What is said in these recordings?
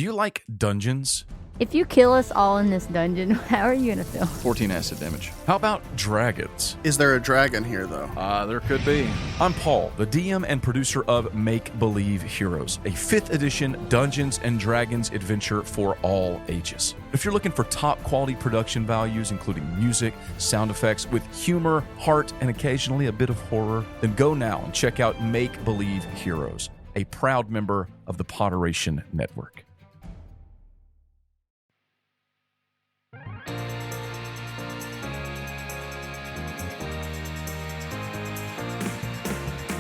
you like dungeons? If you kill us all in this dungeon, how are you gonna feel? 14 acid damage. How about dragons? Is there a dragon here, though? There could be. I'm Paul, the DM and producer of Make Believe Heroes, a 5th edition Dungeons & Dragons adventure for all ages. If you're looking for top quality production values, including music, sound effects, with humor, heart, and occasionally a bit of horror, then go now and check out Make Believe Heroes, a proud member of the Potteration Network.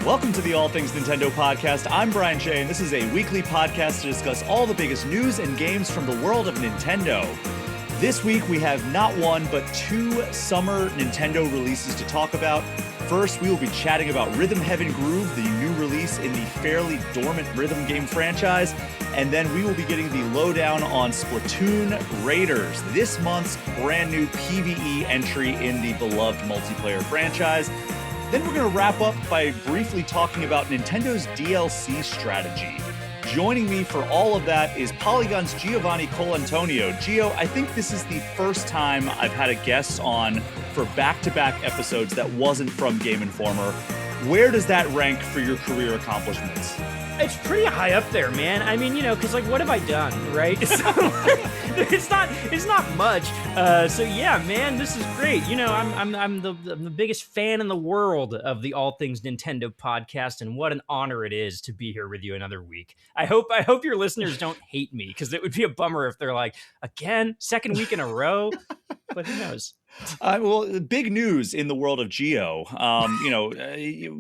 Welcome to the All Things Nintendo podcast. I'm Brian Shea, and this is a weekly podcast to discuss all the biggest news and games from the world of Nintendo. This week, we have not one, but 2 summer Nintendo releases to talk about. First, we will be chatting about Rhythm Heaven Groove, the new release in the fairly dormant rhythm game franchise. And then we will be getting the lowdown on Splatoon Raiders, this month's brand new PvE entry in the beloved multiplayer franchise. Then we're going to wrap up by briefly talking about Nintendo's DLC strategy. Joining me for all of that is Polygon's Giovanni Colantonio. Gio, I think this is the first time I've had a guest on for back-to-back episodes that wasn't from Game Informer. Where does that rank for your career accomplishments? It's pretty high up there, man. I mean, because what have I done, right? So, it's not much. So yeah, man, this is great. I'm the biggest fan in the world of the All Things Nintendo podcast, and what an honor it is to be here with you another week. I hope your listeners don't hate me, because it would be a bummer if they're like, again, second week in a row. But who knows? Well, big news in the world of Geo.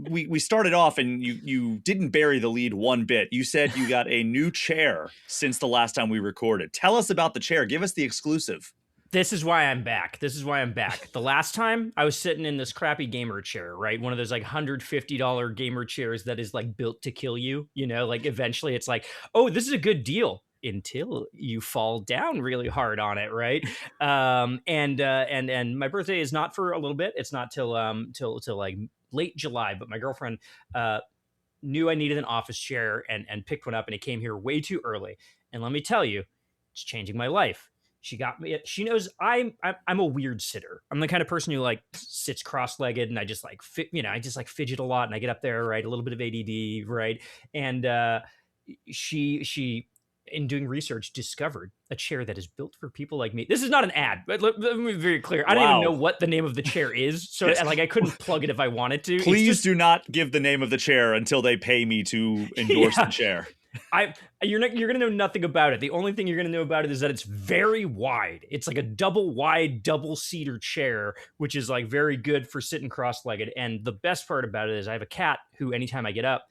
We started off and you didn't bury the lead one bit. You said you got a new chair since the last time we recorded. Tell us about the chair. Give us the exclusive. This is why I'm back. The last time I was sitting in this crappy gamer chair, right? One of those like $150 gamer chairs that is like built to kill you. Like eventually it's like, oh, this is a good deal, until you fall down really hard on it, right? And my birthday is not for a little bit. It's not till like late July. But my girlfriend knew I needed an office chair and picked one up, and it came here way too early. And let me tell you, it's changing my life. She got me. She knows I'm a weird sitter. I'm the kind of person who like sits cross-legged, and I just like fidget a lot, and I get up there, right? A little bit of ADD, right? And she in doing research, discovered a chair that is built for people like me. This is not an ad, but let me be very clear. I don't even know what the name of the chair is, so I couldn't plug it if I wanted to. Please do not give the name of the chair until they pay me to endorse the chair. You're gonna know nothing about it. The only thing you're gonna know about it is that it's very wide. It's like a double cedar chair, which is like very good for sitting cross-legged. And the best part about it is I have a cat who, anytime I get up,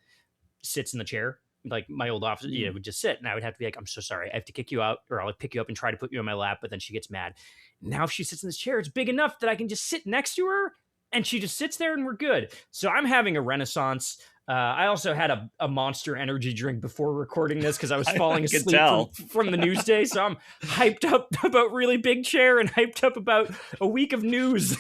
sits in the chair. Like my old office, would just sit, and I would have to be like, I'm so sorry, I have to kick you out, or I'll pick you up and try to put you on my lap, but then she gets mad. Now if she sits in this chair, it's big enough that I can just sit next to her, and she just sits there, and we're good. So I'm having a renaissance. I also had a Monster energy drink before recording this, because I was falling asleep from the news day, so I'm hyped up about really big chair and hyped up about a week of news.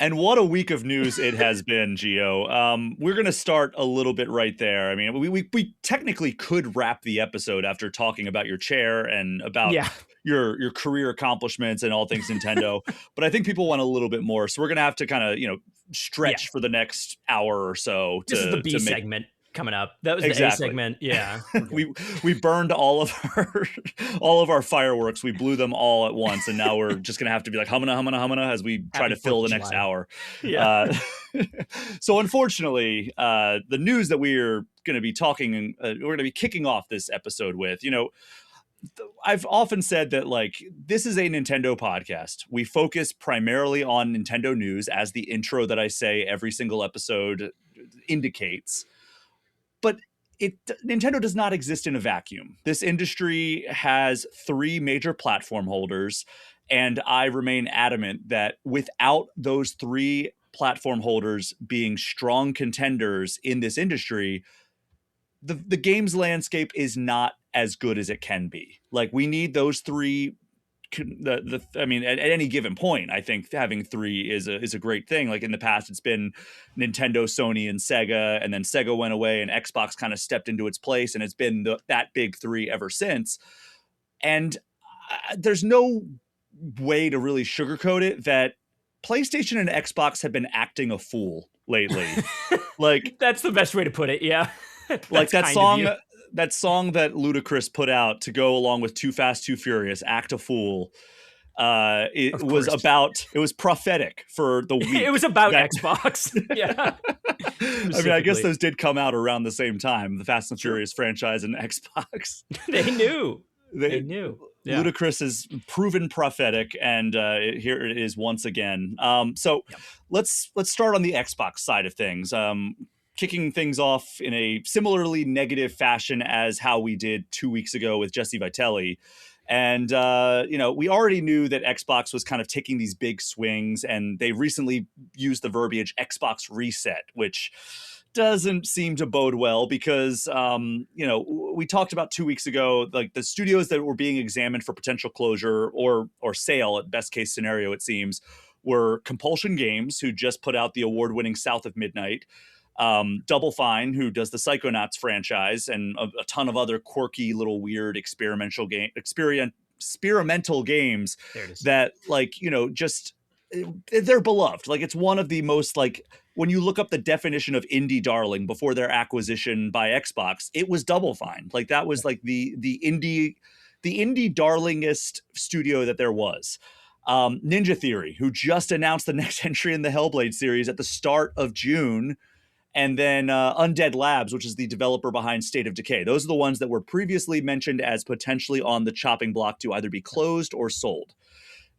And what a week of news it has been, Gio. We're going to start a little bit right there. I mean, we technically could wrap the episode after talking about your chair and about your career accomplishments and all things Nintendo. But I think people want a little bit more. So we're going to have to kind of, stretch for the next hour or so. This is the B segment coming up. That was the A segment. Yeah. we burned all of our fireworks. We blew them all at once, and now we're just gonna have to be like humana as we try to fill the next hour. Yeah. So unfortunately, the news that we're gonna be talking, we're gonna be kicking off this episode with, I've often said that this is a Nintendo podcast. We focus primarily on Nintendo news, as the intro that I say every single episode indicates. But Nintendo does not exist in a vacuum. This industry has 3 major platform holders, and I remain adamant that without those 3 platform holders being strong contenders in this industry, the games landscape is not as good as it can be. We need those 3 I mean, at any given point, I think having 3 is a great thing. Like in the past, it's been Nintendo, Sony, and Sega, and then Sega went away, and Xbox kind of stepped into its place, and it's been that big 3 ever since. And there's no way to really sugarcoat it that PlayStation and Xbox have been acting a fool lately. Like that's the best way to put it. Yeah, like that song. That song that Ludacris put out to go along with Too Fast, Too Furious, Act a Fool, it was prophetic for the week. It was about Xbox. Yeah. I mean, I guess those did come out around the same time, the Fast and Furious franchise and Xbox. They knew. They knew. Yeah. Ludacris is proven prophetic, and here it is once again. So let's start on the Xbox side of things. Kicking things off in a similarly negative fashion as how we did 2 weeks ago with Jesse Vitelli. And, we already knew that Xbox was kind of taking these big swings, and they recently used the verbiage Xbox reset, which doesn't seem to bode well because, we talked about 2 weeks ago, like the studios that were being examined for potential closure or sale at best case scenario, it seems, were Compulsion Games, who just put out the award-winning South of Midnight, Double Fine, who does the Psychonauts franchise, and a ton of other quirky little weird experimental games that, like, just they're beloved. Like, it's one of the most, like, when you look up the definition of indie darling before their acquisition by Xbox, it was Double Fine. Like, that was like the indie darlingest studio that there was. Ninja Theory, who just announced the next entry in the Hellblade series at the start of June. And then Undead Labs, which is the developer behind State of Decay. Those are the ones that were previously mentioned as potentially on the chopping block to either be closed or sold.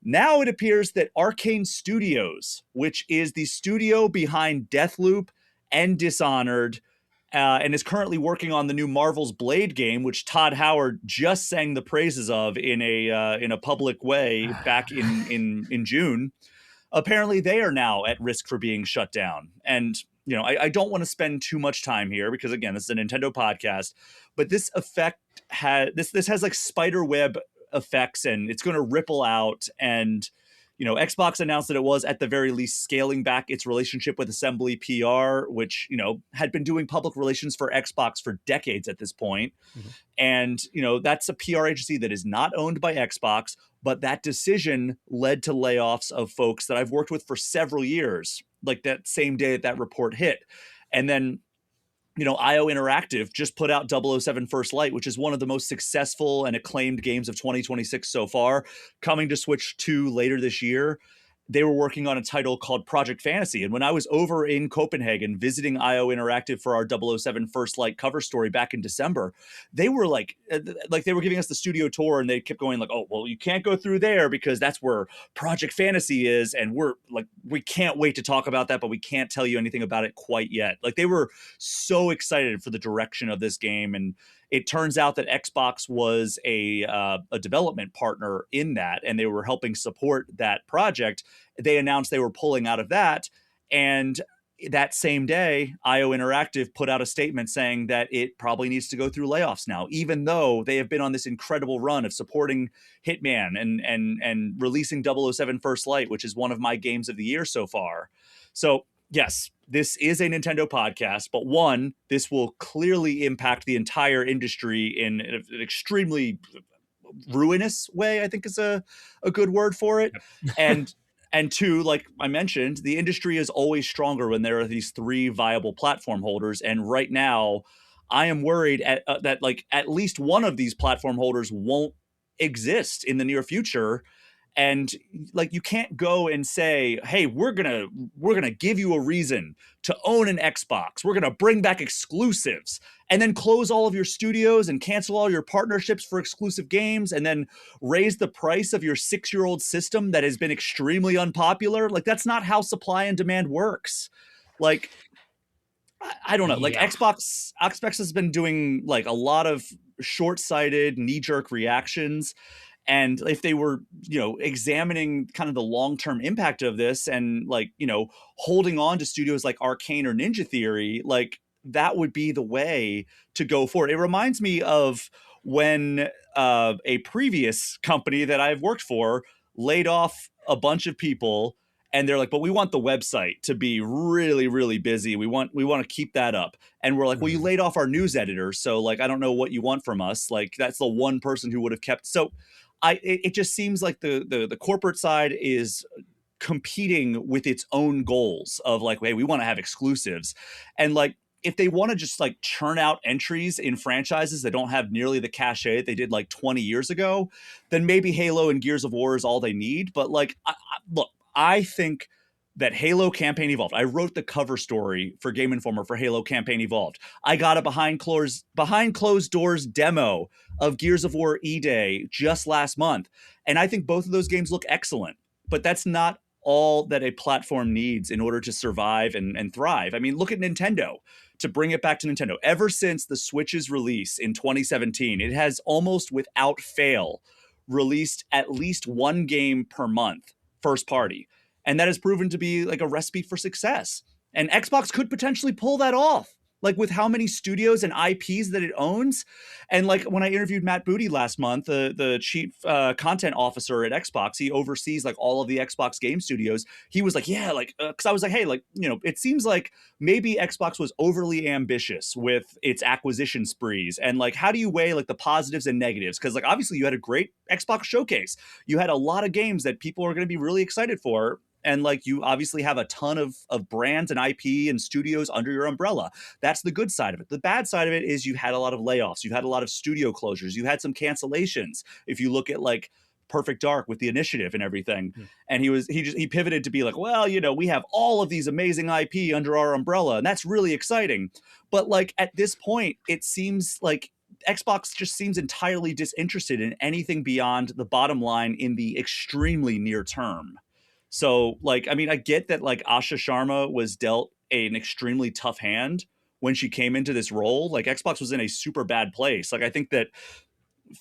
Now it appears that Arcane Studios, which is the studio behind Deathloop and Dishonored, and is currently working on the new Marvel's Blade game, which Todd Howard just sang the praises of in a public way back in June. Apparently, they are now at risk for being shut down. And I don't want to spend too much time here because, again, this is a Nintendo podcast, but this has like spider web effects, and it's going to ripple out. And Xbox announced that it was at the very least scaling back its relationship with Assembly PR, which had been doing public relations for Xbox for decades at this point. Mm-hmm. And that's a PR agency that is not owned by Xbox, but that decision led to layoffs of folks that I've worked with for several years, like that same day that report hit. And then, IO Interactive just put out 007 First Light, which is one of the most successful and acclaimed games of 2026 so far, coming to Switch 2 later this year. They were working on a title called Project Fantasy. And when I was over in Copenhagen visiting IO Interactive for our 007 First Light cover story back in December, they were like they were giving us the studio tour, and they kept going like, oh, well, you can't go through there because that's where Project Fantasy is. And we're like, we can't wait to talk about that, but we can't tell you anything about it quite yet. Like, they were so excited for the direction of this game. And it turns out that Xbox was a development partner in that, and they were helping support that project. They announced they were pulling out of that, and that same day, IO Interactive put out a statement saying that it probably needs to go through layoffs now, even though they have been on this incredible run of supporting Hitman and releasing 007 First Light, which is one of my games of the year so far. So, yes, this is a Nintendo podcast, but one, this will clearly impact the entire industry in an extremely ruinous way, I think is a good word for it. And two, like I mentioned, the industry is always stronger when there are these 3 viable platform holders. And right now, I am worried that like at least one of these platform holders won't exist in the near future. And like, you can't go and say, hey, we're gonna give you a reason to own an Xbox. We're gonna bring back exclusives, and then close all of your studios and cancel all your partnerships for exclusive games, and then raise the price of your 6-year-old system that has been extremely unpopular. Like, that's not how supply and demand works. Like, I don't know. Like, Xbox has been doing like a lot of short-sighted, knee-jerk reactions. And if they were, examining kind of the long-term impact of this and like, holding on to studios like Arcane or Ninja Theory, like that would be the way to go forward. It reminds me of when a previous company that I've worked for laid off a bunch of people, and they're like, but we want the website to be really, really busy. We want to keep that up. And we're like, well, you laid off our news editor. So like, I don't know what you want from us. Like, that's the one person who would have kept. So it just seems like the corporate side is competing with its own goals of like, hey, we want to have exclusives. And like, if they want to just like churn out entries in franchises that don't have nearly the cachet they did like 20 years ago, then maybe Halo and Gears of War is all they need. But like, look, I think that Halo Campaign Evolved, I wrote the cover story for Game Informer for Halo Campaign Evolved. I got a behind closed doors demo of Gears of War E-Day just last month. And I think both of those games look excellent, but that's not all that a platform needs in order to survive and thrive. I mean, look at Nintendo. To bring it back to Nintendo, ever since the Switch's release in 2017, it has almost without fail released at least one game per month, first party. And that has proven to be like a recipe for success. And Xbox could potentially pull that off, like with how many studios and IPs that it owns. And like when I interviewed Matt Booty last month, the chief content officer at Xbox, he oversees like all of the Xbox game studios. He was like, yeah, like, cause I was like, hey, like, you know, it seems like maybe Xbox was overly ambitious with its acquisition sprees. And like, how do you weigh like the positives and negatives? Cause like, obviously you had a great Xbox showcase. You had a lot of games that people are going to be really excited for. And like, you obviously have a ton of brands and IP and studios under your umbrella. That's the good side of it. The bad side of it is you had a lot of layoffs. You had a lot of studio closures. You had some cancellations. If you look at like Perfect Dark with the Initiative and everything. And he pivoted to be like, well, you know, we have all of these amazing IP under our umbrella, and that's really exciting. But like at this point, it seems like Xbox just seems entirely disinterested in anything beyond the bottom line in the extremely near term. So, like, I mean, I get that, like, Asha Sharma was dealt an extremely tough hand when she came into this role. Like, Xbox was in a super bad place. Like, I think that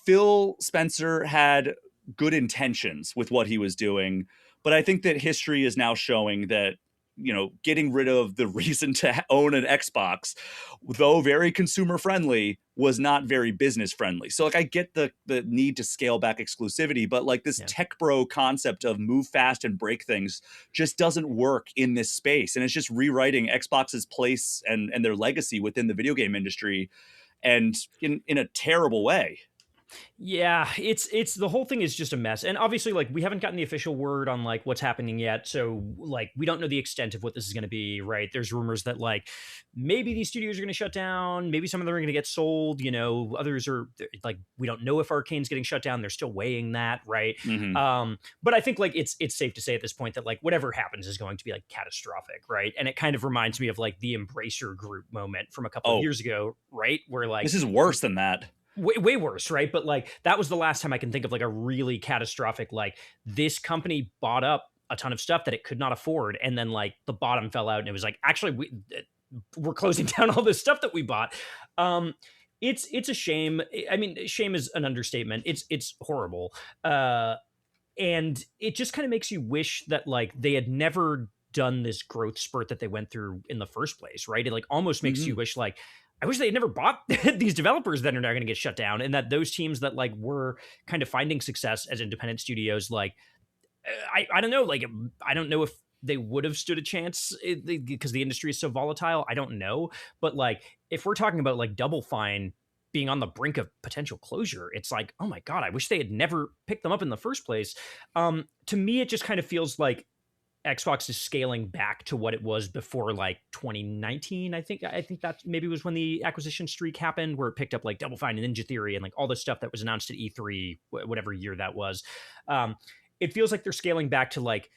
Phil Spencer had good intentions with what he was doing, but I think that history is now showing that, you know, getting rid of the reason to own an Xbox, though very consumer friendly, was not very business friendly. So like, I get the need to scale back exclusivity, but like this tech bro concept of move fast and break things just doesn't work in this space. And it's just rewriting Xbox's place and their legacy within the video game industry, and in a terrible way. Yeah, it's the whole thing is just a mess. And obviously, like, we haven't gotten the official word on like what's happening yet. So like, we don't know the extent of what this is going to be, right? There's rumors that like maybe these studios are going to shut down, maybe some of them are going to get sold, you know, others are like, we don't know if Arcane's getting shut down. They're still weighing that, right? But I think like it's safe to say at this point that like whatever happens is going to be like catastrophic, right? And it kind of reminds me of like the Embracer Group moment from a couple of years ago, right? Where like, this is worse than that. Way worse, right? But like, that was the last time I can think of like a really catastrophic, like, this company bought up a ton of stuff that it could not afford, and then like the bottom fell out, and it was like, actually we're closing down all this stuff that we bought. It's a shame. I mean, shame is an understatement. It's horrible, and it just kind of makes you wish that like they had never done this growth spurt that they went through in the first place, right? It like almost makes you wish like, I wish they had never bought these developers that are now going to get shut down, and that those teams that like were kind of finding success as independent studios, like, I don't know, like, I don't know if they would have stood a chance because the industry is so volatile. I don't know. But like, if we're talking about like Double Fine being on the brink of potential closure, it's like, oh my God, I wish they had never picked them up in the first place. To me, it just kind of feels like Xbox is scaling back to what it was before like 2019. I think that maybe was when the acquisition streak happened, where it picked up like Double Fine and Ninja Theory and like all the stuff that was announced at E3, whatever year that was. It feels like they're scaling back to like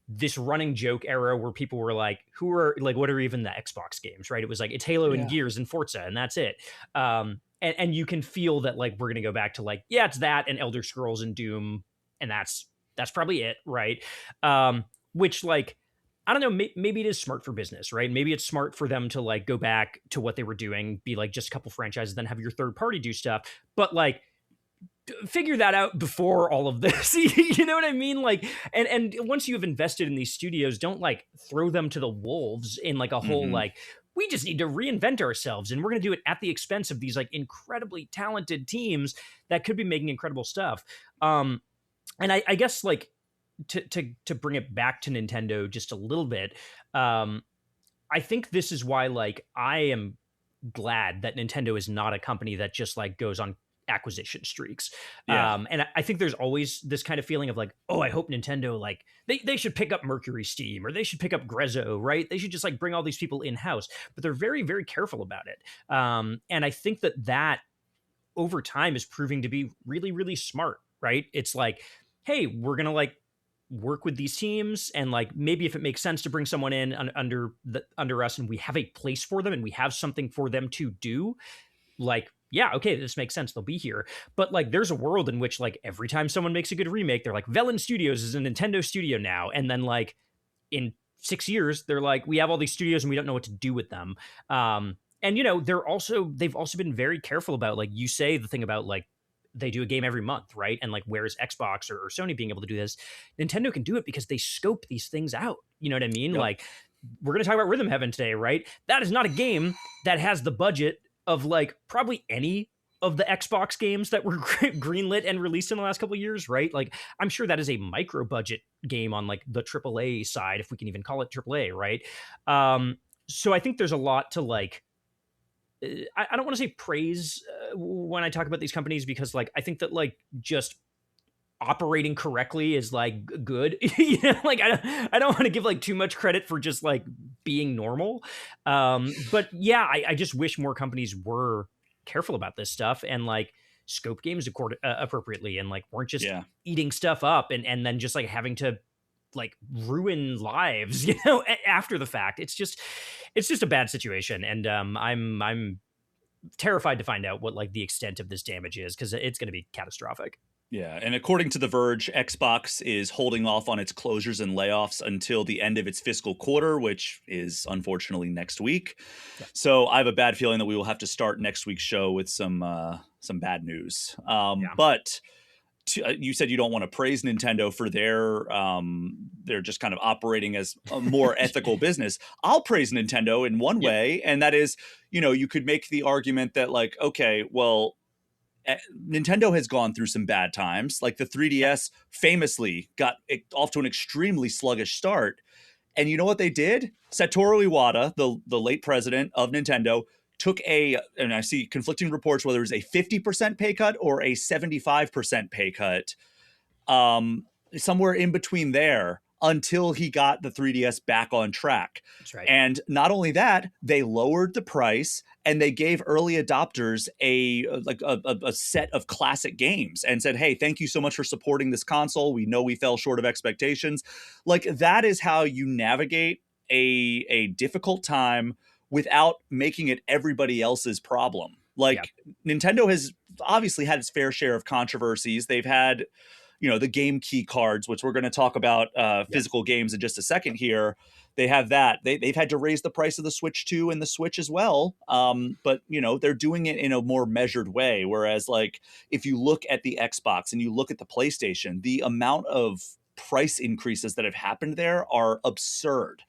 this running joke era where people were like, who are like, what are even the Xbox games, right? It was like, it's Halo and Gears and Forza, and that's it. And you can feel that like, we're going to go back to like, yeah, it's that and Elder Scrolls and Doom, and that's probably it, right? Which like, I don't know, maybe it is smart for business, right? Maybe it's smart for them to like go back to what they were doing, be like just a couple franchises, then have your third party do stuff. But like, figure that out before all of this. You know what I mean? Like, and once you have invested in these studios, don't like throw them to the wolves in like a whole like, we just need to reinvent ourselves, and we're going to do it at the expense of these like incredibly talented teams that could be making incredible stuff. And I guess like to bring it back to Nintendo just a little bit, I think this is why like I am glad that Nintendo is not a company that just like goes on acquisition streaks. And I think there's always this kind of feeling of like, oh, I hope Nintendo, like they should pick up Mercury Steam, or they should pick up Grezzo, right? They should just like bring all these people in-house, but they're very, very careful about it. And I think that over time is proving to be really, really smart, right? It's like, hey, we're going to like work with these teams, and like maybe if it makes sense to bring someone in under us, and we have a place for them and we have something for them to do, like, yeah, okay, this makes sense, they'll be here. But like there's a world in which like every time someone makes a good remake, they're like, Velen Studios is a Nintendo studio now, and then like in 6 years they're like, we have all these studios and we don't know what to do with them. And you know, they've also been very careful about, like you say, the thing about like they do a game every month, right? And like, where's Xbox or Sony being able to do this? Nintendo can do it because they scope these things out. You know what I mean? Yep. Like, we're going to talk about Rhythm Heaven today, right? That is not a game that has the budget of like probably any of the Xbox games that were greenlit and released in the last couple of years, right? Like, I'm sure that is a micro budget game on like the AAA side, if we can even call it AAA, right? So I think there's a lot to like, I don't want to say praise when I talk about these companies, because like I think that like just operating correctly is like good. You know, like I don't want to give like too much credit for just like being normal. But yeah, I just wish more companies were careful about this stuff and like scope games appropriately, and like weren't just eating stuff up and then just like having to like ruin lives, you know, after the fact. It's just a bad situation, and I'm terrified to find out what like the extent of this damage is, because it's going to be catastrophic. Yeah, and according to The Verge, Xbox is holding off on its closures and layoffs until the end of its fiscal quarter, which is unfortunately next week. Yeah. So I have a bad feeling that we will have to start next week's show with some bad news. But you said you don't want to praise Nintendo for they're just kind of operating as a more ethical business. I'll praise Nintendo in one way, and that is, you know, you could make the argument that like, okay, well, Nintendo has gone through some bad times. Like the 3DS famously got off to an extremely sluggish start. And you know what they did? Satoru Iwata, the late president of Nintendo, took and I see conflicting reports whether it was a 50% pay cut or a 75% pay cut, somewhere in between there, until he got the 3DS back on track. That's right. And not only that, they lowered the price and they gave early adopters a set of classic games and said, hey, thank you so much for supporting this console. We know we fell short of expectations. Like, that is how you navigate a difficult time without making it everybody else's problem. Like, Nintendo has obviously had its fair share of controversies. They've had, you know, the game key cards, which we're going to talk about physical games in just a second here. They have that. They've had to raise the price of the Switch 2 and the Switch as well. But, you know, they're doing it in a more measured way. Whereas, like, if you look at the Xbox and you look at the PlayStation, the amount of price increases that have happened there are absurd.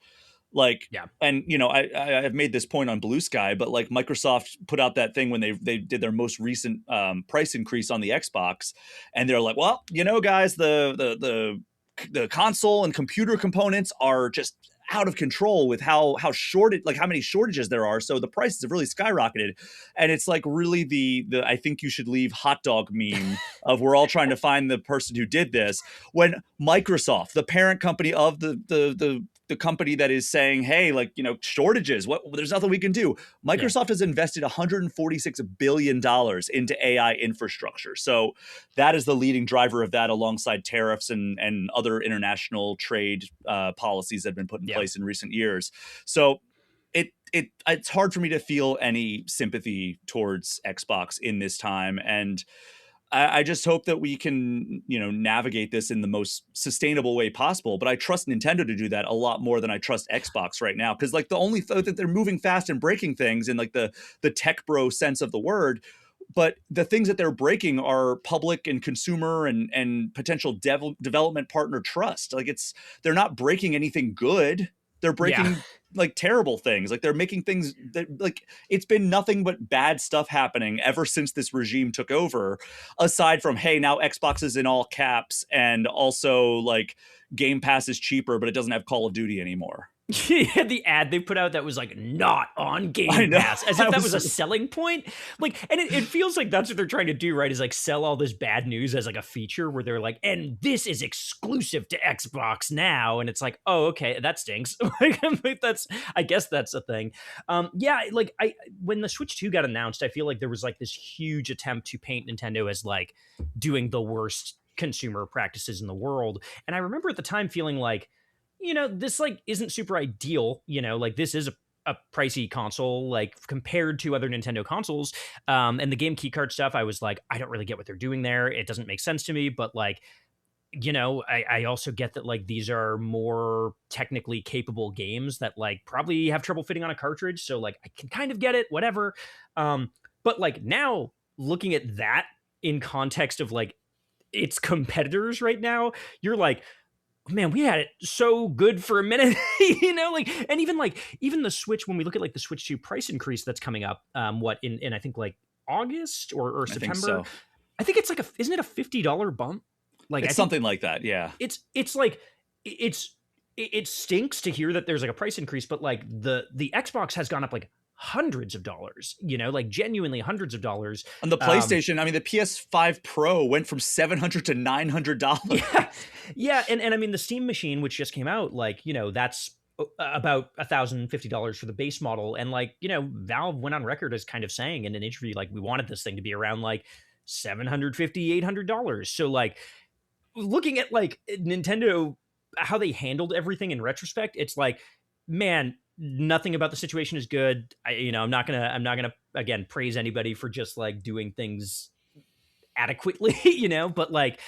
Like, and, you know, I've made this point on Blue Sky, but like Microsoft put out that thing when they did their most recent price increase on the Xbox, and they're like, well, you know, guys, the console and computer components are just out of control with how many shortages there are. So the prices have really skyrocketed. And it's like really the I think you should leave hot dog meme of we're all trying to find the person who did this, when Microsoft, the parent company of the company that is saying, hey, like, you know, shortages, there's nothing we can do. Microsoft has invested $146 billion into AI infrastructure. So that is the leading driver of that, alongside tariffs and other international trade policies that have been put in place in recent years. So it's hard for me to feel any sympathy towards Xbox in this time. And I just hope that we can, you know, navigate this in the most sustainable way possible. But I trust Nintendo to do that a lot more than I trust Xbox right now. Because like the only that they're moving fast and breaking things in like the tech bro sense of the word. But the things that they're breaking are public and consumer and potential development partner trust. Like they're not breaking anything good. They're breaking like terrible things. Like they're making things that like it's been nothing but bad stuff happening ever since this regime took over. Aside from, hey, now Xbox is in all caps, and also like Game Pass is cheaper, but it doesn't have Call of Duty anymore. Yeah, the ad they put out that was like not on Game Pass, as if that was a selling point. Like, and it feels like that's what they're trying to do, right? Is like sell all this bad news as like a feature where they're like, and this is exclusive to Xbox now, and it's like, oh, okay, that stinks. Like, I guess that's a thing. Yeah, like when the Switch 2 got announced, I feel like there was like this huge attempt to paint Nintendo as like doing the worst consumer practices in the world, and I remember at the time feeling like, this like isn't super ideal, like this is a pricey console, like compared to other Nintendo consoles. And the game keycard stuff, I was like, I don't really get what they're doing there. It doesn't make sense to me, but like, I also get that like these are more technically capable games that like probably have trouble fitting on a cartridge. So like, I can kind of get it, whatever. But like now looking at that in context of like its competitors right now, you're like, man, we had it so good for a minute, and even the Switch, when we look at like the Switch 2 price increase that's coming up, in I think like August or September. I think it's like isn't it a $50 bump? Like it's something like that. Yeah. It's like, it stinks to hear that there's like a price increase, but like the Xbox has gone up like hundreds of dollars, like genuinely hundreds of dollars. On the PlayStation, I mean, the PS5 Pro went from $700 to $900. Yeah. And I mean, the Steam machine, which just came out, like, that's about $1,050 for the base model. And like, Valve went on record as kind of saying in an interview, like, we wanted this thing to be around like $750, $800. So like looking at like Nintendo, how they handled everything in retrospect, it's like, man, nothing about the situation is good. I'm not gonna again praise anybody for just like doing things adequately, but like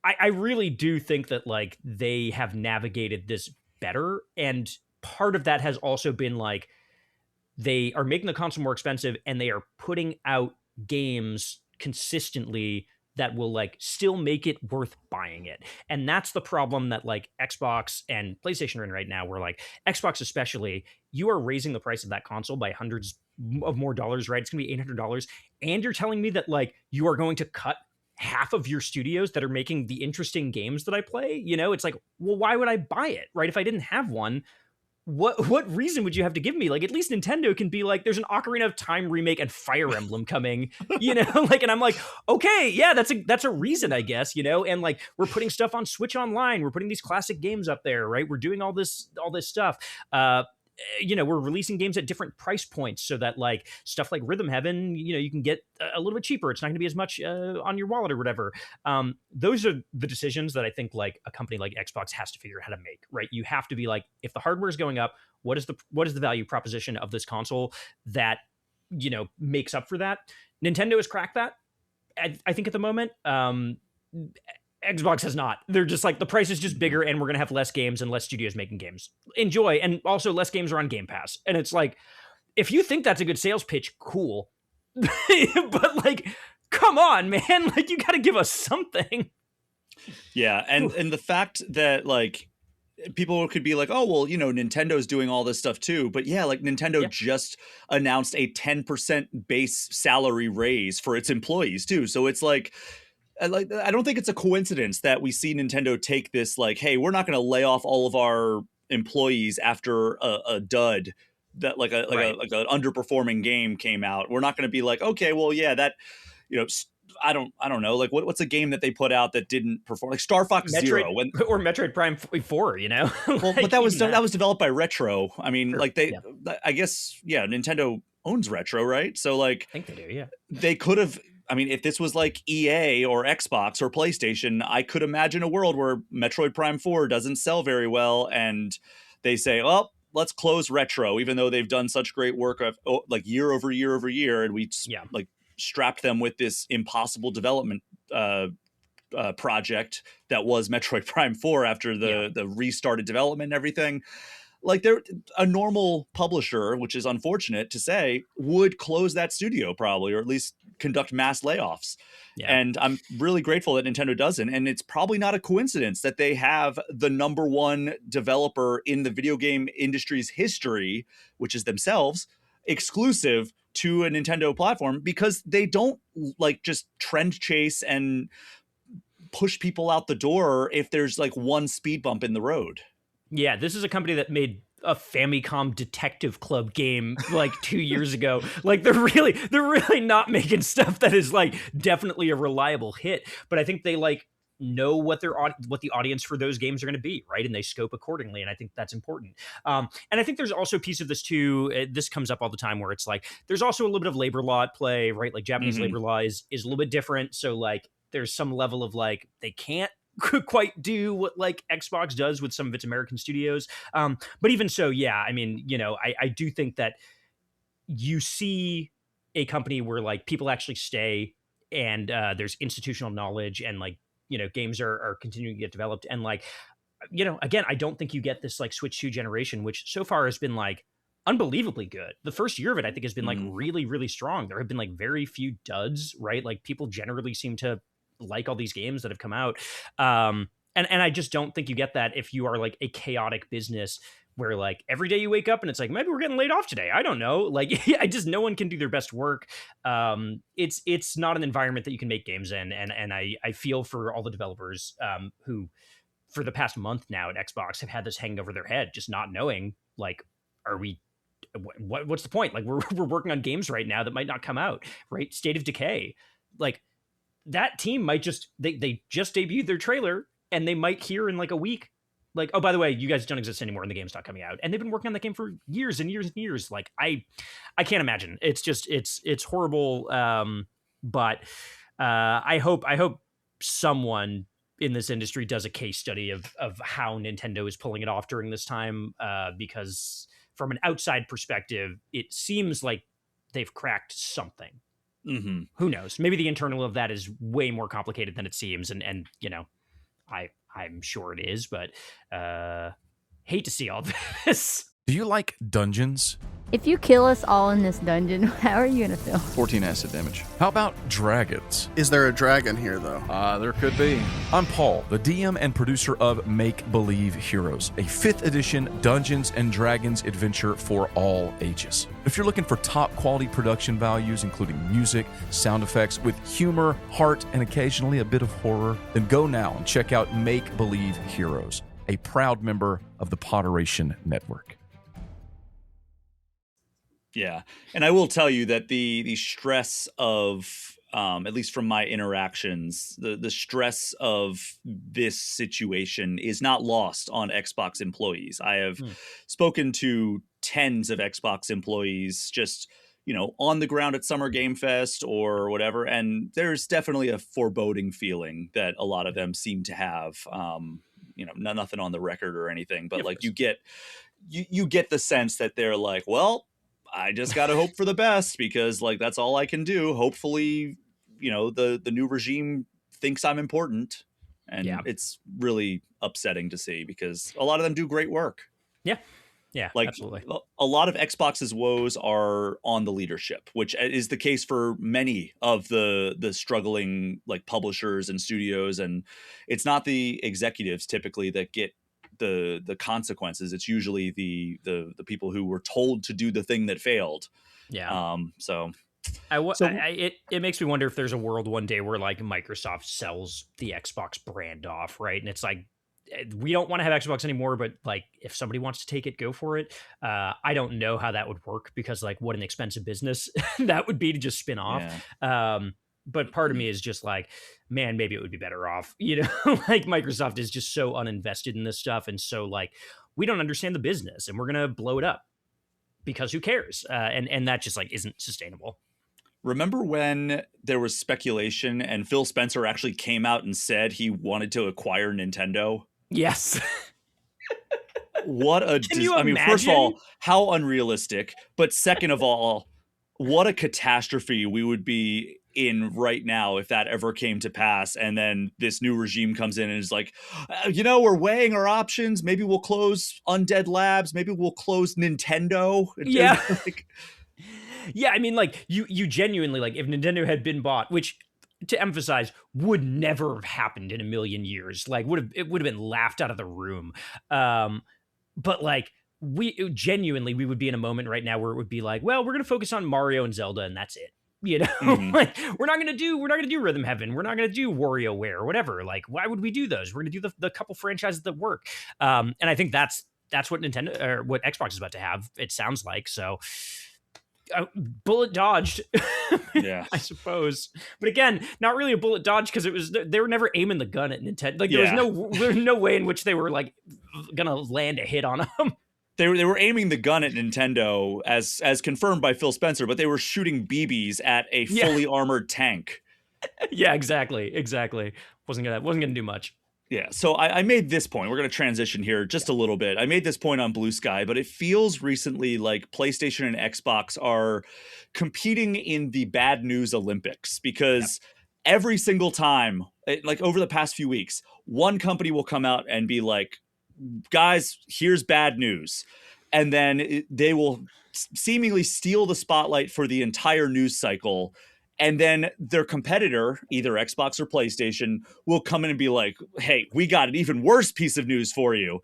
I really do think that like they have navigated this better, and part of that has also been like they are making the console more expensive and they are putting out games consistently that will like still make it worth buying it. And that's the problem that like Xbox and PlayStation are in right now, where like Xbox especially, you are raising the price of that console by hundreds of more dollars, right? It's gonna be $800, and you're telling me that like you are going to cut half of your studios that are making the interesting games that I play. It's like, well, why would I buy it, right? If I didn't have one, what reason would you have to give me? Like, at least Nintendo can be like, there's an Ocarina of Time remake and Fire Emblem coming, like, and I'm like, okay, yeah, that's a reason, I guess, and like, we're putting stuff on Switch Online, we're putting these classic games up there, right? We're doing all this stuff. We're releasing games at different price points so that like stuff like Rhythm Heaven, you can get a little bit cheaper. It's not going to be as much on your wallet or whatever. Those are the decisions that I think like a company like Xbox has to figure out how to make, right? You have to be like, if the hardware is going up, what is the value proposition of this console that, makes up for that? Nintendo has cracked that, I think, at the moment. Xbox has not. They're just like, the price is just bigger and we're going to have less games and less studios making games. Enjoy. And also less games are on Game Pass. And it's like, if you think that's a good sales pitch, cool. But like, come on, man. Like, you got to give us something. Yeah. And the fact that like people could be like, oh, well, Nintendo's doing all this stuff too. But yeah, like Nintendo just announced a 10% base salary raise for its employees too. So it's like, I don't think it's a coincidence that we see Nintendo take this like, hey, we're not going to lay off all of our employees after a dud that like an underperforming game came out. We're not going to be like, okay, well, yeah, that, I don't know, like what's a game that they put out that didn't perform, like Star Fox Zero or Metroid Prime 4, well, but that was developed by Retro. I mean, sure. Like I guess, yeah, Nintendo owns Retro, right? So like, I think they do, yeah. They could have. I mean, if this was like EA or Xbox or PlayStation, I could imagine a world where Metroid Prime 4 doesn't sell very well and they say, well, let's close Retro, even though they've done such great work of like year over year over year. And we like strapped them with this impossible development project that was Metroid Prime 4 after the restarted development and everything. like a normal publisher, which is unfortunate to say, would close that studio probably, or at least conduct mass layoffs. Yeah. And I'm really grateful that Nintendo doesn't. And it's probably not a coincidence that they have the number one developer in the video game industry's history, which is themselves, exclusive to a Nintendo platform, because they don't like just trend chase and push people out the door if there's like one speed bump in the road. Yeah, this is a company that made a Famicom Detective Club game like 2 years ago. Like they're really not making stuff that is like definitely a reliable hit. But I think they like know what the audience for those games are going to be, right? And they scope accordingly. And I think that's important. And I think there's also a piece of this too. This comes up all the time where it's like there's also a little bit of labor law at play, right? Like Japanese labor law is a little bit different. So like there's some level of like they can't quite do what like Xbox does with some of its American studios. But even so, yeah, I mean, you know, I do think that you see a company where like people actually stay and there's institutional knowledge and like, you know, games are continuing to get developed. And like, you know, again, I don't think you get this like Switch 2 generation, which so far has been like unbelievably good. The first year of it, I think, has been like really, really strong. There have been like very few duds, right? Like people generally seem to like all these games that have come out. And I just don't think you get that if you are like a chaotic business where like every day you wake up and it's like, maybe we're getting laid off today. I don't know. Like I just, no one can do their best work. It's not an environment that you can make games in. And I feel for all the developers who for the past month now at Xbox have had this hanging over their head, just not knowing like, what's the point? Like we're working on games right now that might not come out, right? State of Decay. Like, that team might just they just debuted their trailer and they might hear in like a week like, oh, by the way, you guys don't exist anymore and the game's not coming out. And they've been working on that game for years and years and years. Like I can't imagine. It's just it's horrible. But I hope someone in this industry does a case study of how Nintendo is pulling it off during this time, because from an outside perspective, it seems like they've cracked something. Who knows? Maybe the internal of that is way more complicated than it seems, and you know, I'm sure it is, but hate to see all this. Do you like dungeons? If you kill us all in this dungeon, how are you gonna feel? 14 acid damage. How about dragons? Is there a dragon here, though? There could be. I'm Paul, the DM and producer of Make Believe Heroes, a 5th edition Dungeons and Dragons adventure for all ages. If you're looking for top quality production values, including music, sound effects, with humor, heart, and occasionally a bit of horror, then go now and check out Make Believe Heroes, a proud member of the Potteration Network. Yeah. And I will tell you that the stress of, at least from my interactions, the stress of this situation is not lost on Xbox employees. I have spoken to tens of Xbox employees just, you know, on the ground at Summer Game Fest or whatever. And there's definitely a foreboding feeling that a lot of them seem to have, you know, nothing on the record or anything, but like you get the sense that they're like, well, I just got to hope for the best because like, that's all I can do. Hopefully, you know, the new regime thinks I'm important, and it's really upsetting to see because a lot of them do great work. Yeah, like absolutely. A lot of Xbox's woes are on the leadership, which is the case for many of the struggling like publishers and studios. And it's not the executives typically that get the consequences. It's usually the people who were told to do the thing that failed. It makes me wonder if there's a world one day where like Microsoft sells the Xbox brand off, right? And it's like, we don't want to have Xbox anymore, but like if somebody wants to take it, go for it. I don't know how that would work because like what an expensive business that would be to just spin off. But part of me is just like, man, maybe it would be better off, you know, like Microsoft is just so uninvested in this stuff. And so like, we don't understand the business and we're going to blow it up because who cares? And that just like isn't sustainable. Remember when there was speculation and Phil Spencer actually came out and said he wanted to acquire Nintendo? Yes. What a, I mean, first of all, how unrealistic, but second of all, what a catastrophe we would be in right now if that ever came to pass. And then this new regime comes in and is like, we're weighing our options. Maybe we'll close Undead Labs. Maybe we'll close Nintendo. Yeah. Yeah, I mean, like, you genuinely, like, if Nintendo had been bought, which, to emphasize, would never have happened in a million years. Like, it would have been laughed out of the room. But, like, we would be in a moment right now where it would be like, well, we're going to focus on Mario and Zelda, and that's it. Like, we're not going to do Rhythm Heaven. We're not going to do WarioWare or whatever. Like, why would we do those? We're going to do the couple franchises that work. And I think that's what Nintendo or what Xbox is about to have. It sounds like. So bullet dodged. Yeah, I suppose. But again, not really a bullet dodge because they were never aiming the gun at Nintendo. Like, there was no way in which they were like going to land a hit on them. They were aiming the gun at Nintendo as confirmed by Phil Spencer, but they were shooting BBs at a fully armored tank. Yeah, exactly. Wasn't gonna do much. Yeah, so I made this point. We're going to transition here just a little bit. I made this point on Blue Sky, but it feels recently like PlayStation and Xbox are competing in the bad news Olympics because every single time, like over the past few weeks, one company will come out and be like, guys, here's bad news. And then they will seemingly steal the spotlight for the entire news cycle. And then their competitor, either Xbox or PlayStation, will come in and be like, hey, we got an even worse piece of news for you.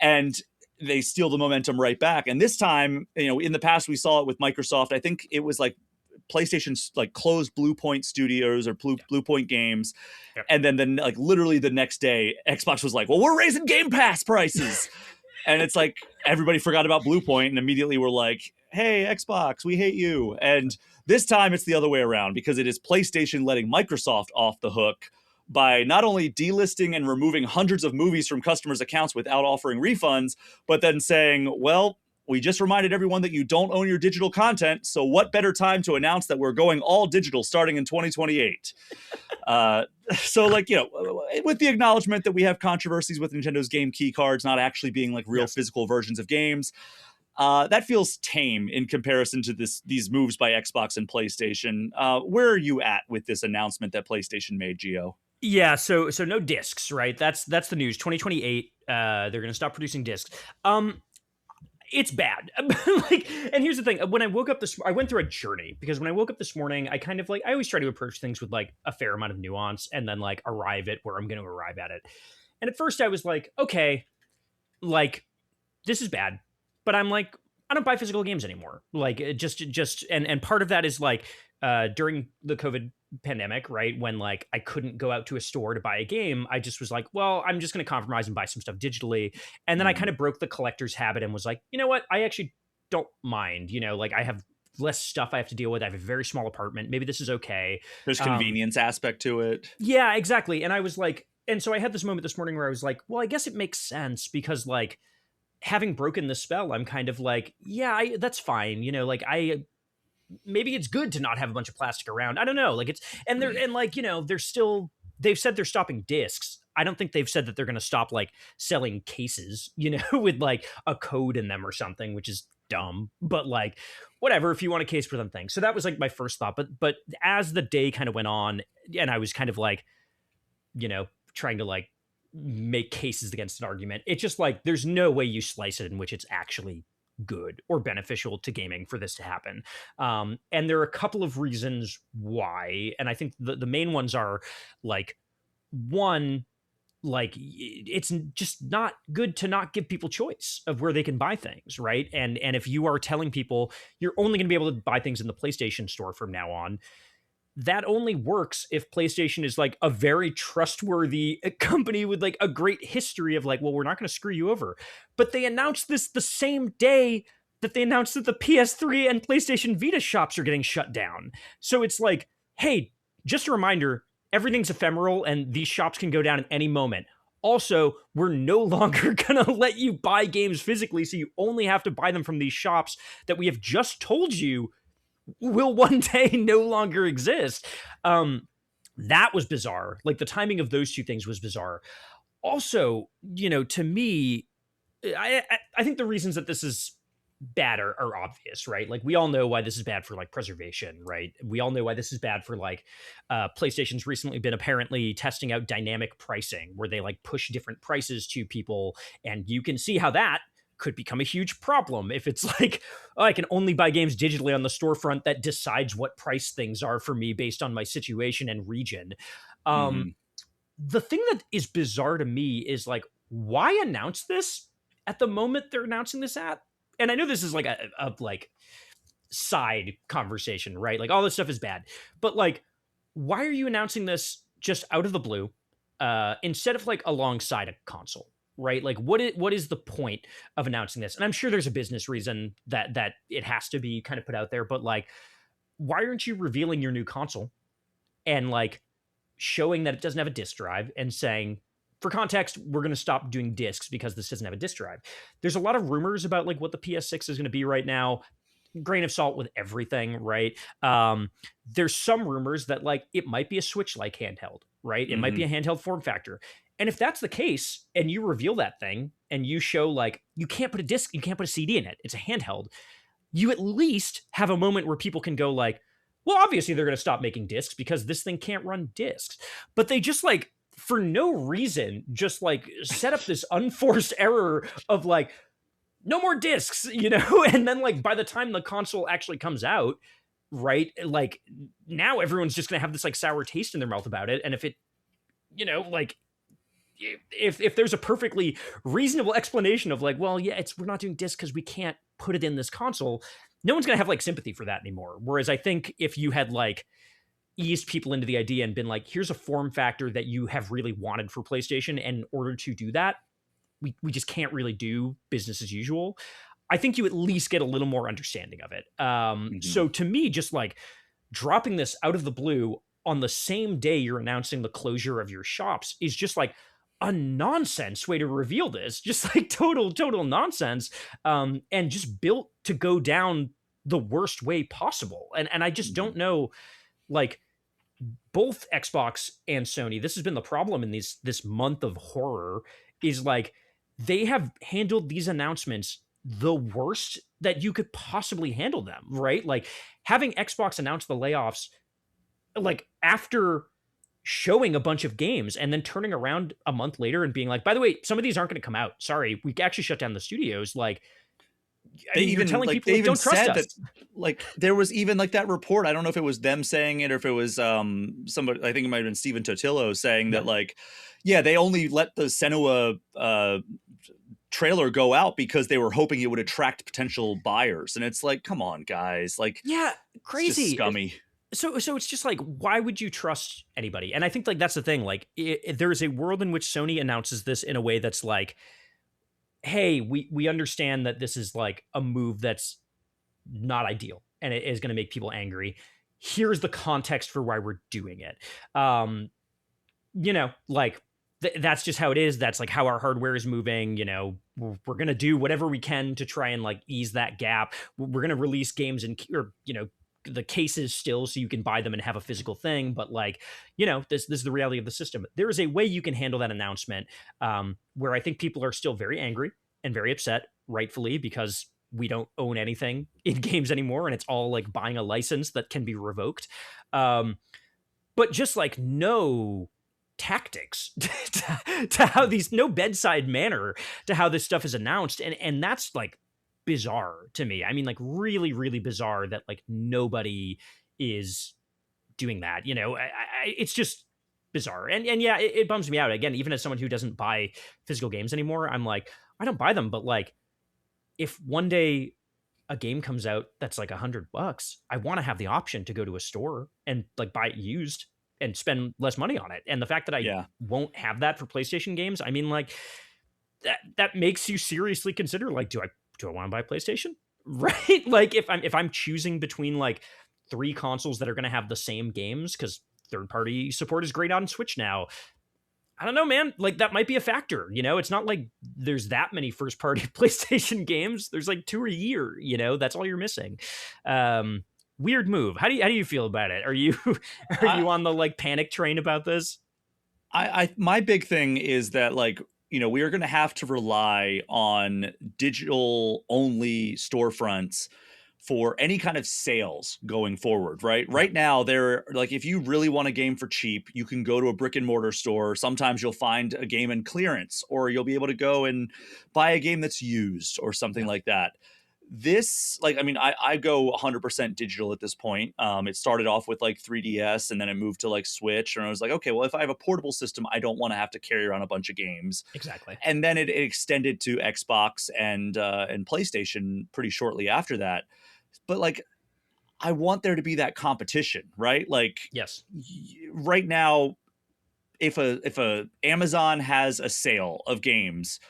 And they steal the momentum right back. And this time, in the past, we saw it with Microsoft. I think it was like PlayStation's like closed Blue Point Studios or Blue Point Games. Yep. And then like literally the next day, Xbox was like, well, we're raising Game Pass prices. And it's like everybody forgot about Blue Point and immediately were like, hey, Xbox, we hate you. And this time it's the other way around because it is PlayStation letting Microsoft off the hook by not only delisting and removing hundreds of movies from customers' accounts without offering refunds, but then saying, well, we just reminded everyone that you don't own your digital content, so what better time to announce that we're going all digital starting in 2028? So, like, with the acknowledgement that we have controversies with Nintendo's game key cards not actually being like real physical versions of games, that feels tame in comparison to these moves by Xbox and PlayStation. Where are you at with this announcement that PlayStation made, Gio? Yeah, so no discs, right? That's the news. 2028, they're going to stop producing discs. It's bad. And here's the thing. When I woke up I went through a journey because when I woke up this morning, I kind of like, I always try to approach things with like a fair amount of nuance and then like arrive at where I'm going to arrive at it. And at first I was like, okay, like this is bad, but I'm like, I don't buy physical games anymore. Like and part of that is like, during the COVID pandemic, right? When like I couldn't go out to a store to buy a game, I just was like, well, I'm just going to compromise and buy some stuff digitally. And then I kind of broke the collector's habit and was like, you know what? I actually don't mind, like I have less stuff I have to deal with. I have a very small apartment. Maybe this is okay. There's convenience aspect to it. Yeah, exactly. And I was like, and so I had this moment this morning where I was like, well, I guess it makes sense because like having broken the spell, I'm kind of like, yeah, that's fine. Like maybe it's good to not have a bunch of plastic around. I don't know. Like they've said they're stopping discs. I don't think they've said that they're going to stop like selling cases, with like a code in them or something, which is dumb, but like whatever, if you want a case for them things. So that was like my first thought. But as the day kind of went on and I was kind of like, trying to like make cases against an argument, it's just like, there's no way you slice it in which it's actually good or beneficial to gaming for this to happen. And there are a couple of reasons why. And I think the main ones are like, one, like it's just not good to not give people choice of where they can buy things, right? And if you are telling people you're only going to be able to buy things in the PlayStation store from now on, that only works if PlayStation is like a very trustworthy company with like a great history of like, well, we're not going to screw you over. But they announced this the same day that they announced that the PS3 and PlayStation Vita shops are getting shut down. So it's like, hey, just a reminder, everything's ephemeral and these shops can go down at any moment. Also, we're no longer going to let you buy games physically, so you only have to buy them from these shops that we have just told you will one day no longer exist. That was bizarre. Like the timing of those two things was bizarre. Also, to me, I think the reasons that this is bad are obvious, right? Like we all know why this is bad for like preservation, right? We all know why this is bad for like PlayStation's recently been apparently testing out dynamic pricing where they like push different prices to people, and you can see how that could become a huge problem if it's like, oh, I can only buy games digitally on the storefront that decides what price things are for me based on my situation and region. The thing that is bizarre to me is like, why announce this at the moment they're announcing this at? And I know this is like a like side conversation, right? Like all this stuff is bad, but like, why are you announcing this just out of the blue instead of like alongside a console? Right? Like what is the point of announcing this? And I'm sure there's a business reason that it has to be kind of put out there, but like, why aren't you revealing your new console and like showing that it doesn't have a disk drive and saying, for context, we're going to stop doing discs because this doesn't have a disk drive. There's a lot of rumors about like what the PS6 is going to be right now. Grain of salt with everything, right? There's some rumors that like it might be a Switch-like handheld, right? It might be a handheld form factor. And if that's the case, and you reveal that thing and you show like you can't put a disc, you can't put a CD in it, it's a handheld, you at least have a moment where people can go like, well, obviously they're going to stop making discs because this thing can't run discs. But they just like, for no reason, just like set up this unforced error of like, no more discs, you know? And then like by the time the console actually comes out, right, like now everyone's just going to have this like sour taste in their mouth about it. And if it, you know, like, if there's a perfectly reasonable explanation of like, well, yeah, we're not doing discs because we can't put it in this console, no one's gonna have like sympathy for that anymore. Whereas I think if you had like eased people into the idea and been like, here's a form factor that you have really wanted for PlayStation, and in order to do that, we just can't really do business as usual, I think you at least get a little more understanding of it. So to me, just like dropping this out of the blue on the same day you're announcing the closure of your shops is just like a nonsense way to reveal this, just like total nonsense, and just built to go down the worst way possible. And I just don't know, like both Xbox and Sony, this has been the problem in this month of horror, is like they have handled these announcements the worst that you could possibly handle them, right? Like having Xbox announce the layoffs like after showing a bunch of games and then turning around a month later and being like, by the way, some of these aren't going to come out. Sorry, we actually shut down the studios. Like, they even telling like people they even don't trust said us. that like there was even like that report. I don't know if it was them saying it or if it was somebody. I think it might have been Steven Totillo saying that like, yeah, they only let the Senua trailer go out because they were hoping it would attract potential buyers. And it's like, come on, guys, like, yeah, crazy, it's just scummy. So it's just like, why would you trust anybody? And I think like that's the thing. Like, there is a world in which Sony announces this in a way that's like, hey, we understand that this is like a move that's not ideal and it is going to make people angry. Here's the context for why we're doing it. You know, like that's just how it is. That's like how our hardware is moving. You know, we're going to do whatever we can to try and like ease that gap. We're going to release games or, you know, the cases still so you can buy them and have a physical thing, but like, you know, this is the reality of the system. There is a way you can handle that announcement where I think people are still very angry and very upset, rightfully, because we don't own anything in games anymore and it's all like buying a license that can be revoked, but just like no tactics to how these, no bedside manner to how this stuff is announced, and that's like bizarre to me. I mean, like really, really bizarre that like nobody is doing that. You know, it's just bizarre. And yeah, it bums me out. Again, even as someone who doesn't buy physical games anymore, I'm like, I don't buy them, but like, if one day a game comes out that's like $100, I want to have the option to go to a store and like buy it used and spend less money on it. And the fact that I won't have that for PlayStation games, I mean, like that makes you seriously consider like, do I want to buy PlayStation? Right? Like if I'm choosing between like 3 consoles that are going to have the same games, because third-party support is great on Switch now, I don't know, man. Like that might be a factor. You know, it's not like there's that many first-party PlayStation games. There's like 2 a year. You know, that's all you're missing. Weird move. How do you feel about it? Are you on the like panic train about this? My big thing is that like we are going to have to rely on digital only storefronts for any kind of sales going forward, right? Yeah. Right now, they're like, if you really want a game for cheap, you can go to a brick and mortar store. Sometimes you'll find a game in clearance, or you'll be able to go and buy a game that's used or something like that. This, like, I mean, I go 100% digital at this point. It started off with like 3DS, and then it moved to like Switch, and I was like, okay, well, if I have a portable system, I don't want to have to carry around a bunch of games. Exactly. And then it extended to Xbox and PlayStation pretty shortly after that. But like, I want there to be that competition, right? Like, yes, right now, if a Amazon has a sale of games,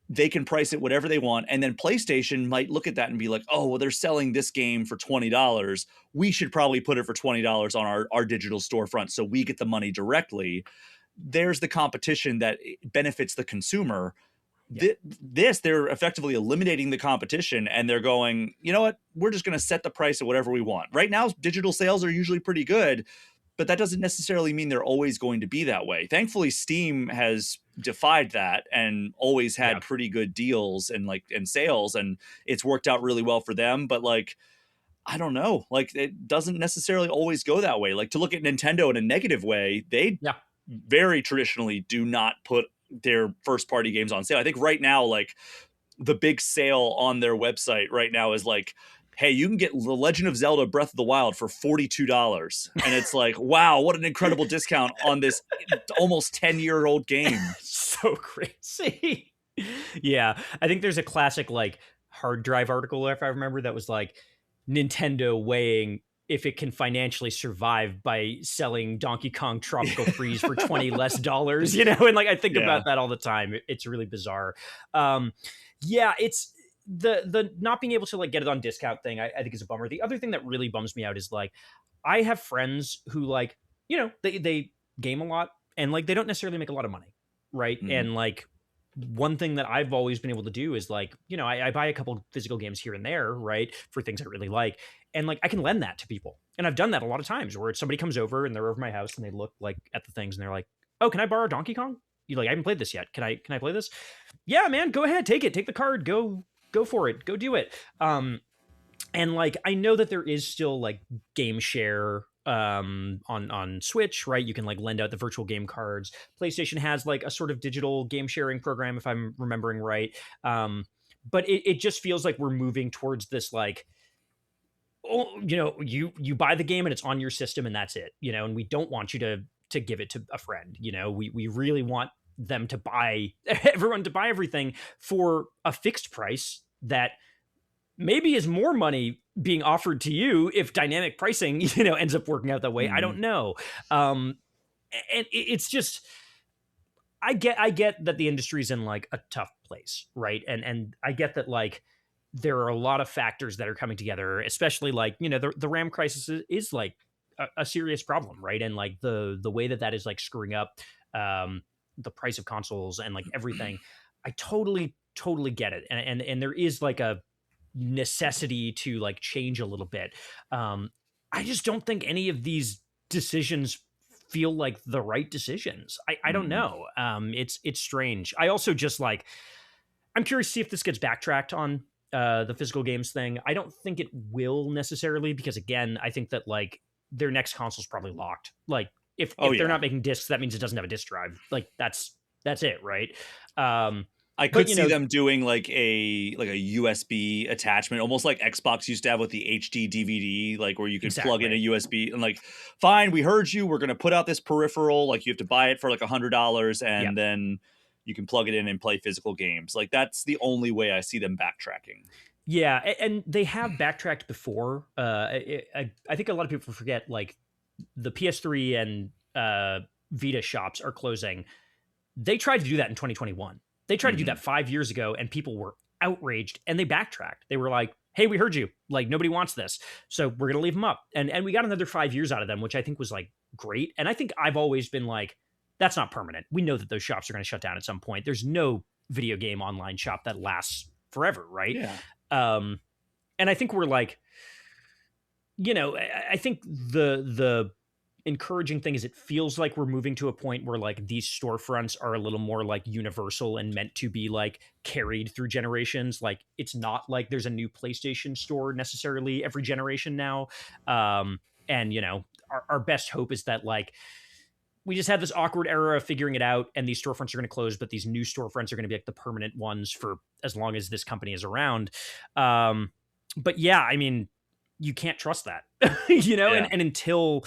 they can price it whatever they want. And then PlayStation might look at that and be like, oh, well, they're selling this game for $20. We should probably put it for $20 on our digital storefront so we get the money directly. There's the competition that benefits the consumer. Yeah. They're effectively eliminating the competition, and they're going, you know what? We're just going to set the price at whatever we want. Right now, digital sales are usually pretty good, but that doesn't necessarily mean they're always going to be that way. Thankfully, Steam has defied that and always had pretty good deals and sales, and it's worked out really well for them. But like, I don't know, like, it doesn't necessarily always go that way. Like, to look at Nintendo in a negative way, they very traditionally do not put their first party games on sale. I think right now, like, the big sale on their website right now is like, hey, you can get The Legend of Zelda Breath of the Wild for $42. And it's like, wow, what an incredible discount on this almost 10-year-old game. So crazy. Yeah. I think there's a classic like hard drive article, if I remember, that was like Nintendo weighing if it can financially survive by selling Donkey Kong Tropical Freeze for $20 less, and like, I think about that all the time. It's really bizarre. It's the not being able to like get it on discount thing, I think is a bummer. The other thing that really bums me out is like, I have friends who like, they game a lot and like they don't necessarily make a lot of money, right? Mm-hmm. And like, one thing that I've always been able to do is like, I buy a couple physical games here and there, right, for things I really like, and like I can lend that to people. And I've done that a lot of times where somebody comes over and they're over my house and they look like at the things and they're like, oh, can I borrow Donkey Kong? You like, I haven't played this yet. Can I play this? Yeah, man, go ahead, take it, take the card, go for it, go do it. And like, I know that there is still like game share on Switch, right? You can like lend out the virtual game cards. PlayStation has like a sort of digital game sharing program, if I'm remembering right. But it just feels like we're moving towards this like, oh, you buy the game and it's on your system and that's it, and we don't want you to give it to a friend. We really want them to buy everyone to buy everything for a fixed price that maybe is more money being offered to you if dynamic pricing, ends up working out that way. Mm-hmm. I don't know. And it's just, I get that the industry's in like a tough place, right? And I get that like there are a lot of factors that are coming together, especially like, the RAM crisis is like a serious problem, right? And like the way that is like screwing up the price of consoles and like everything. I totally get it. And there is like a necessity to like change a little bit. I just don't think any of these decisions feel like the right decisions. I don't know. It's strange. I also just like, I'm curious to see if this gets backtracked on the physical games thing. I don't think it will necessarily, because again, I think that like their next console's probably locked. Like if they're not making discs, that means it doesn't have a disc drive. Like that's it, right? I could see them doing like a USB attachment, almost like Xbox used to have with the HD DVD, like where you could plug in a USB and like, fine, we heard you. We're going to put out this peripheral. Like, you have to buy it for like $100 and then you can plug it in and play physical games. Like, that's the only way I see them backtracking. Yeah. And they have backtracked before. I think a lot of people forget like the PS3 and Vita shops are closing. They tried to do that in 2021. They tried to do that 5 years ago and people were outraged and they backtracked. They were like, hey, we heard you. Like, nobody wants this. So we're going to leave them up. And we got another 5 years out of them, which I think was like great. And I think I've always been like, that's not permanent. We know that those shops are going to shut down at some point. There's no video game online shop that lasts forever, right? Yeah. And I think we're like, I think the encouraging thing is it feels like we're moving to a point where like these storefronts are a little more like universal and meant to be like carried through generations. Like it's not like there's a new PlayStation store necessarily every generation now. And you know, our best hope is that like we just have this awkward era of figuring it out, and these storefronts are going to close, but these new storefronts are going to be like the permanent ones for as long as this company is around. But yeah, I mean, you can't trust that, you know, Yeah. and until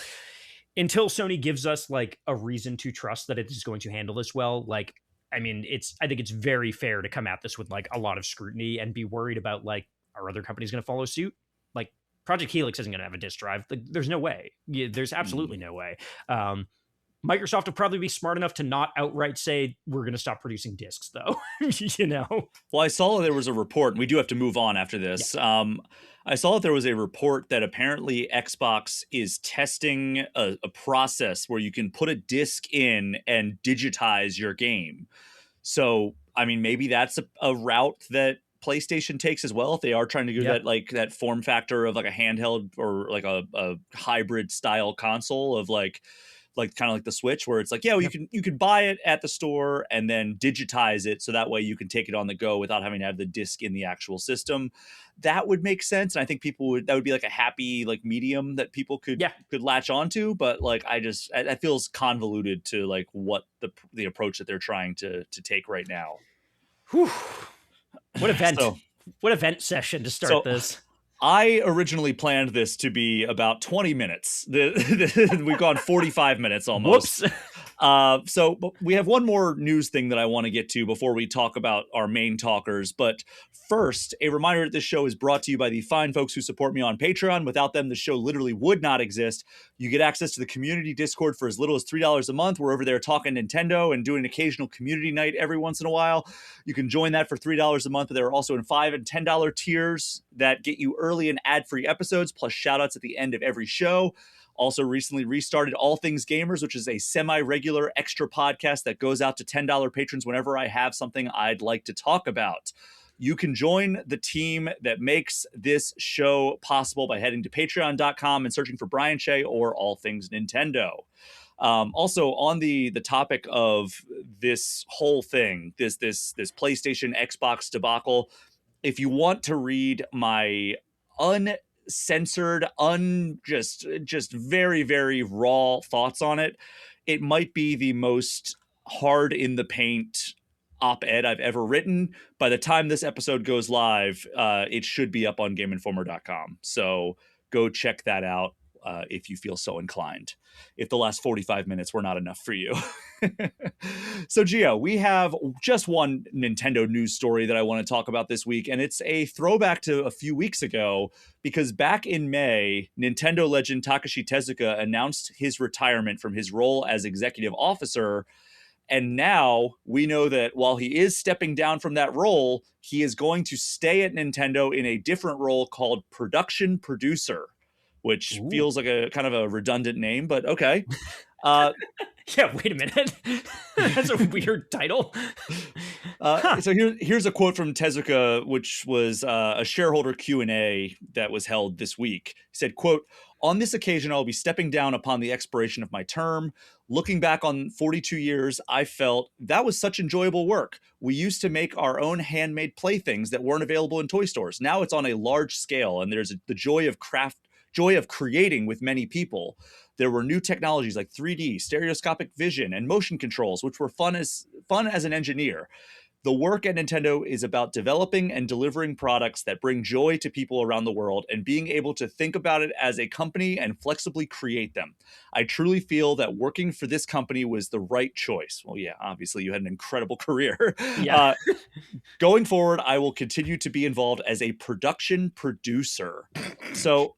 Sony gives us like a reason to trust that it is going to handle this well, like, I mean, I think it's very fair to come at this with like a lot of scrutiny and be worried about like, are other companies going to follow suit? Like Project Helix isn't going to have a disk drive. Like, there's no way. There's absolutely no way. Microsoft will probably be smart enough to not outright say we're going to stop producing discs, though. You know. Well, I saw there was a report, and we do have to move on after this. Yeah. I saw that there was a report that apparently Xbox is testing a process where you can put a disc in and digitize your game. So, I mean, maybe that's a route that PlayStation takes as well, if they are trying to do that, like that form factor of like a handheld or like a hybrid style console of like kind of like the Switch, where it's like, yeah, well, you can buy it at the store and then digitize it, so that way you can take it on the go without having to have the disc in the actual system. That would make sense, and I think that would be like a happy like medium that people could latch onto. But like, that feels convoluted to like what the approach that they're trying to take right now. Whew. What event? What event session to start this? I originally planned this to be about 20 minutes. We've gone 45 minutes almost. Whoops. So we have one more news thing that I want to get to before we talk about our main talkers. But first, a reminder that this show is brought to you by the fine folks who support me on Patreon. Without them, the show literally would not exist. You get access to the community Discord for as little as $3 a month. We're over there talking Nintendo and doing an occasional community night every once in a while. You can join that for $3 a month. But there are also in $5 and $10 tiers that get you early and ad-free episodes, plus shout-outs at the end of every show. Also recently restarted All Things Gamers, which is a semi-regular extra podcast that goes out to $10 patrons whenever I have something I'd like to talk about. You can join the team that makes this show possible by heading to patreon.com and searching for Brian Shea or All Things Nintendo. Also, on the topic of this whole thing, this PlayStation Xbox debacle, if you want to read my uncensored, just very, very raw thoughts on it, it might be the most hard in the paint op-ed I've ever written. By the time this episode goes live, it should be up on GameInformer.com. So go check that out if you feel so inclined, if the last 45 minutes were not enough for you. So, Gio, we have just one Nintendo news story that I want to talk about this week, and it's a throwback to a few weeks ago, because back in May, Nintendo legend Takashi Tezuka announced his retirement from his role as executive officer. And now we know that while he is stepping down from that role, he is going to stay at Nintendo in a different role called production producer, which feels like a kind of a redundant name, but okay. Yeah, wait a minute. That's a weird title. So here's a quote from Tezuka, which was a shareholder Q&A that was held this week. He said, quote, "On this occasion, I'll be stepping down upon the expiration of my term. Looking back on 42 years, I felt that was such enjoyable work. We used to make our own handmade playthings that weren't available in toy stores. Now it's on a large scale, and there's the joy of creating with many people. There were new technologies like 3D, stereoscopic vision, and motion controls, which were fun as an engineer. The work at Nintendo is about developing and delivering products that bring joy to people around the world and being able to think about it as a company and flexibly create them. I truly feel that working for this company was the right choice." Well, yeah, obviously you had an incredible career. Yeah. "Going forward, I will continue to be involved as a production producer." So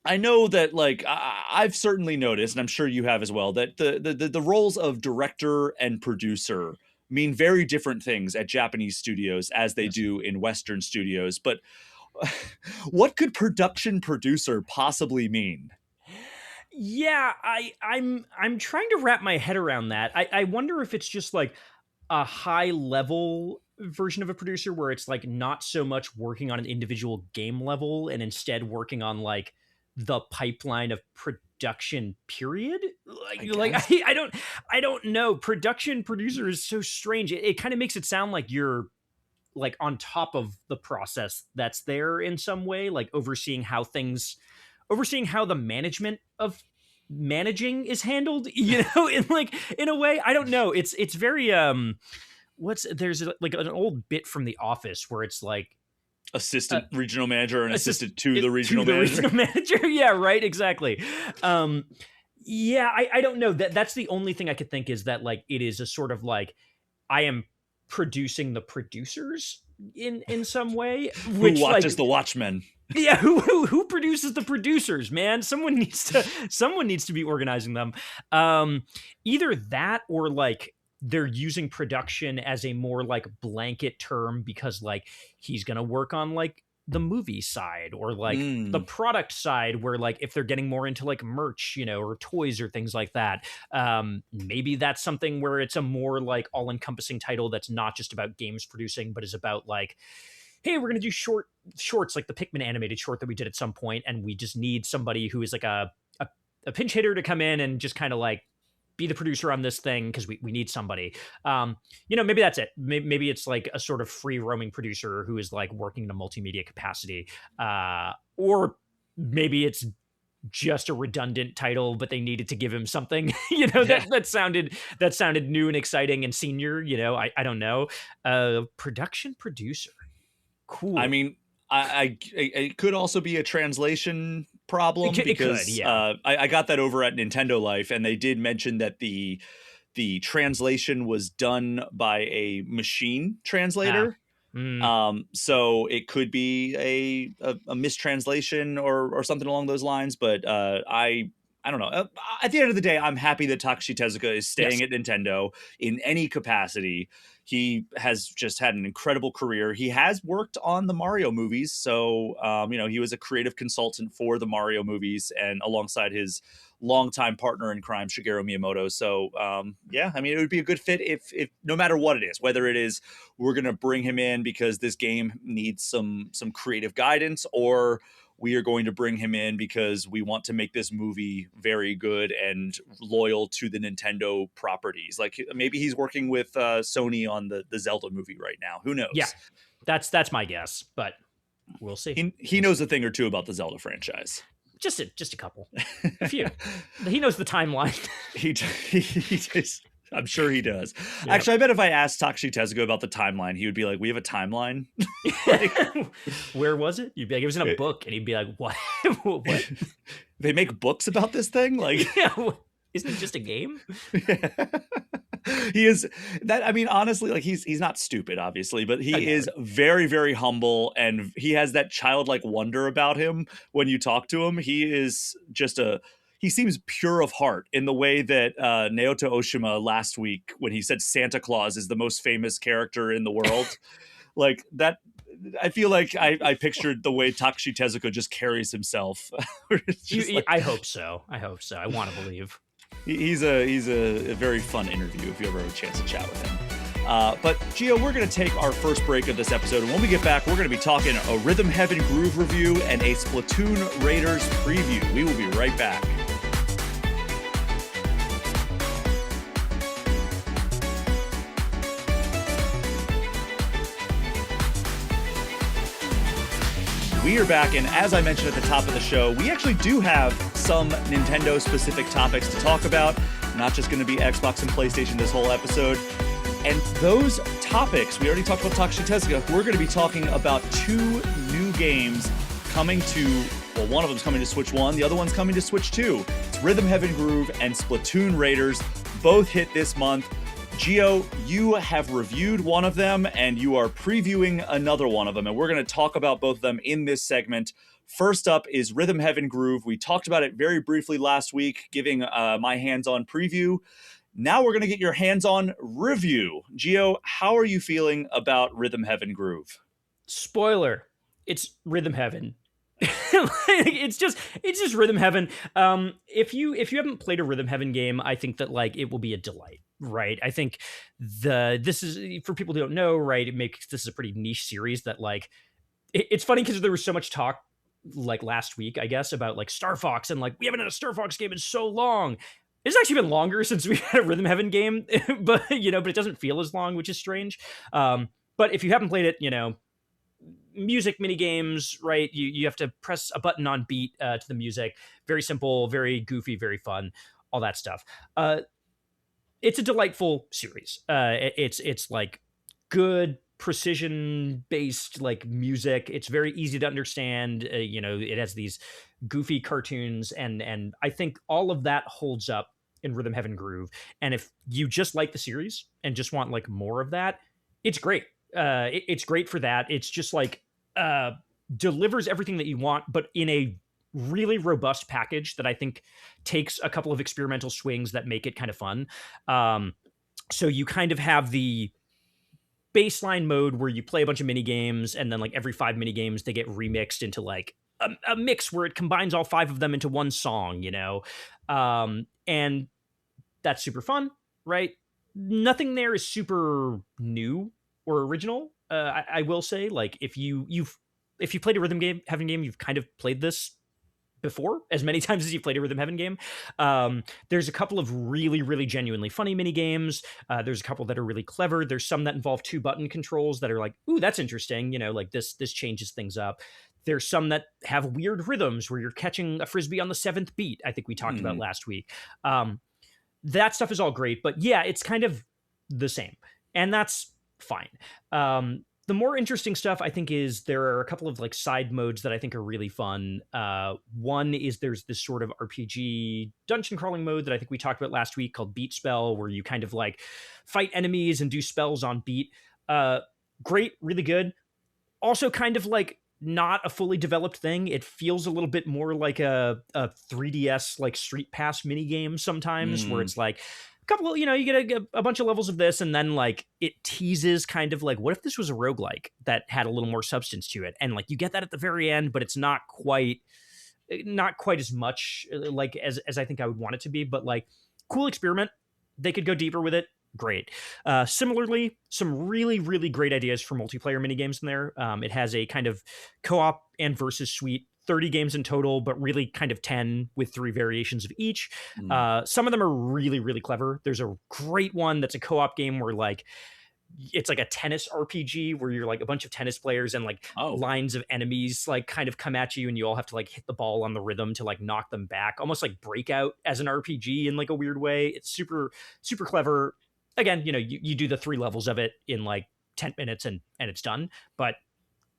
I know that, like, I've certainly noticed, and I'm sure you have as well, that the roles of director and producer mean very different things at Japanese studios as they do in Western studios. But what could production producer possibly mean? Yeah, I'm trying to wrap my head around that. I wonder if it's just like a high level version of a producer where it's like not so much working on an individual game level and instead working on like the pipeline of production period. I don't know. Production producer is so strange. It kind of makes it sound like you're like on top of the process that's there in some way, like overseeing how the management of managing is handled, in a way. I don't know. It's very there's like an old bit from The Office where it's like assistant regional manager and assistant to the regional manager. Yeah, right. Exactly. Yeah, I don't know. That's the only thing I could think is that like it is a sort of like I am producing the producers in some way. Which, who watches the Watchmen? Yeah, who produces the producers, man? Someone needs to be organizing them. Either that or like they're using production as a more like blanket term because like he's gonna work on like the movie side or like the product side where like if they're getting more into like merch, or toys or things like that, maybe that's something where it's a more like all-encompassing title that's not just about games producing but is about like, hey, we're gonna do shorts like the Pikmin animated short that we did at some point, and we just need somebody who is like a pinch hitter to come in and just kind of like be the producer on this thing because we need somebody. Maybe that's it. Maybe it's like a sort of free roaming producer who is like working in a multimedia capacity, or maybe it's just a redundant title, but they needed to give him something, that sounded new and exciting and senior. I don't know. Production producer. Cool. I mean, it could also be a translation problem because I got that over at Nintendo Life, and they did mention that the translation was done by a machine translator. So it could be a mistranslation or something along those lines. But I don't know. At the end of the day, I'm happy that Takashi Tezuka is staying at Nintendo in any capacity. He has just had an incredible career. He has worked on the Mario movies. So, he was a creative consultant for the Mario movies and alongside his longtime partner in crime, Shigeru Miyamoto. So, it would be a good fit if no matter what it is, whether it is we're going to bring him in because this game needs some creative guidance, or we are going to bring him in because we want to make this movie very good and loyal to the Nintendo properties. Like maybe he's working with Sony on the Zelda movie right now. Who knows? Yeah, that's my guess, but we'll see. He knows a thing or two about the Zelda franchise. Just a couple, a few. He knows the timeline. He just, I'm sure he does. Yep. Actually, I bet if I asked Takashi Tezuka about the timeline, he would be like, "We have a timeline." Where was it? You'd be like, "It was in a book," and he'd be like, "What? What? They make books about this thing?" Like, isn't it just a game? He is that. I mean, honestly, like he's not stupid, obviously, but he is very, very humble, and he has that childlike wonder about him when you talk to him. He is just he seems pure of heart in the way that Naoto Oshima last week when he said Santa Claus is the most famous character in the world. Like that, I feel like I pictured the way Takashi Tezuka just carries himself. I hope so. I want to believe. He's a very fun interview if you ever have a chance to chat with him. But Gio, we're going to take our first break of this episode, and when we get back, we're going to be talking a Rhythm Heaven Groove review and a Splatoon Raiders preview. We will be right back. We are back, and as I mentioned at the top of the show, we actually do have some Nintendo-specific topics to talk about. Not just going to be Xbox and PlayStation this whole episode. And those topics, we already talked about Takashi Tezuka. We're going to be talking about two new games coming to, well, one of them's coming to Switch 1, the other one's coming to Switch 2. It's Rhythm Heaven Groove and Splatoon Raiders. Both hit this month. Gio, you have reviewed one of them and you are previewing another one of them, and we're going to talk about both of them in this segment. First up is Rhythm Heaven Groove. We talked about it very briefly last week, giving my hands-on preview. Now we're going to get your hands-on review. Gio, how are you feeling about Rhythm Heaven Groove? Spoiler, it's Rhythm Heaven. it's just Rhythm Heaven. If you haven't played a Rhythm Heaven game, I think that like it will be a delight. Right. I think this is, for people who don't know, right, this is a pretty niche series that like, it's funny because there was so much talk like last week, I guess, about like Star Fox, and like we haven't had a Star Fox game in so long. It's actually been longer since we had a Rhythm Heaven game, but but it doesn't feel as long, which is strange. But if you haven't played it, music mini games, right? You have to press a button on beat to the music. Very simple, very goofy, very fun, all that stuff. It's a delightful series. It's like good precision based like music. It's very easy to understand. It has these goofy cartoons, and I think all of that holds up in Rhythm Heaven Groove. And if you just like the series and just want like more of that, it's great. It's great for that. It's just like delivers everything that you want, but in a really robust package that I think takes a couple of experimental swings that make it kind of fun. So you kind of have the baseline mode where you play a bunch of mini games, and then like every 5 mini games they get remixed into like a mix where it combines all 5 of them into one song, and that's super fun, right? Nothing there is super new or original. I will say, like, if you've played a Rhythm Heaven game, you've kind of played this before as many times as you played a Rhythm Heaven game. There's a couple of really, really genuinely funny mini games. There's a couple that are really clever. There's some that involve 2 button controls that are like, ooh, that's interesting. Like this changes things up. There's some that have weird rhythms where you're catching a Frisbee on the 7th beat. I think we talked about last week. That stuff is all great, but yeah, it's kind of the same, and that's fine. The more interesting stuff, I think, is there are a couple of like side modes that I think are really fun. One is there's this sort of RPG dungeon crawling mode that I think we talked about last week called Beat Spell, where you kind of like fight enemies and do spells on beat. Great, really good. Also kind of like not a fully developed thing. It feels a little bit more like a 3DS like Street Pass mini game sometimes, where it's like couple, you get a bunch of levels of this, and then like it teases kind of like, what if this was a roguelike that had a little more substance to it? And like you get that at the very end, but it's not quite as much like as I think I would want it to be. But like, cool experiment. They could go deeper with it. Great. Similarly, some really, really great ideas for multiplayer mini games in there. It has a kind of co-op and versus suite. 30 games in total, but really kind of 10 with 3 variations of each. Some of them are really, really clever. There's a great one that's a co-op game where like it's like a tennis RPG where you're like a bunch of tennis players, and like lines of enemies like kind of come at you, and you all have to like hit the ball on the rhythm to like knock them back, almost like Breakout as an RPG in like a weird way. It's super, super clever. Again, you do the 3 levels of it in like 10 minutes and it's done, but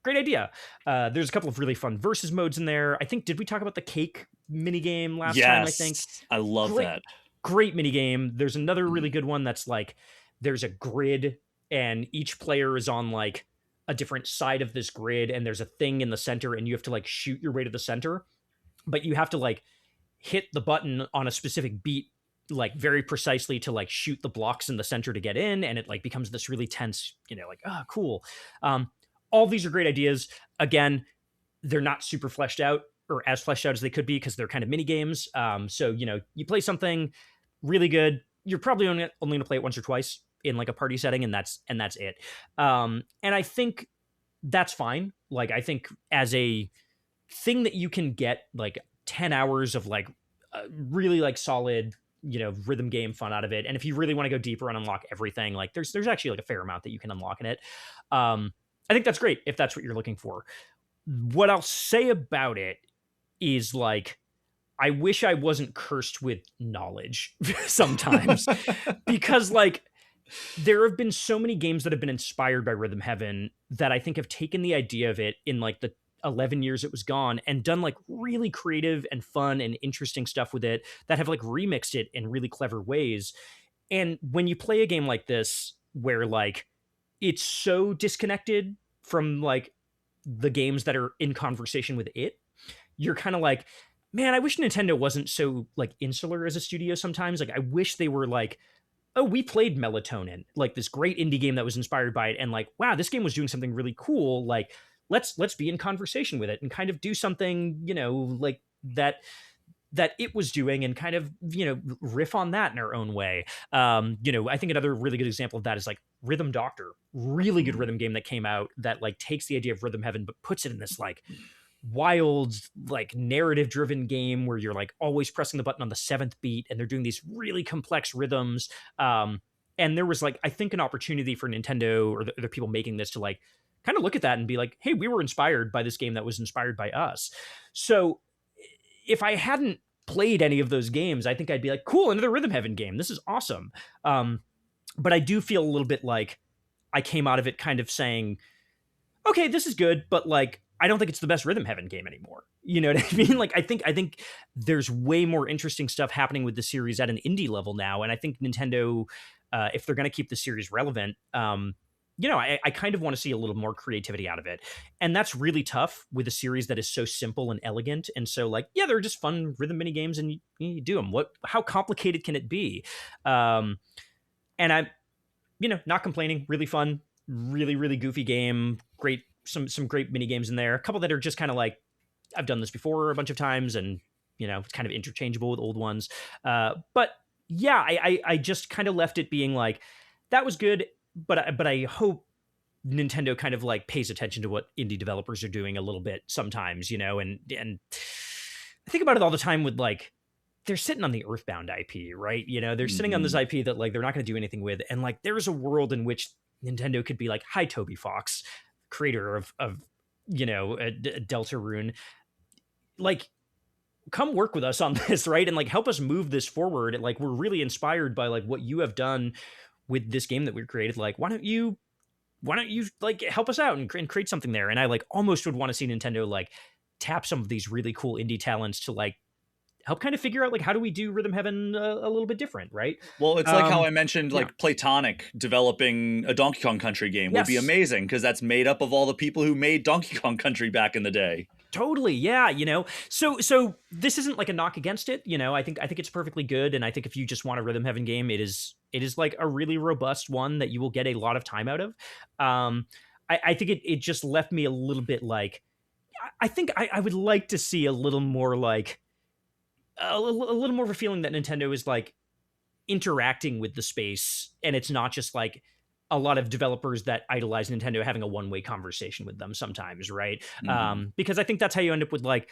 great idea. There's a couple of really fun versus modes in there. I think, did we talk about the cake mini game last time? I think I love that. Great mini game. There's another really good one that's like, there's a grid, and each player is on like a different side of this grid, and there's a thing in the center, and you have to like shoot your way to the center, but you have to like hit the button on a specific beat like very precisely to like shoot the blocks in the center to get in, and it like becomes this really tense, like, cool. All these are great ideas. Again, they're not super fleshed out or as fleshed out as they could be because they're kind of mini games. So, you play something really good, you're probably only going to play it once or twice in like a party setting, and that's it. And I think that's fine. Like, I think as a thing that you can get like 10 hours of like really like solid, rhythm game fun out of it. And if you really want to go deeper and unlock everything, like there's actually like a fair amount that you can unlock in it. I think that's great if that's what you're looking for. What I'll say about it is like, I wish I wasn't cursed with knowledge sometimes because like there have been so many games that have been inspired by Rhythm Heaven that I think have taken the idea of it in like the 11 years it was gone and done like really creative and fun and interesting stuff with it that have like remixed it in really clever ways. And when you play a game like this where like it's so disconnected from like the games that are in conversation with it, you're kind of like, man, I wish Nintendo wasn't so like insular as a studio sometimes. Like I wish they were like, oh, we played Melatonin, like this great indie game that was inspired by it, and like, wow, this game was doing something really cool. Like let's be in conversation with it and kind of do something, like that it was doing, and kind of, riff on that in our own way. I think another really good example of that is like Rhythm Doctor, really good rhythm game that came out that like takes the idea of Rhythm Heaven, but puts it in this like wild, like narrative driven game where you're like always pressing the button on the 7th beat, and they're doing these really complex rhythms. And there was like, I think, an opportunity for Nintendo or the people making this to like kind of look at that and be like, hey, we were inspired by this game that was inspired by us. So if I hadn't played any of those games, I think I'd be like, cool, another Rhythm Heaven game. This is awesome. But I do feel a little bit like I came out of it kind of saying, okay, this is good, but like, I don't think it's the best Rhythm Heaven game anymore. You know what I mean? Like, I think there's way more interesting stuff happening with the series at an indie level now. And I think Nintendo, if they're going to keep the series relevant, I kind of want to see a little more creativity out of it. And that's really tough with a series that is so simple and elegant. And so like, yeah, they're just fun rhythm mini games and you do them. How complicated can it be? And I'm, not complaining, really fun, really, really goofy game. Great. Some great mini games in there. A couple that are just kind of like, I've done this before a bunch of times and, it's kind of interchangeable with old ones. But yeah, I just kind of left it being like, that was good. But I hope Nintendo kind of like pays attention to what indie developers are doing a little bit sometimes, and I think about it all the time with like, they're sitting on the Earthbound IP, right? They're sitting on this IP that like, they're not going to do anything with. And like, there's a world in which Nintendo could be like, hi, Toby Fox, creator of Deltarune, like, come work with us on this, right? And like, help us move this forward. And like, we're really inspired by like what you have done with this game that we created. Like, why don't you like help us out and create something there? And I like almost would want to see Nintendo like tap some of these really cool indie talents to like help kind of figure out like, how do we do Rhythm Heaven a little bit different, right? Well, it's like how I mentioned like Platonic developing a Donkey Kong Country game would be amazing because that's made up of all the people who made Donkey Kong Country back in the day. Totally, yeah, So this isn't like a knock against it, I think it's perfectly good, and I think if you just want a Rhythm Heaven game, it is like a really robust one that you will get a lot of time out of. I think it just left me a little bit like, I think I would like to see a little more like a little more of a feeling that Nintendo is like interacting with the space, and it's not just like a lot of developers that idolize Nintendo having a one-way conversation with them sometimes, right? Because I think that's how you end up with like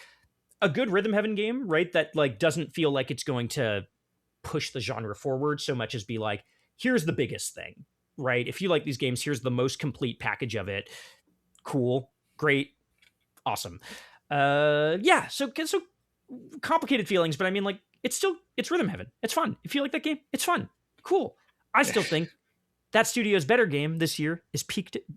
a good Rhythm Heaven game, right? That like doesn't feel like it's going to push the genre forward so much as be like, here's the biggest thing, right? If you like these games, here's the most complete package of it. Cool, great, awesome. So complicated feelings, but I mean like, it's Rhythm Heaven. It's fun. If you like that game, it's fun. Cool. I still think that studio's better game this year is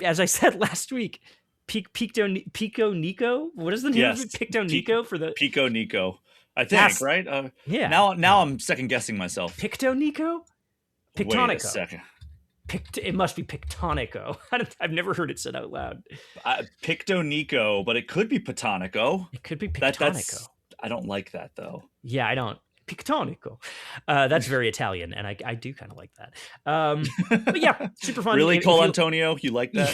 as I said last week, Pico Nico. What is the name of it? Picto Nico for the Pico Nico, I think, right? Yeah. Now I'm second guessing myself. Picto Nico? Pictonico. Wait a second. It must be Pictonico. I've never heard it said out loud. Picto Nico, but it could be Patonico. It could be Pictonico. I don't like that though. Yeah, I don't. Pictonico. That's very Italian, and I do kind of like that. But yeah, super fun. Really, Colantonio? You like that?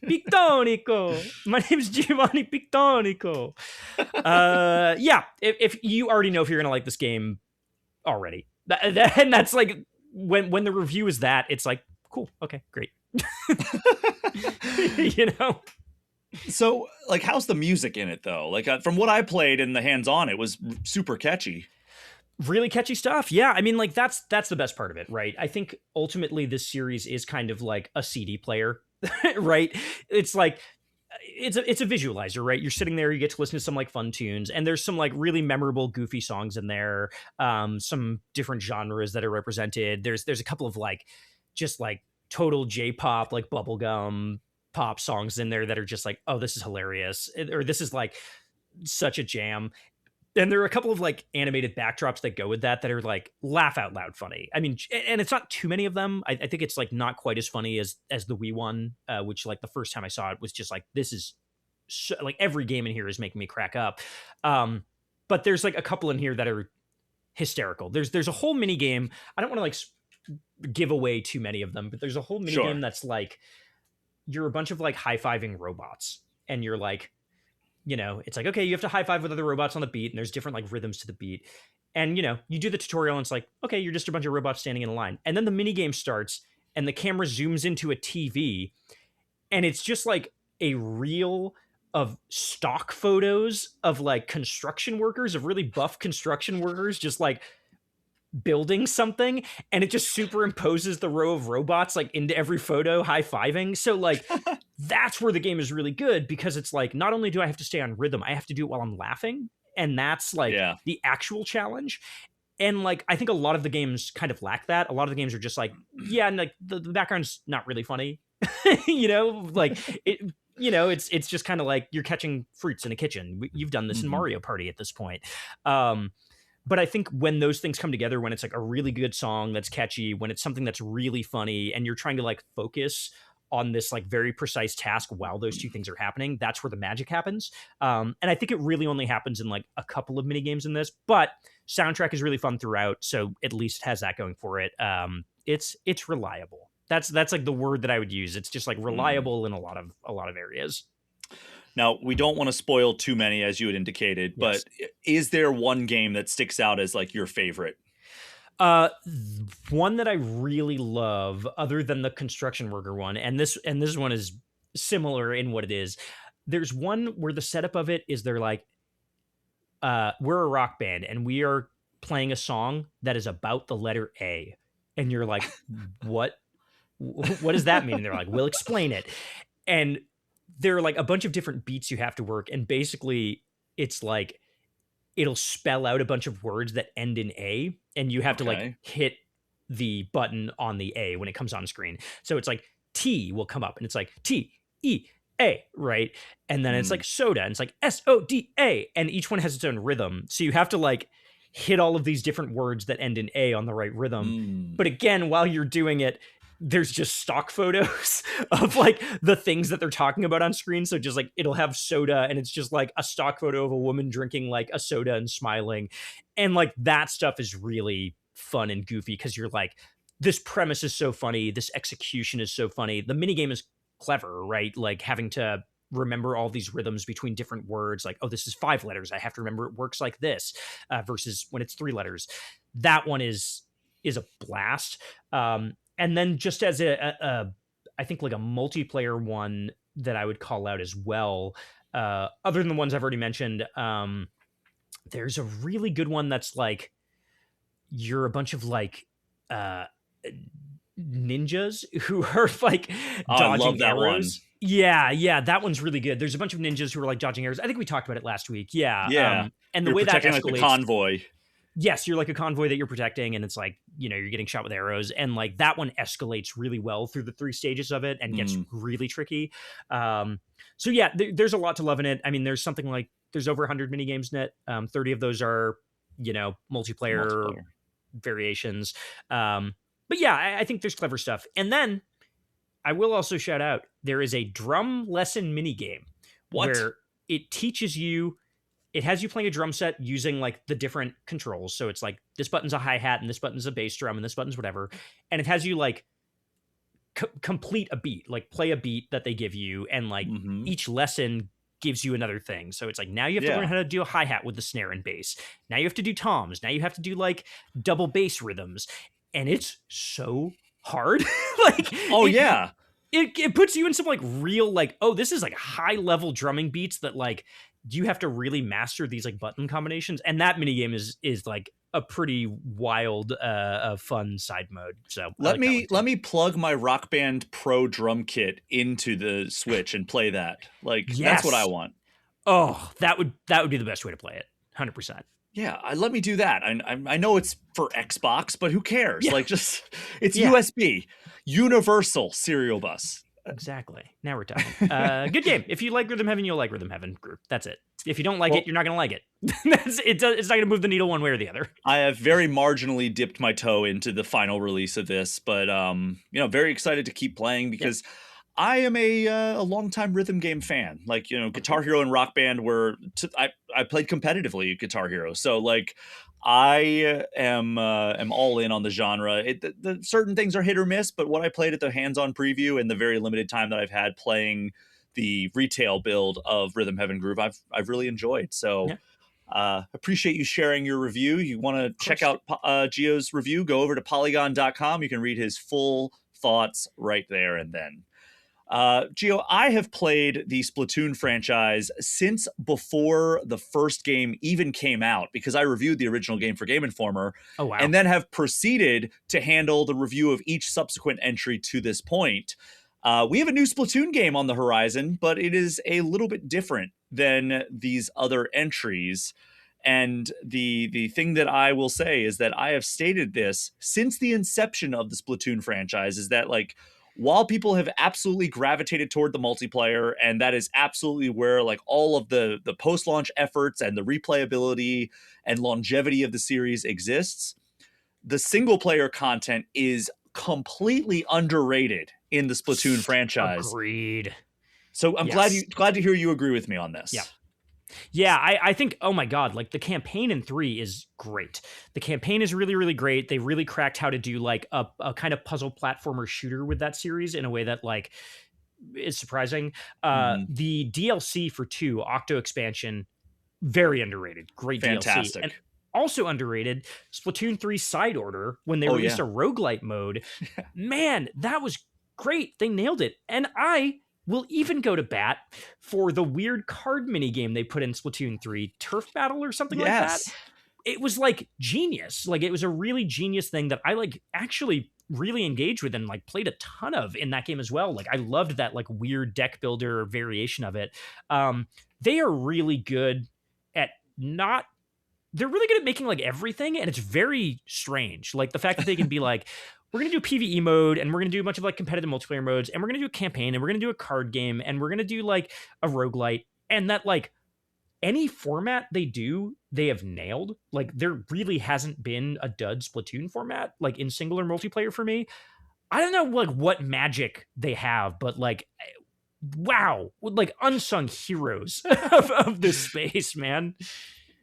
Pictonico. My name's Giovanni Pictonico. Yeah, if you already know if you're going to like this game already. And that's like, when the review is that, it's like, cool, okay, great. So, like, how's the music in it, though? Like, from what I played in the hands-on, it was super catchy. Really catchy stuff. Yeah, I mean, like, that's the best part of it, right? I think ultimately this series is kind of like a CD player, right? It's like, it's a visualizer, right? You're sitting there, you get to listen to some like fun tunes, and there's some like really memorable, goofy songs in there. Some different genres that are represented. There's a couple of like, just like total J-pop, like bubblegum pop songs in there that are just like, oh, this is hilarious, or this is like such a jam. And there are a couple of like animated backdrops that go with that are like laugh out loud funny. I mean, and it's not too many of them. I think it's like not quite as funny as the Wii one, which like the first time I saw it was just like, this is so, like every game in here is making me crack up. But there's like a couple in here that are hysterical. There's a whole mini game. I don't want to like give away too many of them, but there's a whole mini game that's like, you're a bunch of like high-fiving robots, and you're like, it's like, okay, you have to high-five with other robots on the beat, and there's different like rhythms to the beat. And, you do the tutorial, and it's like, okay, you're just a bunch of robots standing in a line. And then the mini game starts, and the camera zooms into a TV, and it's just like a real of stock photos of like construction workers, of really buff construction workers, just like building something, and it just superimposes the row of robots like into every photo, high-fiving. So like that's where the game is really good, because it's like, not only do I have to stay on rhythm, I have to do it while I'm laughing, and that's like the actual challenge. And like I think a lot of the games kind of lack that. A lot of the games are just like, yeah, and like the background's not really funny. You know, like it, you know, it's just kind of like you're catching fruits in a kitchen. You've done this in Mario Party at this point. But I think when those things come together, when it's like a really good song that's catchy, when it's something that's really funny, and you're trying to like focus on this like very precise task while those two things are happening, that's where the magic happens. And I think it really only happens in like a couple of mini games in this, but soundtrack is really fun throughout, so at least has that going for it. It's reliable. That's like the word that I would use. It's just like reliable in a lot of areas. Now, we don't want to spoil too many, as you had indicated, but is there one game that sticks out as like your favorite? One that I really love, other than the construction worker one, and this one is similar in what it is. There's one where the setup of it is they're like, we're a rock band and we are playing a song that is about the letter A, and you're like, what does that mean? And they're like, we'll explain it. And there are like a bunch of different beats you have to work, and basically it's like it'll spell out a bunch of words that end in A, and you have to like hit the button on the A when it comes on screen. So it's like T will come up and it's like T-E-A, right? And then it's like soda and it's like S-O-D-A, and each one has its own rhythm. So you have to like hit all of these different words that end in A on the right rhythm. But again, while you're doing it, there's just stock photos of like the things that they're talking about on screen. So just like, it'll have soda and it's just like a stock photo of a woman drinking like a soda and smiling. And like that stuff is really fun and goofy, because you're like, this premise is so funny. This execution is so funny. The minigame is clever, right? Like having to remember all these rhythms between different words. Like, oh, this is 5 letters. I have to remember it works like this, versus when it's 3 letters. That one is a blast. And then just as I think like a multiplayer one that I would call out as well, other than the ones I've already mentioned, there's a really good one that's like, you're a bunch of like ninjas who are like dodging arrows. One. Yeah, that one's really good. There's a bunch of ninjas who are like dodging arrows. I think we talked about it last week. Yeah. And the way that escalates, like the convoy. Yes, you're like a convoy that you're protecting, and it's like, you know, you're getting shot with arrows, and like that one escalates really well through the 3 stages of it and gets really tricky. So yeah, there's a lot to love in it. I mean, there's something like, there's over 100 mini games in it. 30 of those are, you know, multiplayer variations. But yeah, I think there's clever stuff. And then I will also shout out, there is a drum lesson mini game where it teaches you. It has you playing a drum set using like the different controls. So it's like, this button's a hi-hat and this button's a bass drum and this button's whatever. And it has you like complete a beat, like play a beat that they give you. And like each lesson gives you another thing. So it's like, now you have to learn how to do a hi-hat with the snare and bass. Now you have to do toms. Now you have to do like double bass rhythms. And it's so hard. Like, it puts you in some like real, like, oh, this is like high level drumming beats that like, you have to really master these like button combinations. And that minigame is like a pretty wild, fun side mode. So let me plug my Rock Band Pro drum kit into the Switch and play that. Like, that's what I want. Oh, that would be the best way to play it. 100%. Yeah, let me do that. I know it's for Xbox, but who cares? Like, just it's USB, universal serial bus. Exactly. Now we're talking. Good game. If you like Rhythm Heaven, you'll like Rhythm Heaven group. That's it. If you don't like it, you're not going to like it. It's not going to move the needle one way or the other. I have very marginally dipped my toe into the final release of this, but very excited to keep playing, because I am a longtime rhythm game fan. Like, Guitar Hero and Rock Band I played competitively at Guitar Hero, so like I am all in on the genre. The certain things are hit or miss, but what I played at the hands-on preview and the very limited time that I've had playing the retail build of Rhythm Heaven Groove, I've really enjoyed. So appreciate you sharing your review. You want to check out Gio's review, go over to polygon.com. You can read his full thoughts right there and then. Gio, I have played the Splatoon franchise since before the first game even came out, because I reviewed the original game for Game Informer. Oh, wow. And then have proceeded to handle the review of each subsequent entry to this point. We have a new Splatoon game on the horizon, but it is a little bit different than these other entries. And the thing that I will say is that I have stated this since the inception of the Splatoon franchise, is that, like, while people have absolutely gravitated toward the multiplayer, and that is absolutely where, like, all of the post-launch efforts and the replayability and longevity of the series exists, the single-player content is completely underrated in the Splatoon franchise. Agreed. So I'm glad to hear you agree with me on this. Yeah. Yeah, I think, oh my God, like the campaign in 3 is great. The campaign is really, really great. They really cracked how to do like a kind of puzzle platformer shooter with that series in a way that like is surprising. The DLC for 2, Octo Expansion, very underrated. Great Fantastic. DLC. And also underrated, Splatoon 3 Side Order, when they released a roguelite mode. Man, that was great. They nailed it. And I will even go to bat for the weird card mini game they put in Splatoon 3, Turf Battle or something like that. It was like genius. Like, it was a really genius thing that I like actually really engaged with and like played a ton of in that game as well. Like, I loved that like weird deck builder variation of it. They are really good at they're really good at making like everything, and it's very strange. Like the fact that they can be like, we're going to do PvE mode, and we're going to do a bunch of like competitive multiplayer modes, and we're going to do a campaign, and we're going to do a card game, and we're going to do like a roguelite, and that like any format they do, they have nailed. Like, there really hasn't been a dud Splatoon format like in singular multiplayer for me. I don't know like what magic they have, but like, wow, like unsung heroes of this space, man.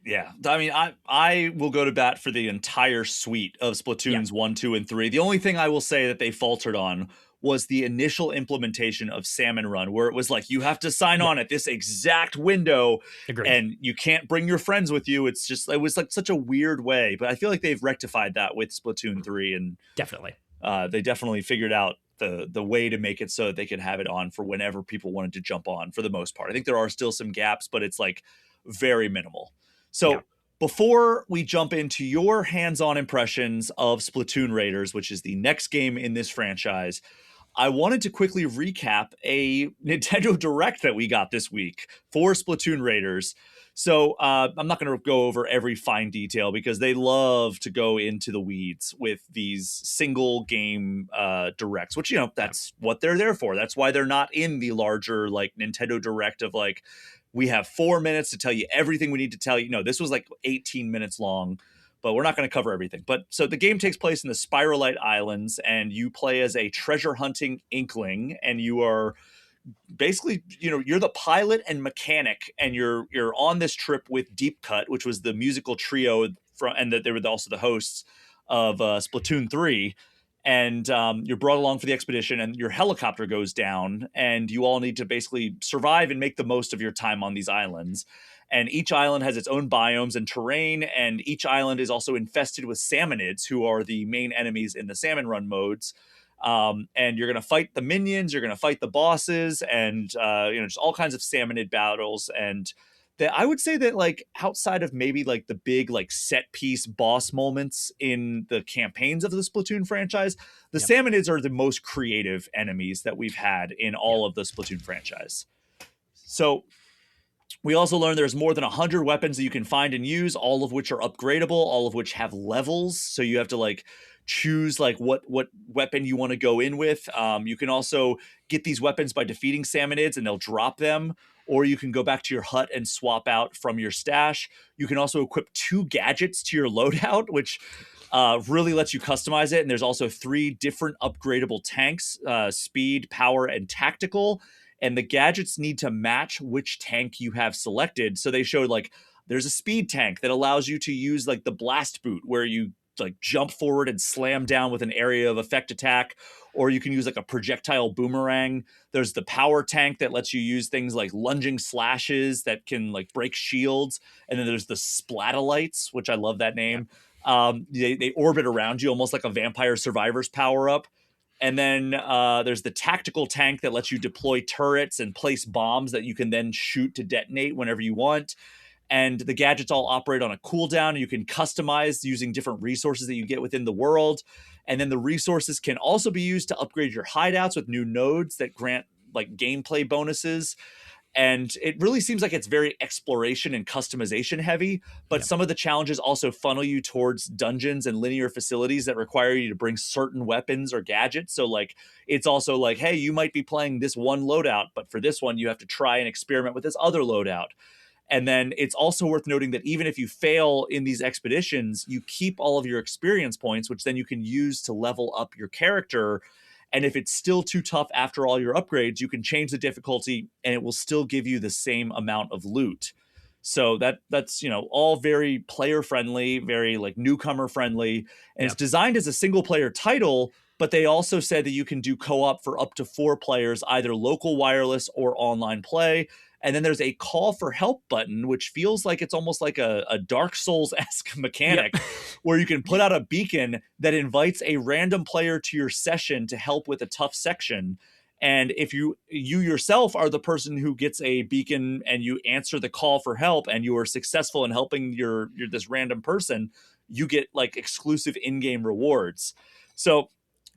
Yeah, I mean, I will go to bat for the entire suite of Splatoons 1, 2, and 3. The only thing I will say that they faltered on was the initial implementation of Salmon Run, where it was like, you have to sign on at this exact window. Agreed. And you can't bring your friends with you. It's just, it was like such a weird way, but I feel like they've rectified that with Splatoon 3, and definitely they definitely figured out the way to make it so that they could have it on for whenever people wanted to jump on, for the most part. I think there are still some gaps, but it's like very minimal. So before we jump into your hands-on impressions of Splatoon Raiders, which is the next game in this franchise, I wanted to quickly recap a Nintendo Direct that we got this week for Splatoon Raiders. So I'm not going to go over every fine detail, because they love to go into the weeds with these single game directs, which, you know, that's what they're there for. That's why they're not in the larger like Nintendo Direct of like, we have 4 minutes to tell you everything we need to tell you. No, this was like 18 minutes long, but we're not going to cover everything. But so the game takes place in the Spiralite Islands, and you play as a treasure hunting inkling, and you are basically, you know, you're the pilot and mechanic, and you're on this trip with Deep Cut, which was the musical trio and that they were also the hosts of Splatoon 3. And you're brought along for the expedition, and your helicopter goes down, and you all need to basically survive and make the most of your time on these islands. And each island has its own biomes and terrain, and each island is also infested with salmonids, who are the main enemies in the Salmon Run modes. And you're going to fight the minions, you're going to fight the bosses, and you know, just all kinds of salmonid battles. And I would say that, like, outside of maybe like the big like set piece boss moments in the campaigns of the Splatoon franchise, the salmonids are the most creative enemies that we've had in all of the Splatoon franchise. So we also learned there's more than 100 weapons that you can find and use, all of which are upgradable, all of which have levels. So you have to like choose like what weapon you want to go in with. You can also get these weapons by defeating salmonids, and they'll drop them. Or you can go back to your hut and swap out from your stash. You can also equip 2 gadgets to your loadout, which really lets you customize it. And there's also 3 different upgradable tanks, speed, power, and tactical. And the gadgets need to match which tank you have selected. So they showed like there's a speed tank that allows you to use like the blast boot, where you like jump forward and slam down with an area of effect attack, or you can use like a projectile boomerang. There's the power tank that lets you use things like lunging slashes that can like break shields. And then there's the Splatolites, which I love that name. They orbit around you almost like a Vampire Survivors power up. And then there's the tactical tank that lets you deploy turrets and place bombs that you can then shoot to detonate whenever you want. And the gadgets all operate on a cooldown. You can customize using different resources that you get within the world. And then the resources can also be used to upgrade your hideouts with new nodes that grant like gameplay bonuses. And it really seems like it's very exploration and customization heavy, but some of the challenges also funnel you towards dungeons and linear facilities that require you to bring certain weapons or gadgets. So like, it's also like, hey, you might be playing this one loadout, but for this one, you have to try and experiment with this other loadout. And then it's also worth noting that even if you fail in these expeditions, you keep all of your experience points, which then you can use to level up your character. And if it's still too tough after all your upgrades, you can change the difficulty and it will still give you the same amount of loot. So that's, you know, all very player friendly, very like newcomer friendly. And it's designed as a single player title, but they also said that you can do co-op for up to 4 players, either local wireless or online play. And then there's a call for help button, which feels like it's almost like a Dark Souls-esque mechanic where you can put out a beacon that invites a random player to your session to help with a tough section. And if you yourself are the person who gets a beacon and you answer the call for help and you are successful in helping your this random person, you get like exclusive in-game rewards. So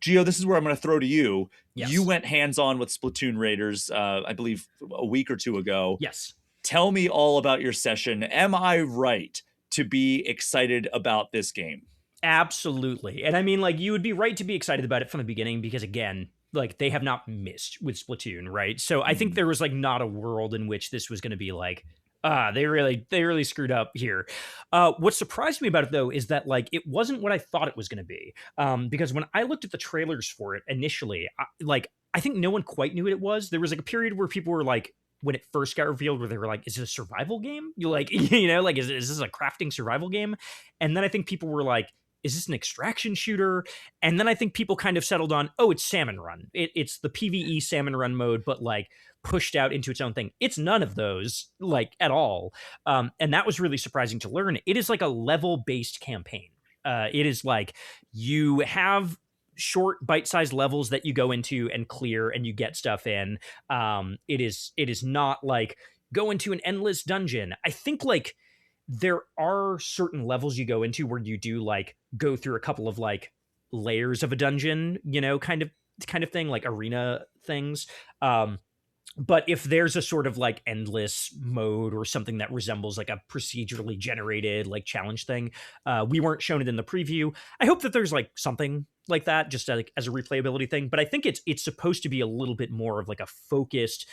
Gio, this is where I'm going to throw to you. Yes. You went hands-on with Splatoon Raiders, I believe, a week or two ago. Yes. Tell me all about your session. Am I right to be excited about this game? Absolutely. And I mean, like, you would be right to be excited about it from the beginning because, again, like, they have not missed with Splatoon, right? So I think there was, like, not a world in which this was going to be like, they really screwed up here. What surprised me about it, though, is that like it wasn't what I thought it was going to be. Because when I looked at the trailers for it initially, I think no one quite knew what it was. There was like a period where people were like, when it first got revealed, where they were like, "Is it a survival game?" You like, you know, like, is this a crafting survival game? And then I think people were like, is this an extraction shooter? And then I think people kind of settled on, oh, it's Salmon Run. It's the PvE Salmon Run mode, but like pushed out into its own thing. It's none of those, like, at all. And that was really surprising to learn. It is like a level-based campaign. It is like you have short bite-sized levels that you go into and clear and you get stuff in. It is not like go into an endless dungeon. I think like there are certain levels you go into where you do like go through a couple of like layers of a dungeon, you know, kind of thing, like arena things. But if there's a sort of like endless mode or something that resembles like a procedurally generated like challenge thing, we weren't shown it in the preview. I hope that there's like something like that just like as a replayability thing. But I think it's supposed to be a little bit more of like a focused,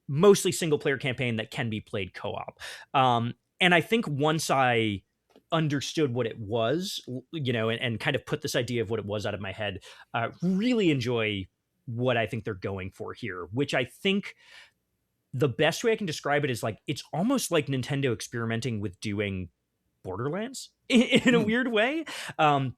mostly single player campaign that can be played co-op. And I think once I understood what it was, you know, and kind of put this idea of what it was out of my head, really enjoy what I think they're going for here, which I think the best way I can describe it is like, it's almost like Nintendo experimenting with doing Borderlands in a weird way.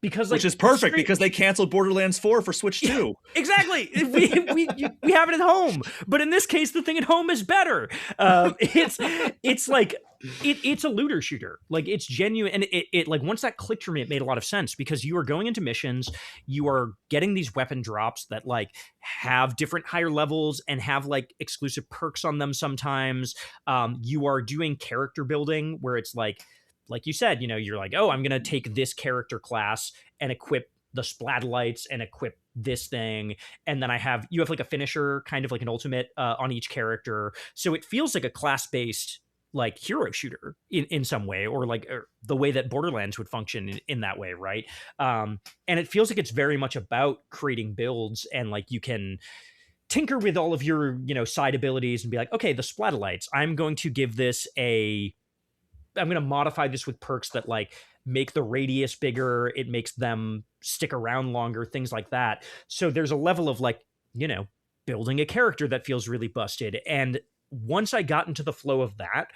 Because like, which is perfect because they canceled Borderlands 4 for Switch 2. Yeah, exactly. We have it at home, but in this case, the thing at home is better. It's like, it's a looter shooter. Like it's genuine. And it like, once that clicked for me, it made a lot of sense because you are going into missions, you are getting these weapon drops that like have different higher levels and have like exclusive perks on them sometimes. You are doing character building where it's like you said, you know, you're like, oh, I'm going to take this character class and equip the splatlights and equip this thing. And then you have like a finisher, kind of like an ultimate on each character. So it feels like a class-based like hero shooter in some way, or like the way that Borderlands would function in that way. Right. And it feels like it's very much about creating builds and like you can tinker with all of your, you know, side abilities and be like, okay, the splatlights, I'm going to modify this with perks that like make the radius bigger. It makes them stick around longer, things like that. So there's a level of like, you know, building a character that feels really busted. And once I got into the flow of that,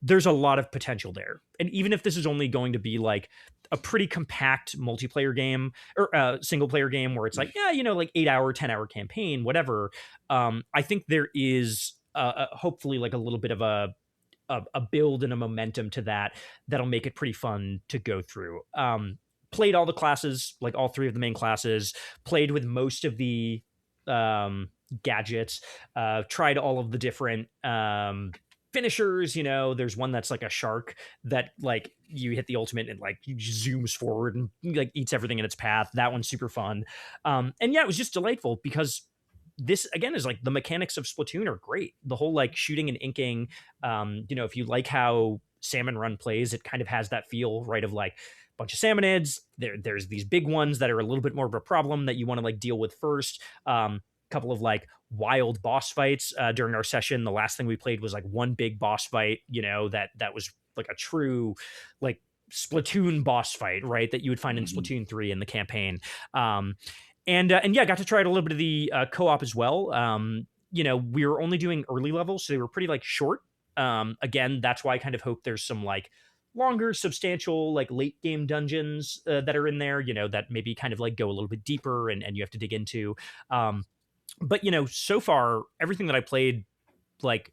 there's a lot of potential there. And even if this is only going to be like a pretty compact multiplayer game or single player game where it's like, yeah, you know, like 8-hour, 10-hour campaign, whatever. I think there is hopefully like a little bit of a build and a momentum to that'll make it pretty fun to go through. played all the classes, like all 3 of the main classes, played with most of the gadgets, tried all of the different finishers. There's one that's like a shark that like you hit the ultimate and like zooms forward and like eats everything in its path. That one's super fun. And yeah, it was just delightful because this again is like the mechanics of Splatoon are great. The whole like shooting and inking, if you like how Salmon Run plays, it kind of has that feel, right, of like a bunch of salmonids. There's these big ones that are a little bit more of a problem that you want to like deal with first. Couple of like wild boss fights during our session. The last thing we played was like one big boss fight, that was like a true like Splatoon boss fight, right, that you would find in Splatoon 3 in the campaign. And yeah, got to try out a little bit of the co-op as well. We were only doing early levels, so they were pretty like short. Again, that's why I kind of hope there's some like longer, substantial, like late game dungeons that are in there, that maybe kind of like go a little bit deeper and you have to dig into. But so far, everything that I played, like,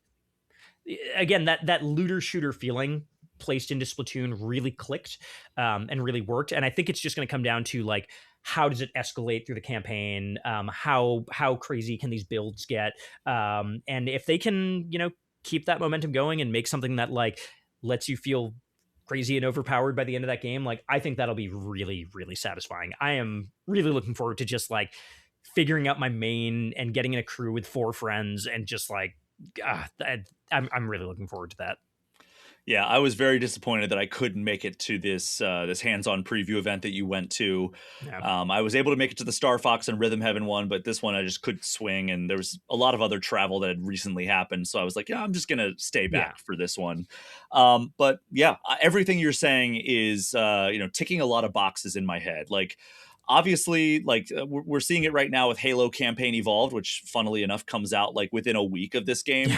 again, that looter shooter feeling placed into Splatoon really clicked and really worked. And I think it's just going to come down to like, how does it escalate through the campaign? How crazy can these builds get? And if they can, keep that momentum going and make something that like lets you feel crazy and overpowered by the end of that game, like I think that'll be really, really satisfying. I am really looking forward to just like figuring out my main and getting in a crew with 4 friends and just like I'm really looking forward to that. Yeah, I was very disappointed that I couldn't make it to this hands-on preview event that you went to. Yeah. I was able to make it to the Star Fox and Rhythm Heaven one, but this one I just couldn't swing, and there was a lot of other travel that had recently happened, so I was like, yeah, I'm just gonna stay back for this one. But yeah, everything you're saying is ticking a lot of boxes in my head. Like, obviously, like we're seeing it right now with Halo Campaign Evolved, which funnily enough comes out like within a week of this game.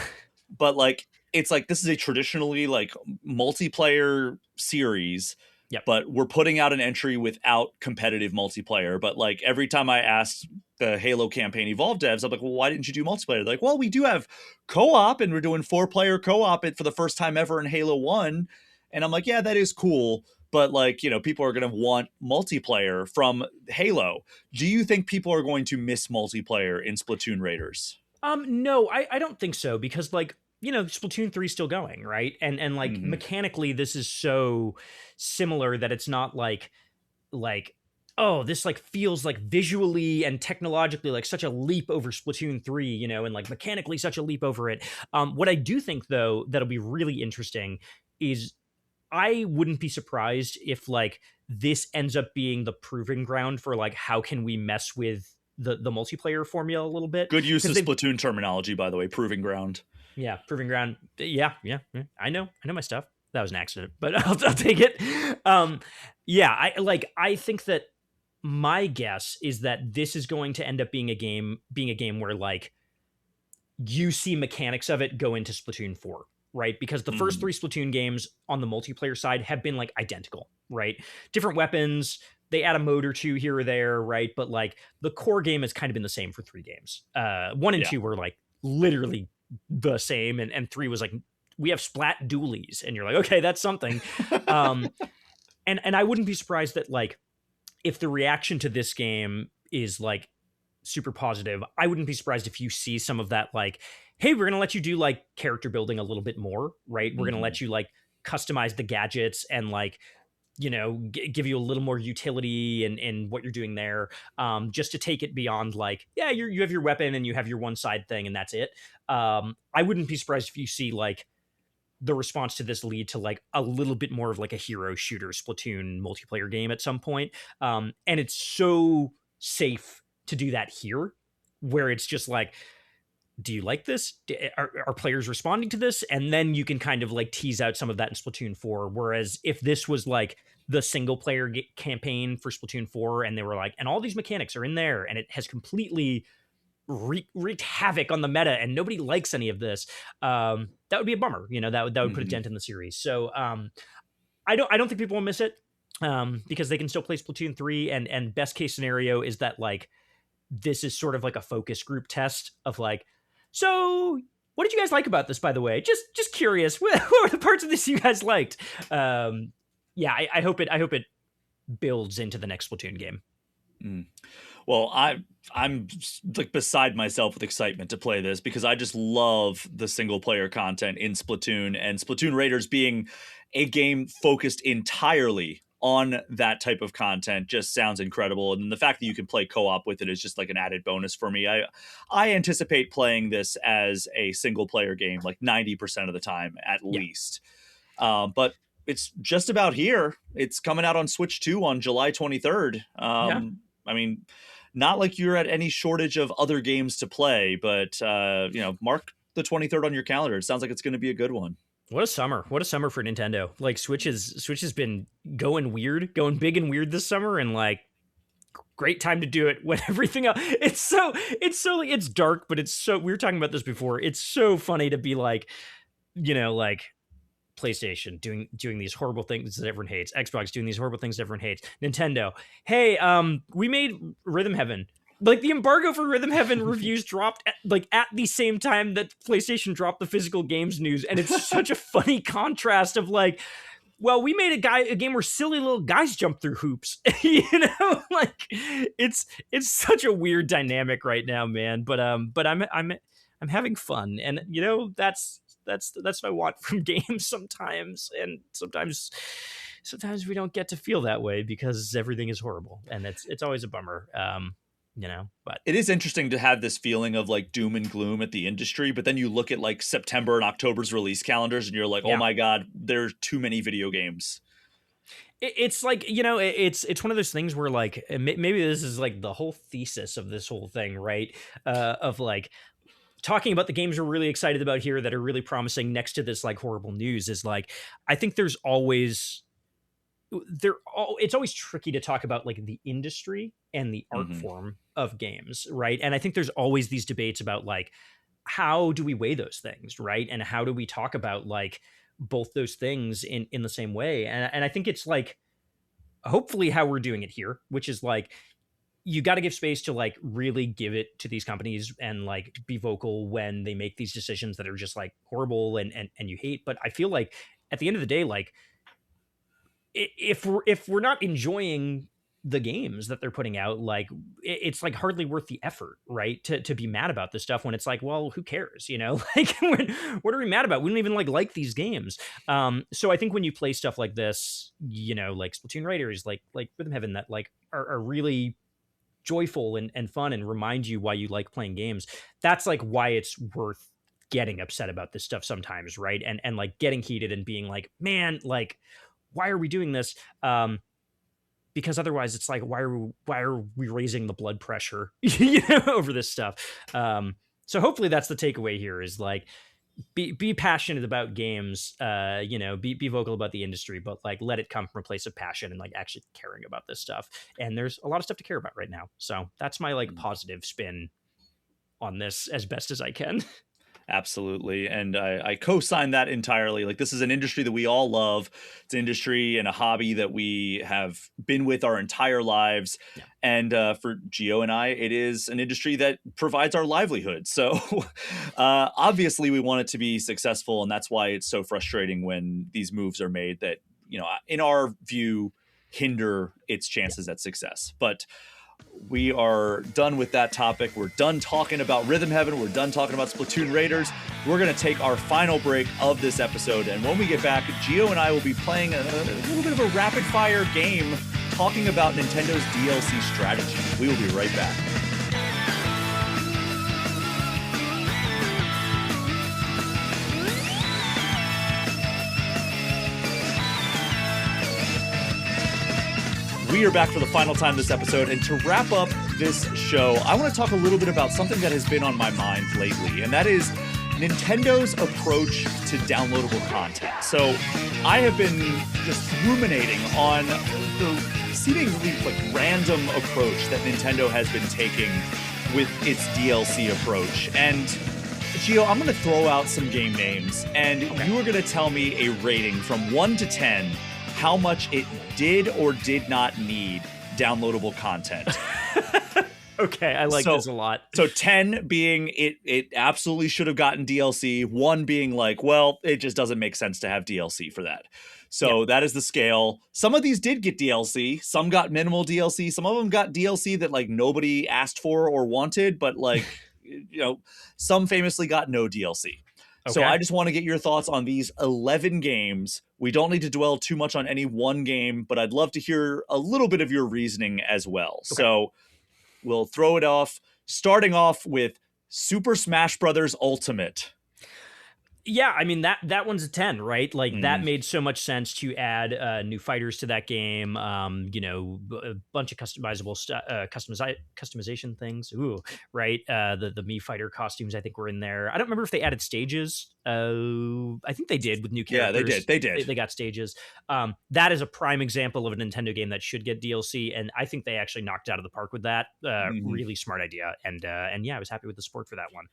But like, it's like this is a traditionally like multiplayer series, but we're putting out an entry without competitive multiplayer. But like every time I asked the Halo Campaign Evolved devs, I'm like, well, why didn't you do multiplayer? They're like, well, we do have co-op and we're doing 4-player co-op for the first time ever in Halo 1. And I'm like, yeah, that is cool. But like, people are going to want multiplayer from Halo. Do you think people are going to miss multiplayer in Splatoon Raiders? No, I don't think so, because like, Splatoon 3 is still going, right? And like mechanically, this is so similar that it's not like, oh, this like feels like visually and technologically like such a leap over Splatoon 3, and like mechanically such a leap over it. What I do think though, that'll be really interesting is I wouldn't be surprised if like this ends up being the proving ground for like, how can we mess with the multiplayer formula a little bit. Good use of Splatoon terminology, by the way, proving ground. Yeah, proving ground. Yeah. I know my stuff. That was an accident, but I'll take it. I think that my guess is that this is going to end up being a game where like you see mechanics of it go into Splatoon 4, right? Because the first 3 Splatoon games on the multiplayer side have been like identical, right? Different weapons, they add a mode or 2 here or there, right? But like the core game has kind of been the same for 3 games. 1 and 2 were like literally the same, and 3 was like, we have splat dualies, and you're like, okay, that's something. And I wouldn't be surprised that like if the reaction to this game is like super positive, I wouldn't be surprised if you see some of that like, hey, we're gonna let you do like character building a little bit more, right? We're gonna let you like customize the gadgets and like give you a little more utility in what you're doing there, just to take it beyond like, yeah, you have your weapon and you have your one side thing and that's it. I wouldn't be surprised if you see like the response to this lead to like a little bit more of like a hero shooter Splatoon multiplayer game at some point. And it's so safe to do that here, where it's just like, do you like this? Are players responding to this? And then you can kind of like tease out some of that in Splatoon 4. Whereas if this was like the single player campaign for Splatoon 4 and they were like, and all these mechanics are in there and it has completely wreaked havoc on the meta and nobody likes any of this, that would be a bummer. That would put a dent in the series. So I don't think people will miss it, because they can still play Splatoon 3, and best case scenario is that like this is sort of like a focus group test of like, so what did you guys like about this, by the way? Just curious. What were the parts of this you guys liked? I hope it builds into the next Splatoon game. Well, I'm like beside myself with excitement to play this because I just love the single player content in Splatoon, and Splatoon Raiders being a game focused entirely on that type of content just sounds incredible. And the fact that you can play co-op with it is just like an added bonus for me. I anticipate playing this as a single player game like 90% of the time at least. But it's just about here. It's coming out on Switch 2 on July 23rd. I mean, not like you're at any shortage of other games to play, but mark the 23rd on your calendar. It sounds like it's going to be a good one. What a summer for Nintendo. Like Switch has been going big and weird this summer, and like great time to do it when everything else. It's dark, but it's so, we were talking about this before. It's so funny to be like, like PlayStation doing these horrible things that everyone hates, Xbox doing these horrible things that everyone hates, Nintendo, hey, we made Rhythm Heaven. Like the embargo for Rhythm Heaven reviews dropped at the same time that PlayStation dropped the physical games news, and it's such a funny contrast of like, well, we made a game where silly little guys jump through hoops. Like it's such a weird dynamic right now, man. But I'm having fun, and that's what I want from games sometimes, and sometimes we don't get to feel that way because everything is horrible, and it's always a bummer. But it is interesting to have this feeling of like doom and gloom at the industry, but then you look at like September and October's release calendars and you're like, oh my God, there's too many video games. It's like, it's one of those things where like, maybe this is like the whole thesis of this whole thing, right? Of like, talking about the games we're really excited about here that are really promising next to this like horrible news is like, I think it's always tricky to talk about like the industry and the art form of games, right? And I think there's always these debates about like, how do we weigh those things, right? And how do we talk about like both those things in the same way? And I think it's like, hopefully how we're doing it here, which is like, you got to give space to like really give it to these companies and like be vocal when they make these decisions that are just like horrible and you hate. But I feel like at the end of the day, like if we're not enjoying the games that they're putting out, like it's like hardly worth the effort, right? To be mad about this stuff when it's like, well, who cares? Like what are we mad about? We don't even like these games. So I think when you play stuff like this, like Splatoon Raiders, like Rhythm Heaven, that like are really joyful and fun and remind you why you like playing games, that's like why it's worth getting upset about this stuff sometimes, right? And like getting heated and being like, man, like why are we doing this? Because otherwise it's like, why are we raising the blood pressure over this stuff? So hopefully that's the takeaway here is like, be passionate about games, be vocal about the industry, but like let it come from a place of passion and like actually caring about this stuff. And there's a lot of stuff to care about right now. So that's my like positive spin on this as best as I can. Absolutely. And I co-sign that entirely. Like this is an industry that we all love. It's an industry and a hobby that we have been with our entire lives. Yeah. And for Gio and I, it is an industry that provides our livelihood. So obviously we want it to be successful. And that's why it's so frustrating when these moves are made that, in our view, hinder its chances at success. But we are done with that topic. We're done talking about Rhythm Heaven. We're done talking about Splatoon Raiders. We're going to take our final break of this episode. And when we get back, Gio and I will be playing a little bit of a rapid fire game talking about Nintendo's DLC strategy. We will be right back. We are back for the final time this episode, and to wrap up this show, I want to talk a little bit about something that has been on my mind lately, and that is Nintendo's approach to downloadable content. So I have been just ruminating on the seemingly like random approach that Nintendo has been taking with its DLC approach. And Gio, I'm going to throw out some game names, and you are going to tell me a rating from 1 to 10 how much it did or did not need downloadable content. Okay, I like this a lot. So 10 being it absolutely should have gotten DLC, 1 being like, well, it just doesn't make sense to have DLC for that. So that is the scale. Some of these did get DLC, some got minimal DLC, some of them got DLC that like nobody asked for or wanted, but like some famously got no DLC. So I just want to get your thoughts on these 11 games. We don't need to dwell too much on any one game, but I'd love to hear a little bit of your reasoning as well. So we'll throw it off, starting off with Super Smash Brothers Ultimate. Yeah, I mean that one's a 10, right? Like that made so much sense to add new fighters to that game. A bunch of customizable customization things. Ooh, right? The Mii fighter costumes I think were in there. I don't remember if they added stages. I think they did with new characters. Yeah, they did. They got stages. That is a prime example of a Nintendo game that should get DLC, and I think they actually knocked it out of the park with that. Really smart idea, and yeah, I was happy with the support for that one.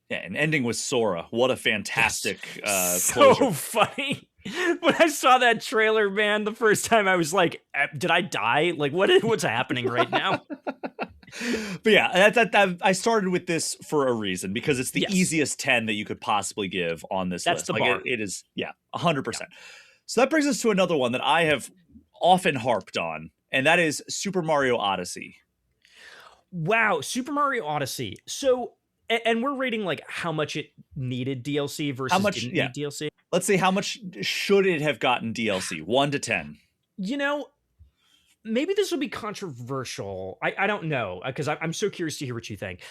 Yeah, and ending with Sora. What a fantastic so closure. Funny. When I saw that trailer, man, the first time I was like, did I die? Like, what's happening right now? But yeah, I started with this for a reason, because it's the easiest 10 that you could possibly give on this list. That's the bar. It is, 100%. Yeah. So that brings us to another one that I have often harped on, and that is Super Mario Odyssey. Wow, Super Mario Odyssey. So... And we're rating like how much it needed DLC versus didn't need DLC. Let's see, how much should it have gotten DLC? 1 to 10. Maybe this will be controversial. I don't know, because I'm so curious to hear what you think.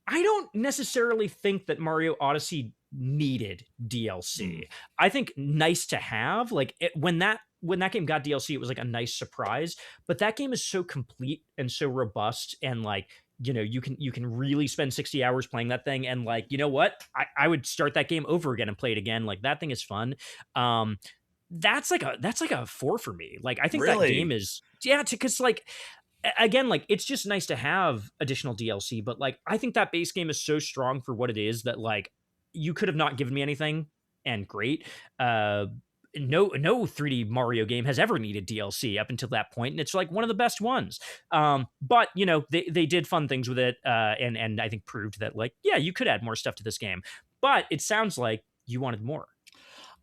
I don't necessarily think that Mario Odyssey needed DLC. I think nice to have. Like when that game got DLC, it was like a nice surprise. But that game is so complete and so robust, and like, you can really spend 60 hours playing that thing, and like, you know what? I would start that game over again and play it again. Like that thing is fun. That's like a 4 for me. Like I think that game is because like, again, like it's just nice to have additional DLC, but like I think that base game is so strong for what it is that like you could have not given me anything, and great. No 3D Mario game has ever needed DLC up until that point, and it's like one of the best ones. But they did fun things with it, and I think proved that like, yeah, you could add more stuff to this game. But it sounds like you wanted more.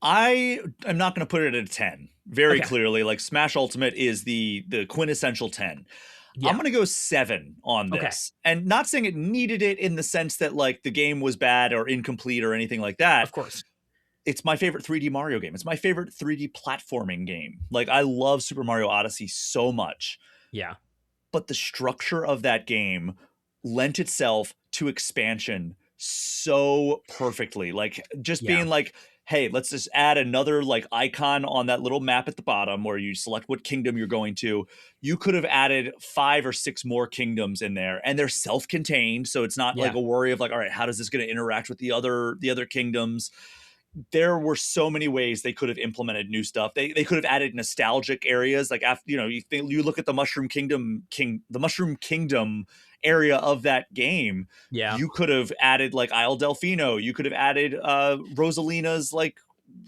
I am not going to put it at a 10. Very clearly, like Smash Ultimate is the quintessential 10. Yeah. I'm going to go 7 on this. And not saying it needed it in the sense that like the game was bad or incomplete or anything like that. Of course. It's my favorite 3D Mario game. It's my favorite 3D platforming game. Like I love Super Mario Odyssey so much. Yeah. But the structure of that game lent itself to expansion so perfectly. Like just being like, hey, let's just add another like icon on that little map at the bottom where you select what kingdom you're going to. You could have added 5 or 6 more kingdoms in there, and they're self-contained. So it's not like a worry of like, all right, how does this going to interact with the other kingdoms? There were so many ways they could have implemented new stuff. They could have added nostalgic areas. Like after, you look at the Mushroom Kingdom area of that game. Yeah, you could have added like Isle Delfino. You could have added Rosalina's like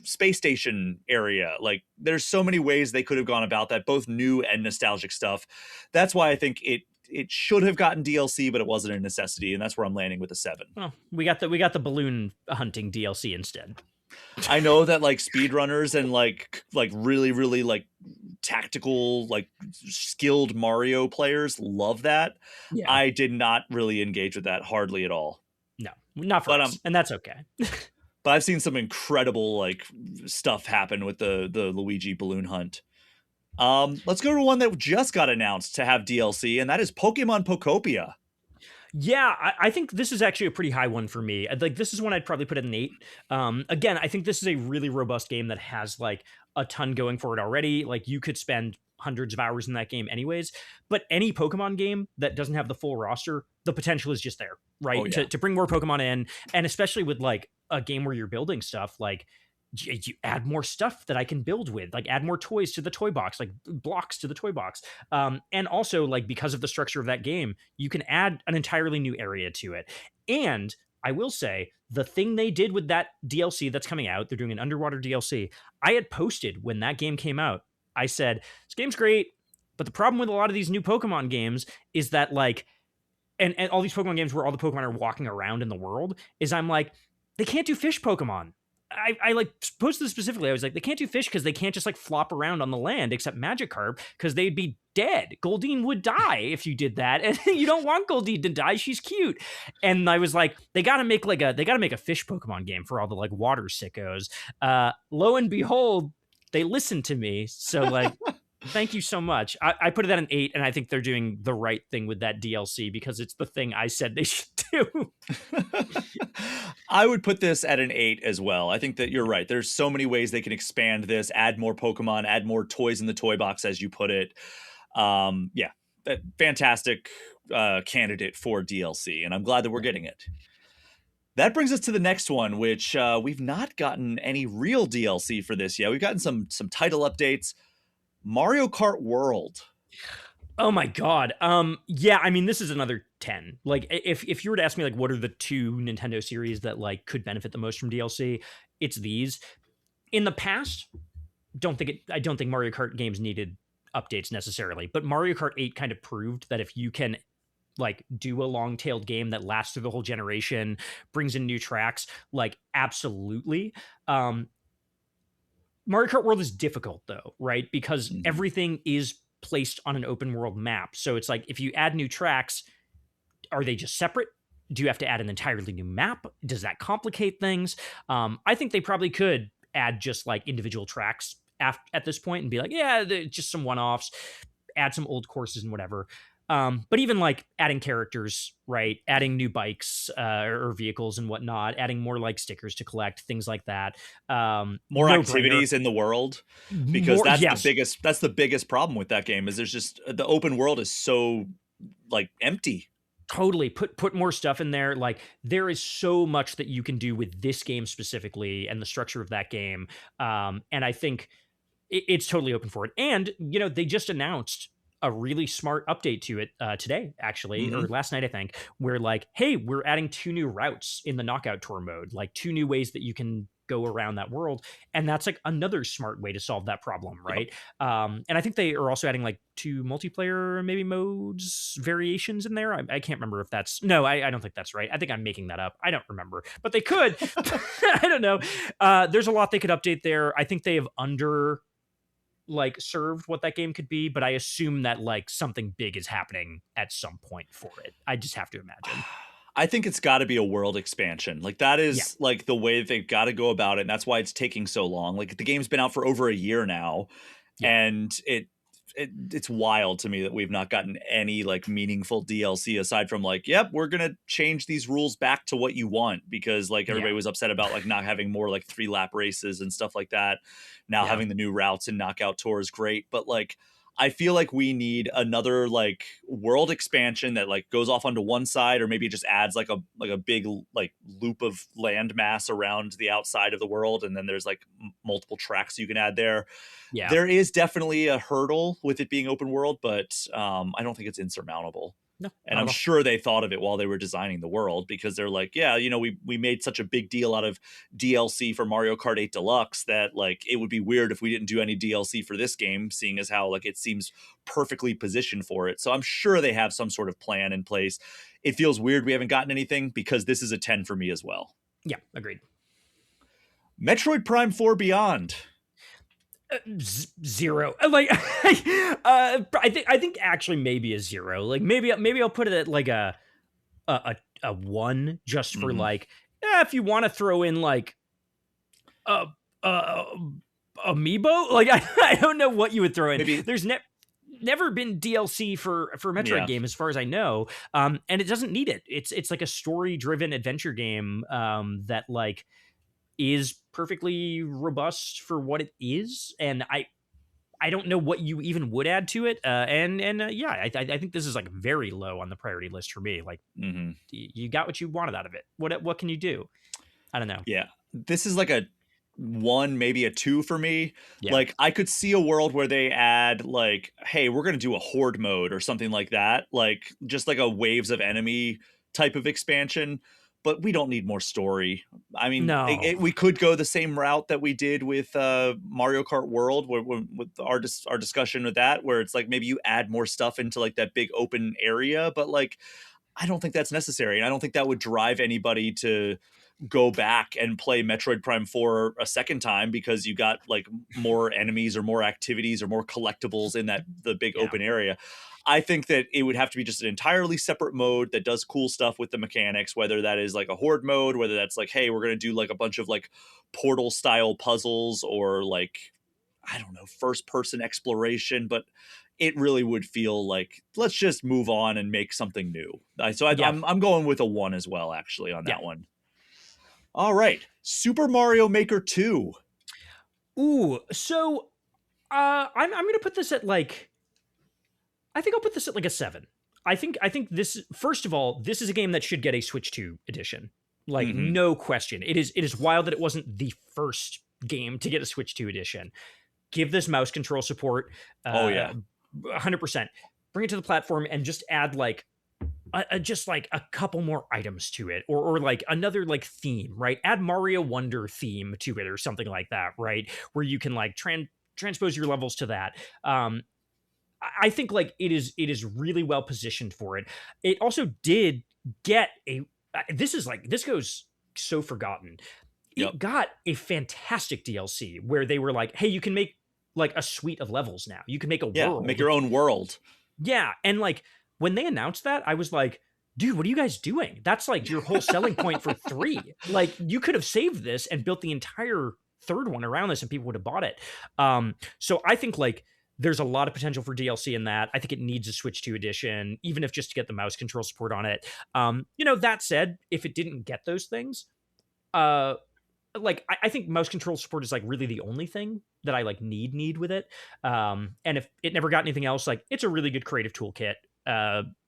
space station area. Like there's so many ways they could have gone about that, both new and nostalgic stuff. That's why I think it should have gotten DLC, but it wasn't a necessity, and that's where I'm landing with a 7. Well, we got the balloon hunting DLC instead. I know that like speedrunners and like really, really like tactical, like skilled Mario players love that. Yeah. I did not really engage with that hardly at all. No, not for us, and that's okay. But I've seen some incredible like stuff happen with the Luigi balloon hunt. Let's go to one that just got announced to have DLC, and that is Pokemon Pokopia. Yeah, I think this is actually a pretty high one for me. Like this is one I'd probably put at an 8. Again, I think this is a really robust game that has like a ton going for it already. Like you could spend hundreds of hours in that game anyways, but any Pokemon game that doesn't have the full roster, the potential is just there, right? Oh, yeah. To bring more Pokemon in, and especially with like a game where you're building stuff, like you add more stuff that I can build with, like add more toys to the toy box, like blocks to the toy box. And also like because of the structure of that game, you can add an entirely new area to it. And I will say the thing they did with that DLC that's coming out, they're doing an underwater DLC. I had posted when that game came out, I said, this game's great, but the problem with a lot of these new Pokemon games is that like and all these Pokemon games where all the Pokemon are walking around in the world, is I'm like, they can't do fish Pokemon. I like posted this specifically. I was like, they can't do fish because they can't just like flop around on the land except Magikarp because they'd be dead. Goldeen would die if you did that, and you don't want Goldeen to die. She's cute. And I was like, they got to make a fish Pokemon game for all the like water sickos. Lo and behold, they listened to me. So like. Thank you so much. I put it at an 8, and I think they're doing the right thing with that DLC because it's the thing I said they should do. I would put this at an 8 as well. I think that you're right. There's so many ways they can expand this, add more Pokemon, add more toys in the toy box, as you put it. Fantastic candidate for DLC, and I'm glad that we're getting it. That brings us to the next one, which we've not gotten any real DLC for this yet. We've gotten some title updates. Mario Kart World. Oh my god. Yeah, I mean, this is another 10. Like, if you were to ask me, like, what are the 2 Nintendo series that like could benefit the most from DLC, it's these. In the past, I don't think Mario Kart games needed updates necessarily, but Mario Kart 8 kind of proved that if you can like do a long-tailed game that lasts through the whole generation, brings in new tracks, like absolutely. Mario Kart World is difficult though, right? Because everything is placed on an open world map. So it's like, if you add new tracks, are they just separate? Do you have to add an entirely new map? Does that complicate things? I think they probably could add just like individual tracks at this point and be like, yeah, just some one-offs, add some old courses and whatever. But even like adding characters, right? Adding new bikes or vehicles and whatnot, adding more like stickers to collect, things like that. More activities in the world, because that's the biggest problem with that game is there's just the open world is so like empty. Totally. Put more stuff in there. Like, there is so much that you can do with this game specifically and the structure of that game. And I think it's totally open for it. And, you know, they just announced a really smart update to it today, actually, or last night, I think, where like, hey, we're adding 2 new routes in the knockout tour mode, like 2 new ways that you can go around that world. And that's like another smart way to solve that problem, right? Yep. And I think they are also adding like 2 multiplayer maybe modes variations in there. I can't remember if that's I don't think that's right. I think I'm making that up. I don't remember, but they could. I don't know. There's a lot they could update there. I think they have like served what that game could be, but I assume that like something big is happening at some point for it. I just have to imagine. I think it's got to be a world expansion. Like, that is like the way they've got to go about it. And that's why it's taking so long. Like, the game's been out for over a year now, and it's wild to me that we've not gotten any like meaningful DLC aside from like, yep, we're going to change these rules back to what you want, because like everybody was upset about like not having more like 3-lap races and stuff like that. Now having the new routes and knockout tour is great, but like, I feel like we need another like world expansion that like goes off onto one side, or maybe it just adds like a big like loop of land mass around the outside of the world, and then there's like multiple tracks you can add there. Yeah, there is definitely a hurdle with it being open world, but I don't think it's insurmountable. No, and I'm sure they thought of it while they were designing the world, because they're like, yeah, you know, we made such a big deal out of DLC for Mario Kart 8 Deluxe that like it would be weird if we didn't do any DLC for this game, seeing as how like it seems perfectly positioned for it. So I'm sure they have some sort of plan in place. It feels weird we haven't gotten anything, because this is a 10 for me as well. Yeah, agreed. Metroid Prime 4 Beyond. 0. Like, I think actually maybe a 0. Like, maybe I'll put it at like a 1, just for like, if you want to throw in like amiibo. Like, I don't know what you would throw in. Maybe. There's never been DLC for a Metroid game, as far as I know, and it doesn't need it. It's like a story driven adventure game that like is perfectly robust for what it is, and I don't know what you even would add to it. I think this is like very low on the priority list for me. Like, you got what you wanted out of it. What can you do? I don't know. Yeah, this is like a 1, maybe a 2 for me. Like, I could see a world where they add like, hey, we're gonna do a horde mode or something like that, like just like a waves of enemy type of expansion. But we don't need more story. I mean, we could go the same route that we did with Mario Kart World, with our discussion with that, where it's like maybe you add more stuff into like that big open area. But like, I don't think that's necessary. And I don't think that would drive anybody to go back and play Metroid Prime 4 a second time because you got like more enemies or more activities or more collectibles in the big open area. I think that it would have to be just an entirely separate mode that does cool stuff with the mechanics, whether that is like a horde mode, whether that's like, hey, we're going to do like a bunch of like Portal style puzzles, or like, I don't know, first person exploration, but it really would feel like, let's just move on and make something new. I'm going with a 1 as well, actually, on that one. All right. Super Mario Maker 2. Ooh, so I'm going to put this at like, I think I'll put this at like a 7. I think this, first of all, this is a game that should get a Switch 2 edition. Like, no question. It is wild that it wasn't the first game to get a Switch 2 edition. Give this mouse control support. 100%. Bring it to the platform and just add like just like a couple more items to it, or like another like theme, right? Add Mario Wonder theme to it or something like that, right? Where you can like transpose your levels to that. I think like it is really well positioned for it. It also did get this goes so forgotten. It got a fantastic DLC where they were like, hey, you can make like a suite of levels now. You can make a world. Make your own world. Yeah. And like when they announced that, I was like, dude, what are you guys doing? That's like your whole selling point for 3. Like you could have saved this and built the entire third one around this and people would have bought it. So I think like there's a lot of potential for DLC in that. I think it needs a Switch 2 edition, even if just to get the mouse control support on it. That said, if it didn't get those things, like I think mouse control support is like really the only thing that I like need with it. And if it never got anything else, like it's a really good creative toolkit.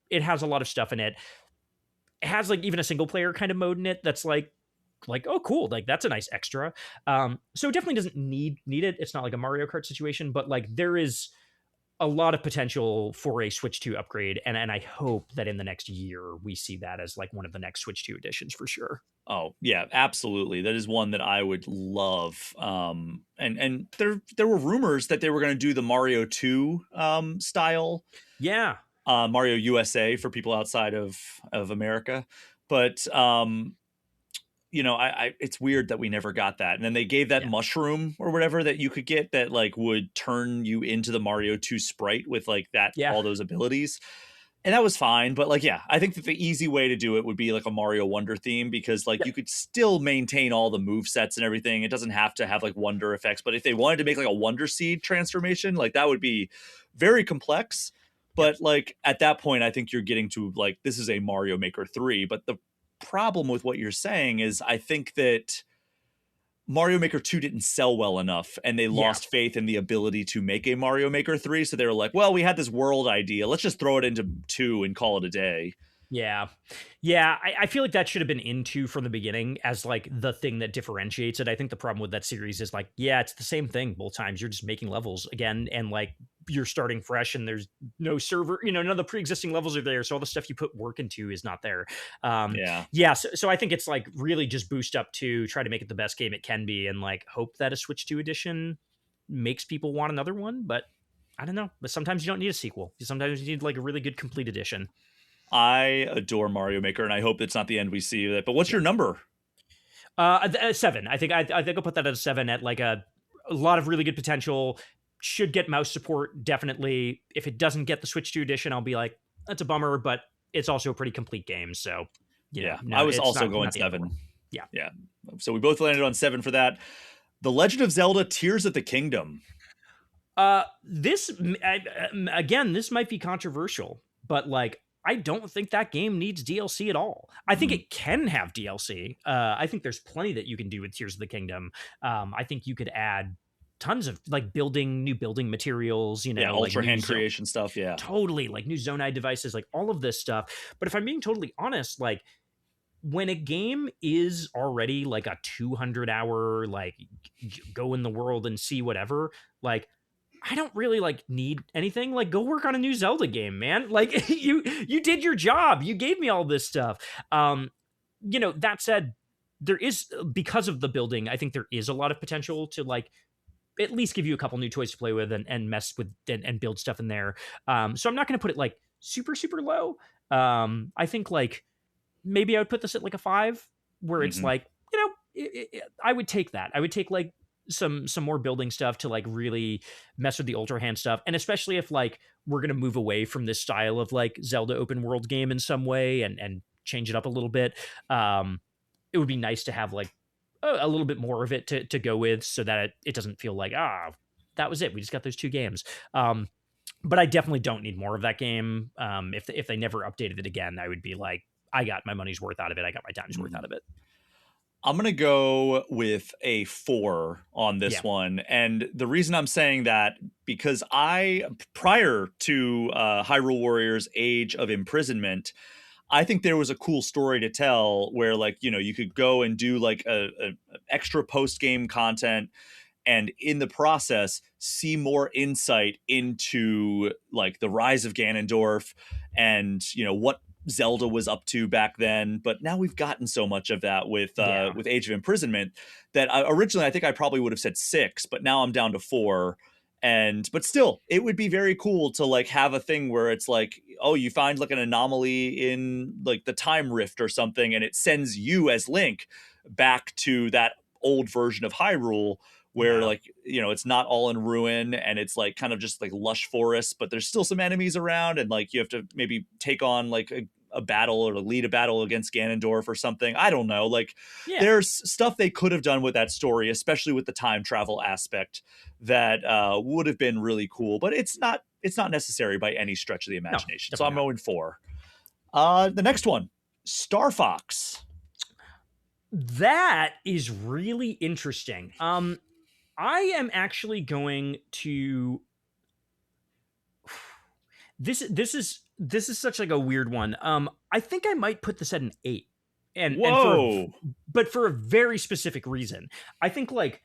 It has a lot of stuff in it. It has like even a single player kind of mode in it that's like, oh, cool. Like that's a nice extra. So it definitely doesn't need it. It's not like a Mario Kart situation, but like there is a lot of potential for a Switch 2 upgrade. And I hope that in the next year we see that as like one of the next Switch 2 editions for sure. Oh yeah, absolutely. That is one that I would love. And there were rumors that they were going to do the Mario 2 style. Yeah. Mario USA for people outside of America. But it's weird that we never got that. And then they gave that mushroom or whatever that you could get that like would turn you into the Mario 2 sprite with like that, all those abilities. And that was fine. But like, I think that the easy way to do it would be like a Mario Wonder theme, because like you could still maintain all the move sets and everything. It doesn't have to have like wonder effects, but if they wanted to make like a Wonder Seed transformation, like that would be very complex. But like at that point, I think you're getting to like, this is a Mario Maker 3, but the problem with what you're saying is I think that Mario Maker 2 didn't sell well enough and they lost faith in the ability to make a Mario Maker 3. So they were like, well, we had this world idea. Let's just throw it into 2 and call it a day. Yeah. Yeah. I feel like that should have been in 2 from the beginning as like the thing that differentiates it. I think the problem with that series is like, it's the same thing both times. You're just making levels again. And like you're starting fresh and there's no server, none of the pre-existing levels are there. So all the stuff you put work into is not there. So I think it's like really just boost up to try to make it the best game it can be and like hope that a Switch 2 edition makes people want another one. But I don't know. But sometimes you don't need a sequel. Sometimes you need like a really good complete edition. I adore Mario Maker, and I hope it's not the end we see of it. But what's your number? 7. I think I'll put that at a 7. At like a lot of really good potential. Should get mouse support, definitely. If it doesn't get the Switch 2 edition, I'll be like, that's a bummer. But it's also a pretty complete game. So I was also going 7. Yeah. So we both landed on 7 for that. The Legend of Zelda: Tears of the Kingdom. This might be controversial, but like, I don't think that game needs DLC at all. I think it can have DLC. I think there's plenty that you can do with Tears of the Kingdom. I think you could add tons of like new building materials, ultra like hand creation stuff. Yeah, totally. Like new Zonai devices, like all of this stuff. But if I'm being totally honest, like when a game is already like a 200-hour, like go in the world and see whatever, like I don't really like need anything. Like go work on a new Zelda game, man. Like you did your job. You gave me all this stuff. That said, there is, because of the building, I think there is a lot of potential to like at least give you a couple new toys to play with and mess with and build stuff in there. So I'm not going to put it like super, super low. I think like maybe I would put this at like a 5, where it's like, you know, I would take that. I would take like some more building stuff to like really mess with the Ultra Hand stuff, and especially if like we're gonna move away from this style of like Zelda open world game in some way and change it up a little bit. It would be nice to have like a little bit more of it to go with, so that it doesn't feel like that was it. We just got those 2 games. But I definitely don't need more of that game. If they never updated it again, I would be like, I got my money's worth out of it. I got my time's worth out of it. I'm going to go with a 4 on this one. And the reason I'm saying that, because prior to Hyrule Warriors Age of Imprisonment, I think there was a cool story to tell where, like, you know, you could go and do like a extra post-game content, and in the process see more insight into like the rise of Ganondorf and, you know, what Zelda was up to back then. But now we've gotten so much of that with Age of Imprisonment that originally I think I probably would have said 6, but now I'm down to 4. But still, it would be very cool to like have a thing where it's like, oh, you find like an anomaly in like the time rift or something, and it sends you as Link back to that old version of Hyrule, where like, you know, it's not all in ruin and it's like kind of just like lush forest, but there's still some enemies around, and like you have to maybe take on like a battle or to lead a battle against Ganondorf or something. I don't know. Like there's stuff they could have done with that story, especially with the time travel aspect, that would have been really cool, but it's not necessary by any stretch of the imagination. So I'm going 4. The next one, Star Fox. That is really interesting. I am actually going to. This is such like a weird one. I think I might put this at an 8. But for a very specific reason. I think like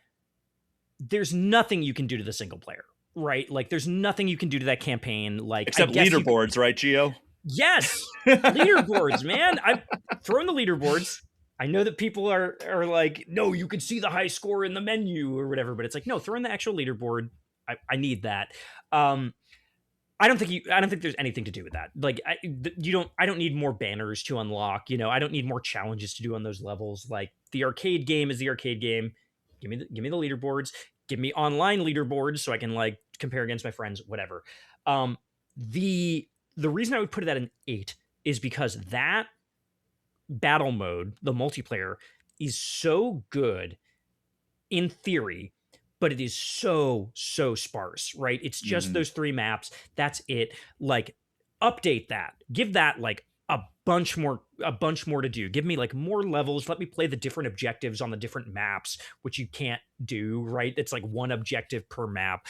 there's nothing you can do to the single player, right? Like there's nothing you can do to that campaign, like except leaderboards, right, Gio? Yes, leaderboards, man. I'm throwing the leaderboards. I know that people are like, no, you can see the high score in the menu or whatever, but it's like, no, throw in the actual leaderboard. I need that. I don't think there's anything to do with that. Like I don't need more banners to unlock, you know, I don't need more challenges to do on those levels. Like the arcade game is the arcade game. Give me the leaderboards, give me online leaderboards so I can like compare against my friends, whatever. The reason I would put it at an 8 is because that battle mode, the multiplayer, is so good in theory, but it is so sparse, right? It's just those 3 maps. That's it. Like update that. Give that like a bunch more to do. Give me like more levels. Let me play the different objectives on the different maps, which you can't do, right? It's like 1 objective per map.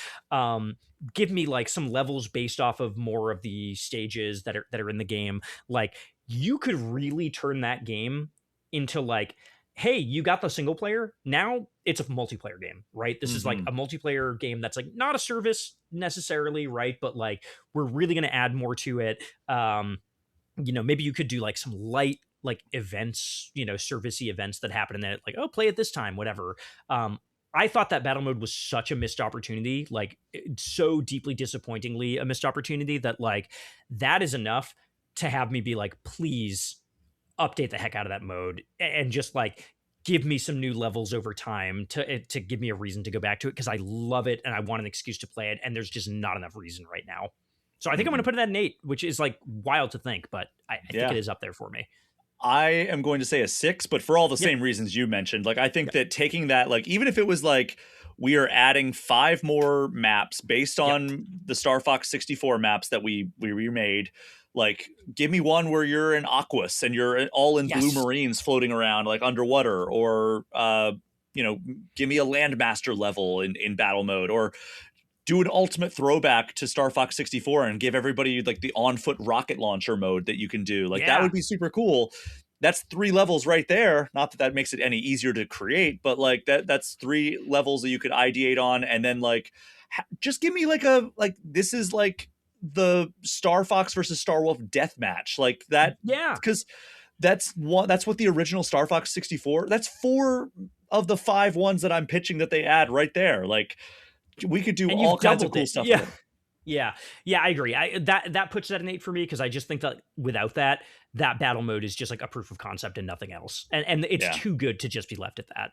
Give me like some levels based off of more of the stages that are in the game. Like you could really turn that game into like, hey, you got the single player, now it's a multiplayer game, right? This is like a multiplayer game that's like not a service necessarily, right? But like we're really going to add more to it. You know, maybe you could do like some light like events, you know, servicey events that happen, and then like, oh, play it this time, whatever. I thought that battle mode was such a missed opportunity, like so deeply disappointingly a missed opportunity, that like that is enough to have me be like, please update the heck out of that mode and just like give me some new levels over time to give me a reason to go back to it, because I love it and I want an excuse to play it, and there's just not enough reason right now. So I think I'm going to put it at an 8, which is like wild to think, but I think it is up there for me. I am going to say a 6, but for all the same reasons you mentioned. Like I think that taking that, like even if it was like we are adding 5 more maps based on the Star Fox 64 maps that we remade, like give me one where you're in Aquas and you're all in blue marines floating around like underwater, or you know, give me a Landmaster level in battle mode, or do an ultimate throwback to Star Fox 64 and give everybody like the on-foot rocket launcher mode that you can do. Like that would be super cool. That's 3 levels right there. Not that that makes it any easier to create, but like that's 3 levels that you could ideate on. And then like, just give me like this is like the Star Fox versus Star Wolf death match, like that. Yeah. Because that's what the original Star Fox 64, that's 4 of the 5 ones that I'm pitching that they add right there. Like, we could do all kinds of cool stuff with it. Yeah, I agree. That puts that an 8 for me because I just think that without that battle mode is just like a proof of concept and nothing else, and it's too good to just be left at that.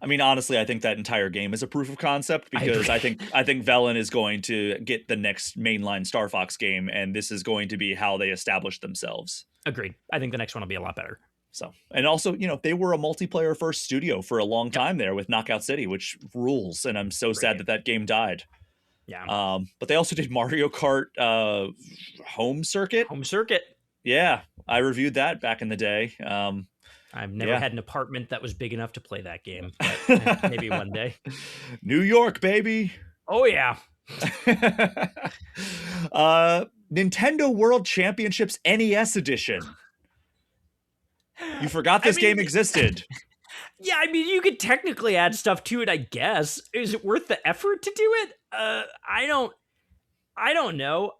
I mean, honestly, I think that entire game is a proof of concept because I think Velen is going to get the next mainline Star Fox game, and this is going to be how they establish themselves. Agreed. I think the next one will be a lot better. So, and also, they were a multiplayer first studio for a long time there with Knockout City, which rules, and I'm so sad that game died. Yeah. But they also did Mario Kart Home Circuit. Yeah, I reviewed that back in the day. I've never had an apartment that was big enough to play that game, but maybe one day. New York, baby. Oh, yeah. Nintendo World Championships NES Edition. You forgot this game existed. Yeah, I mean, you could technically add stuff to it, I guess. Is it worth the effort to do it? I don't know.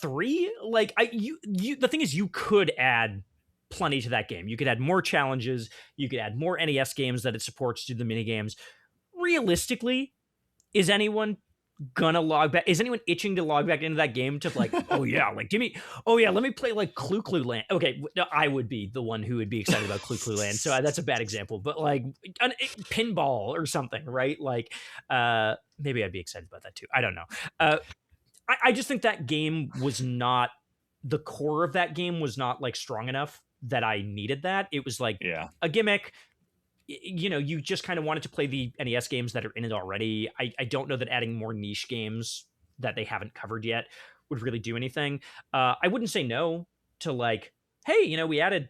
3? Like, the thing is, you could add plenty to that game. You could add more challenges. You could add more NES games that it supports to the mini games. Realistically, is anyone gonna log back? Is anyone itching to log back into that game to like, let me play like Clue Land. Okay, no, I would be the one who would be excited about Clue Land. So that's a bad example, but like pinball or something, right? Like, maybe I'd be excited about that too. I don't know. I just think that game was not, the core of that game was not like strong enough that I needed that. It was like a gimmick. You just kind of wanted to play the NES games that are in it already. I don't know that adding more niche games that they haven't covered yet would really do anything. I wouldn't say no to like, hey, we added,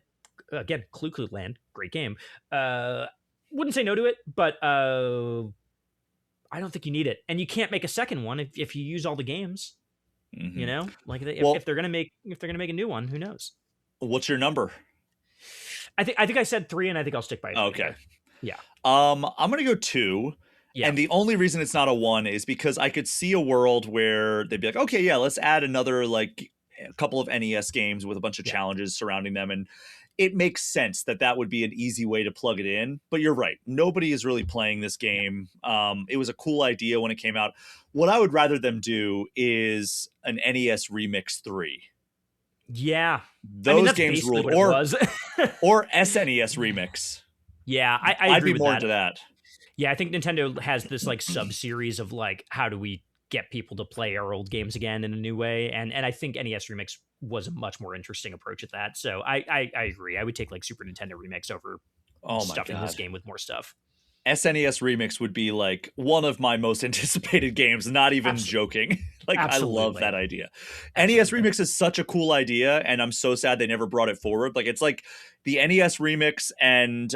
again, Clue Land, great game. Wouldn't say no to it, but I don't think you need it. And you can't make a second one if you use all the games. Mm-hmm. Like if they're gonna make a new one, who knows? What's your number? I think I said 3, and I think I'll stick by it. Okay. Yeah. I'm gonna go 2. Yeah. And the only reason it's not a 1 is because I could see a world where they'd be like, okay, yeah, let's add another like a couple of NES games with a bunch of challenges surrounding them, and it makes sense that would be an easy way to plug it in. But you're right, nobody is really playing this game. It was a cool idea when it came out. What I would rather them do is an NES Remix 3. Yeah, those games ruled, or SNES Remix. Yeah, I'd agree with that. Into that. Yeah, I think Nintendo has this like sub series of like, how do we get people to play our old games again in a new way? And I think NES Remix was a much more interesting approach at that. So I agree. I would take like Super Nintendo Remix over stuffing this game with more stuff. SNES Remix would be like one of my most anticipated games, not even joking. Like, absolutely. I love that idea. Absolutely. NES Remix is such a cool idea, and I'm so sad they never brought it forward. Like, it's like the NES Remix and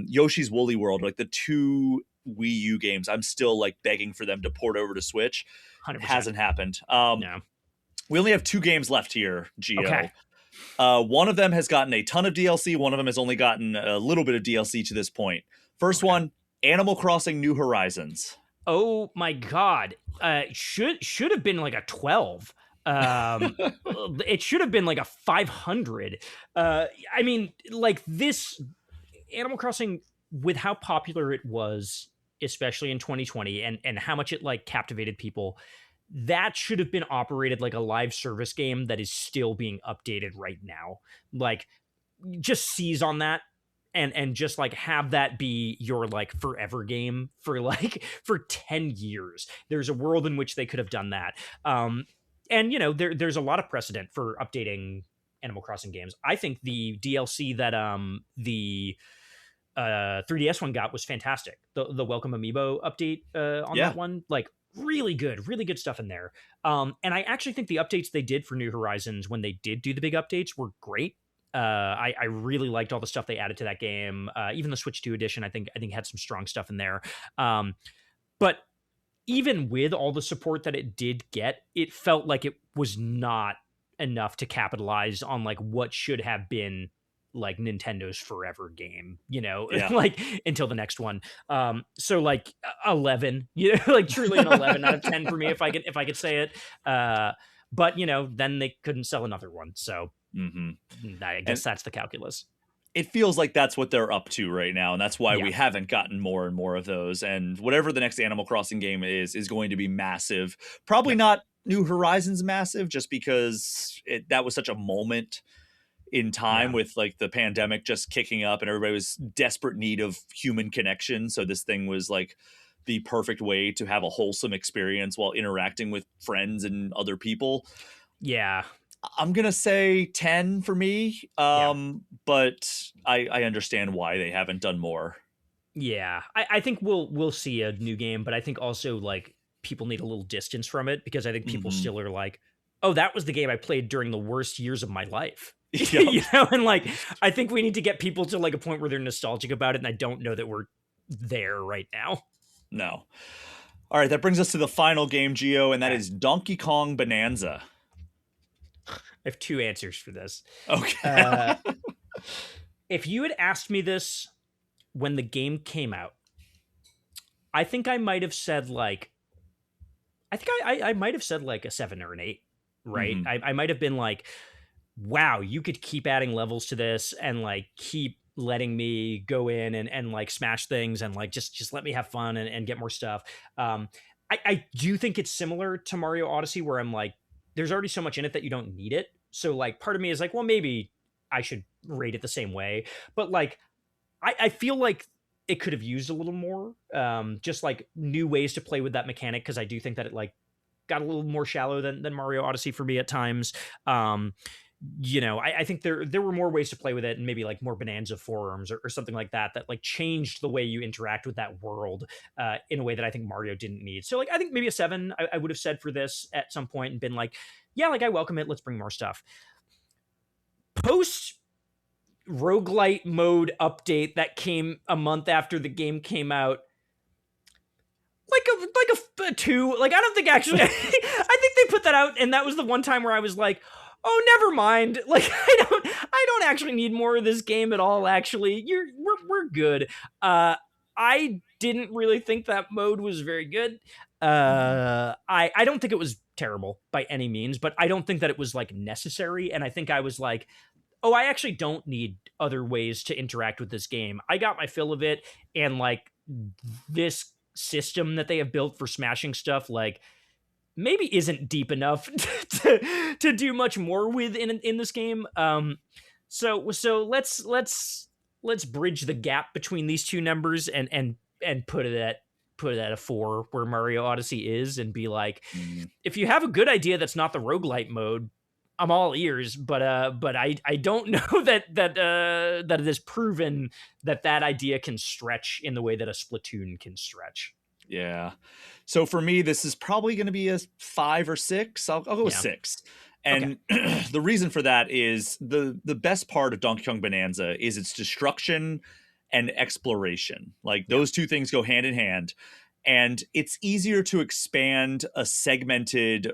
Yoshi's Woolly World, like the 2 Wii U games. I'm still like begging for them to port over to Switch. 100%. It hasn't happened. No. We only have 2 games left here, Gio. Okay. One of them has gotten a ton of DLC. One of them has only gotten a little bit of DLC to this point. First one, Animal Crossing New Horizons. Oh my God. Should have been like a 12. It should have been like a 500. I mean, like this Animal Crossing, with how popular it was, especially in 2020, and how much it like captivated people, that should have been operated like a live service game that is still being updated right now. Like, just seize on that. And just like have that be your like forever game for 10 years. There's a world in which they could have done that. And there's a lot of precedent for updating Animal Crossing games. I think the DLC that the 3DS one got was fantastic. The Welcome Amiibo update on that one, like really good stuff in there. And I actually think the updates they did for New Horizons, when they did do the big updates, were great. I really liked all the stuff they added to that game. Even the Switch 2 edition, I think had some strong stuff in there. But even with all the support that it did get, it felt like it was not enough to capitalize on like what should have been like Nintendo's forever game, like until the next one. So like 11, like truly an 11 out of 10 for me if I could say it. But then they couldn't sell another one, so. Mm-hmm. I guess that's the calculus. It feels like that's what they're up to right now, and that's why we haven't gotten more and more of those. And whatever the next Animal Crossing game is going to be massive. Probably not New Horizons massive, just because that was such a moment in time with like the pandemic just kicking up and everybody was desperate need of human connection. So this thing was like the perfect way to have a wholesome experience while interacting with friends and other people. Yeah. I'm going to say 10 for me. But I understand why they haven't done more. Yeah. I think we'll see a new game, but I think also like people need a little distance from it, because I think people still are like, oh, that was the game I played during the worst years of my life. You know, and like I think we need to get people to like a point where they're nostalgic about it, and I don't know that we're there right now. No. All right, that brings us to the final game, Gio, and that is Donkey Kong Bonanza. I have two answers for this. Okay. If you had asked me this when the game came out, I think I might have said like, I might have said like a 7 or an 8, right? I might have been like, wow, you could keep adding levels to this and like keep letting me go in and like smash things and like just let me have fun and get more stuff. I do think it's similar to Mario Odyssey, where I'm like, there's already so much in it that you don't need it. So like part of me is like, well, maybe I should rate it the same way. But like, I feel like it could have used a little more, just like new ways to play with that mechanic, because I do think that it like got a little more shallow than Mario Odyssey for me at times. You know, I think there were more ways to play with it, and maybe like more Bonanza forums or something like that like changed the way you interact with that world in a way that I think Mario didn't need. So like I think maybe a 7 I would have said for this at some point, and been like, yeah, like I welcome it. Let's bring more stuff. Post roguelite mode update that came a month after the game came out, like a 2. Like I don't think actually I think they put that out, and that was the one time where I was like, oh, never mind. Like I don't actually need more of this game at all. Actually, we're good. I didn't really think that mode was very good. I don't think it was terrible by any means, but I don't think that it was like necessary. And I think I was like, oh, I actually don't need other ways to interact with this game. I got my fill of it, and like this system that they have built for smashing stuff, like maybe isn't deep enough to do much more with in this game. So let's bridge the gap between these two numbers and put it at a 4 where Mario Odyssey is, and be like, if you have a good idea that's not the roguelite mode, I'm all ears, but I don't know that it is proven that idea can stretch in the way that a Splatoon can stretch. Yeah. So for me, this is probably going to be a 5 or 6. I'll go with 6. And the reason for that is the best part of Donkey Kong Bonanza is its destruction and exploration. Like those two things go hand in hand, and it's easier to expand a segmented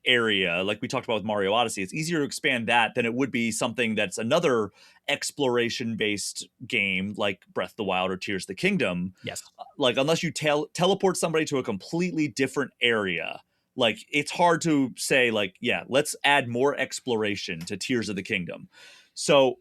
area like we talked about with Mario Odyssey. It's easier to expand that than it would be something that's another exploration based game like Breath of the Wild or Tears of the Kingdom. Yes. Like unless you teleport somebody to a completely different area, like it's hard to say like, yeah, let's add more exploration to Tears of the Kingdom. So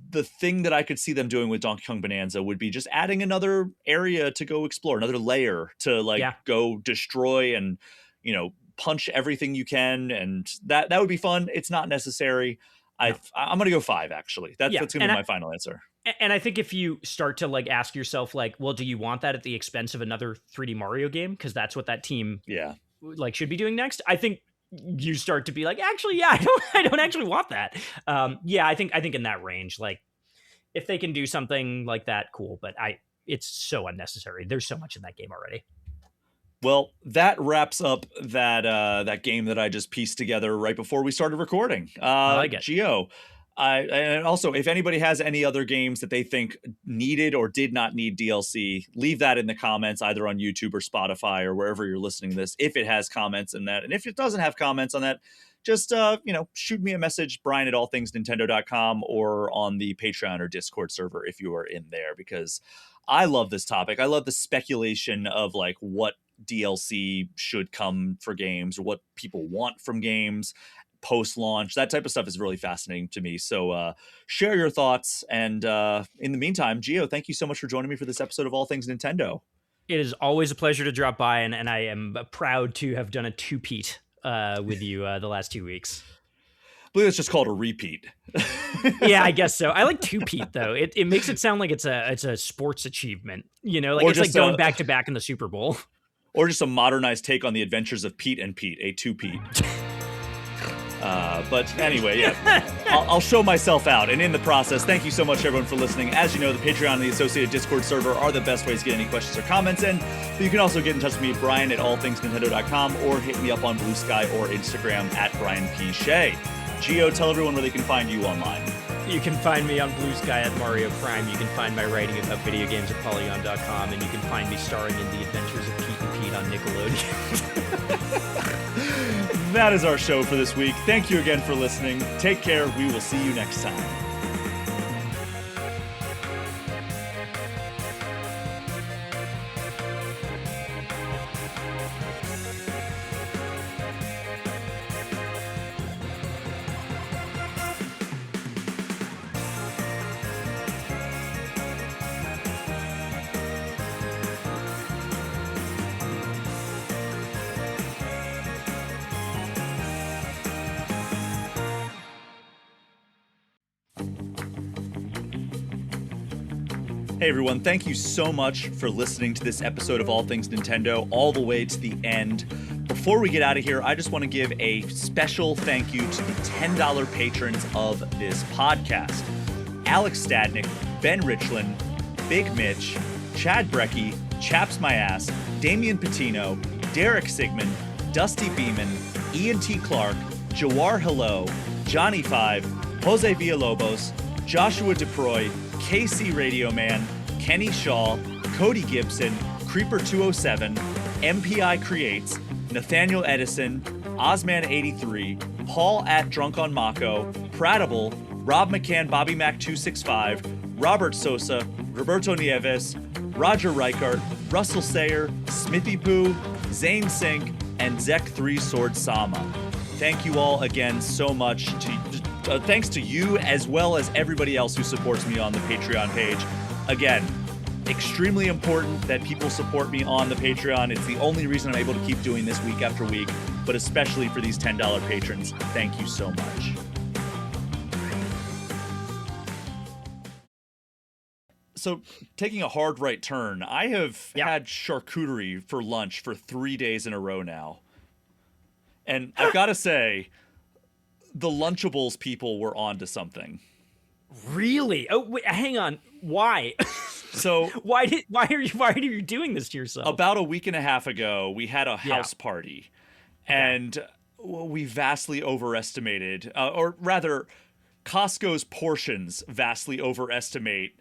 the thing that I could see them doing with Donkey Kong Bonanza would be just adding another area to go explore, another layer to like go destroy and, you know, punch everything you can, and that would be fun. It's not necessary. I'm gonna go 5 actually. That's gonna be my final answer. And I think if you start to like ask yourself like, well, do you want that at the expense of another 3D Mario game, because that's what that team like should be doing next, I think you start to be like, actually, I don't actually want that. I think in that range, like if they can do something like that, cool, but it's so unnecessary. There's so much in that game already. Well, that wraps up that game that I just pieced together right before we started recording. I like it. Gio, and also, if anybody has any other games that they think needed or did not need DLC, leave that in the comments, either on YouTube or Spotify or wherever you're listening to this, if it has comments in that. And if it doesn't have comments on that, just shoot me a message, brian@allthingsnintendo.com, or on the Patreon or Discord server if you are in there, because I love this topic. I love the speculation of like what DLC should come for games, or what people want from games post-launch. That type of stuff is really fascinating to me. So share your thoughts. And in the meantime, Gio, thank you so much for joining me for this episode of All Things Nintendo. It is always a pleasure to drop by, and I am proud to have done a two-peat with you the last 2 weeks. I believe it's just called a repeat. Yeah, I guess so. I like two-peat though. It makes it sound like it's a sports achievement. Like Or it's like just going back to back in the Super Bowl. Or just a modernized take on the adventures of Pete and Pete, a two-peat. But anyway, yeah, I'll show myself out. And in the process, thank you so much, everyone, for listening. As you know, the Patreon and the associated Discord server are the best ways to get any questions or comments in. But you can also get in touch with me, Brian, at allthingsnintendo.com, or hit me up on Blue Sky or Instagram at Brian P. Shea. Gio, tell everyone where they can find you online. You can find me on Blue Sky at Mario Prime. You can find my writing about video games at Polygon.com, and you can find me starring in The Adventures of Pete and Pete on Nickelodeon. That is our show for this week. Thank you again for listening. Take care. We will see you next time. Hey everyone, thank you so much for listening to this episode of All Things Nintendo all the way to the end. Before we get out of here, I just want to give a special thank you to the $10 patrons of this podcast. Alex Stadnik, Ben Richlin, Big Mitch, Chad Brekke, ChapsMyAss, Damian Petino, Derek Sigmund, Dusty Beeman, Ian T. Clark, Jawar Hello, Johnny 5, Jose Villalobos, Joshua DeProy, KC Radio Man, Kenny Shaw, Cody Gibson, Creeper207, MPI Creates, Nathaniel Edison, Ozman83, Paul at Drunk on Mako, Pratable, Rob McCann, Bobby Mac 265, Robert Sosa, Roberto Nieves, Roger Reichart, Russell Sayer, Smithy Poo, Zane Sink, and Zek 3 Sword Sama. Thank you all again so much. Thanks to you as well as everybody else who supports me on the Patreon page. Again, extremely important that people support me on the Patreon. It's the only reason I'm able to keep doing this week after week, but especially for these $10 patrons. Thank you so much. So, taking a hard right turn, I have had charcuterie for lunch for 3 days in a row now. And I've got to say, the Lunchables people were onto something. Really? Oh, wait, hang on. Why? So why are you doing this to yourself? About a week and a half ago, we had a house party, and we vastly overestimated, or rather, Costco's portions vastly overestimate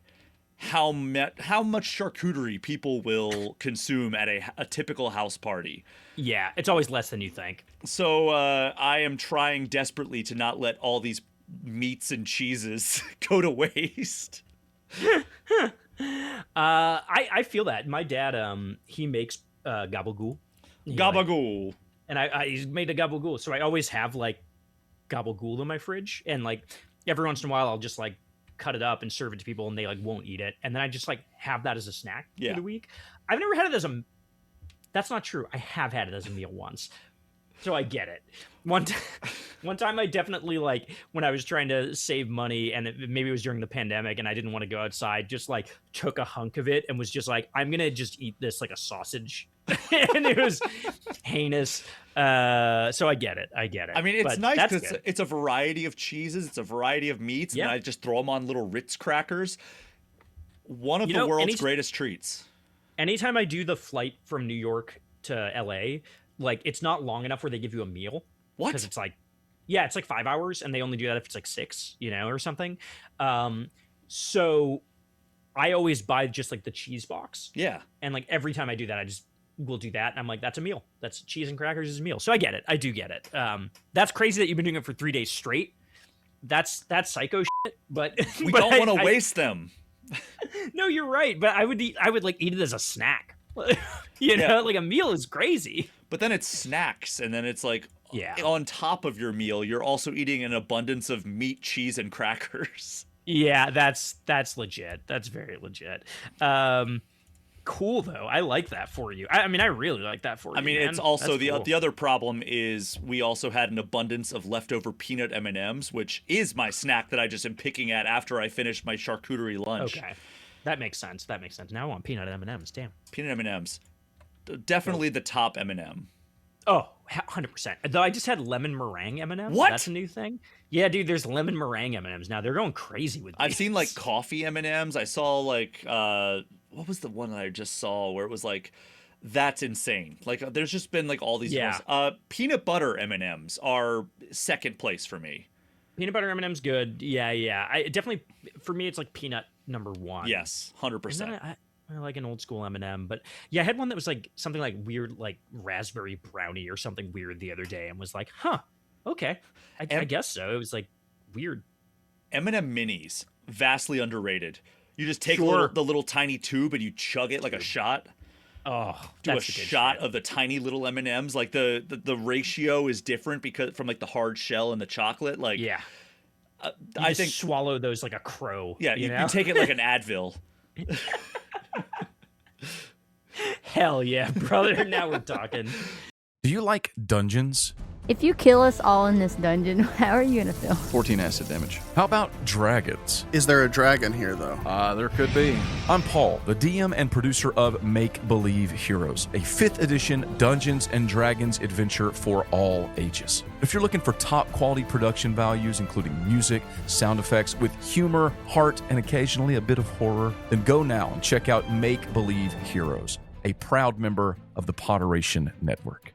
how much charcuterie people will consume at a typical house party. Yeah, it's always less than you think. So I am trying desperately to not let all these meats and cheeses go to waste. I feel that. My dad, he makes gabagool. Gabagool. And he's made a gabagool, so I always have like gabagool in my fridge, and like every once in a while I'll just like cut it up and serve it to people, and they like won't eat it, and then I just like have that as a snack through the week. I've never had it as a. That's not true. I have had it as a meal once, so I get it. One time I definitely, like, when I was trying to save money, and maybe it was during the pandemic, and I didn't want to go outside, just like took a hunk of it and was just like, I'm gonna just eat this like a sausage, and it was heinous. So I get it. I mean, it's nice because it's a variety of cheeses, it's a variety of meats, and I just throw them on little Ritz crackers. One of the world's greatest treats. Anytime I do the flight from New York to LA, like, it's not long enough where they give you a meal. What? Because it's like, it's like 5 hours, and they only do that if it's like 6, or something. So I always buy just like the cheese box. Yeah. And like every time I do that, I just will do that. And I'm like, that's a meal. That's cheese and crackers is a meal. So I get it. I do get it. That's crazy that you've been doing it for 3 days straight. That's psycho shit, but we don't want to waste them. No, you're right. But I would like eat it as a snack. Like a meal is crazy. But then it's snacks, and then it's like, on top of your meal, you're also eating an abundance of meat, cheese, and crackers. Yeah, that's legit. That's very legit. cool though. I like that for you. I mean, I really like that for you. I mean, man. it's also That's cool. the other problem is we also had an abundance of leftover peanut M&Ms, which is my snack that I just am picking at after I finish my charcuterie lunch. Okay, that makes sense. Now I want peanut M&Ms. Damn. Peanut M&Ms, definitely the top M&M. Oh, 100%. Though I just had lemon meringue M&Ms. What? That's a new thing. Yeah, dude. There's lemon meringue M&Ms now. They're going crazy with these. I've seen like coffee M&Ms. I saw like what was the one that I just saw where it was like that's insane. Like there's just been like all these ones. Peanut butter M&Ms are second place for me. Peanut butter M&M's good. Yeah. I definitely, for me, it's like peanut number one. Yes, 100%. I like an old school M&M, but yeah, I had one that was like something like weird, like raspberry brownie or something weird the other day, and was like, huh, okay, I guess so. It was like weird. M&M minis, vastly underrated. You just take the little tiny tube and you chug it like a shot. Oh, do that's a shot of the tiny little M&Ms. Like the ratio is different because from like the hard shell and the chocolate. Like yeah, I think swallow those like a crow. Yeah, you take it like an Advil. Hell yeah, brother. Now we're talking. Do you like dungeons? If you kill us all in this dungeon, how are you gonna feel? 14 acid damage. How about dragons? Is there a dragon here, though? There could be. I'm Paul, the DM and producer of Make Believe Heroes, a 5th edition Dungeons and Dragons adventure for all ages. If you're looking for top quality production values, including music, sound effects with humor, heart, and occasionally a bit of horror, then go now and check out Make Believe Heroes, a proud member of the Potteration Network.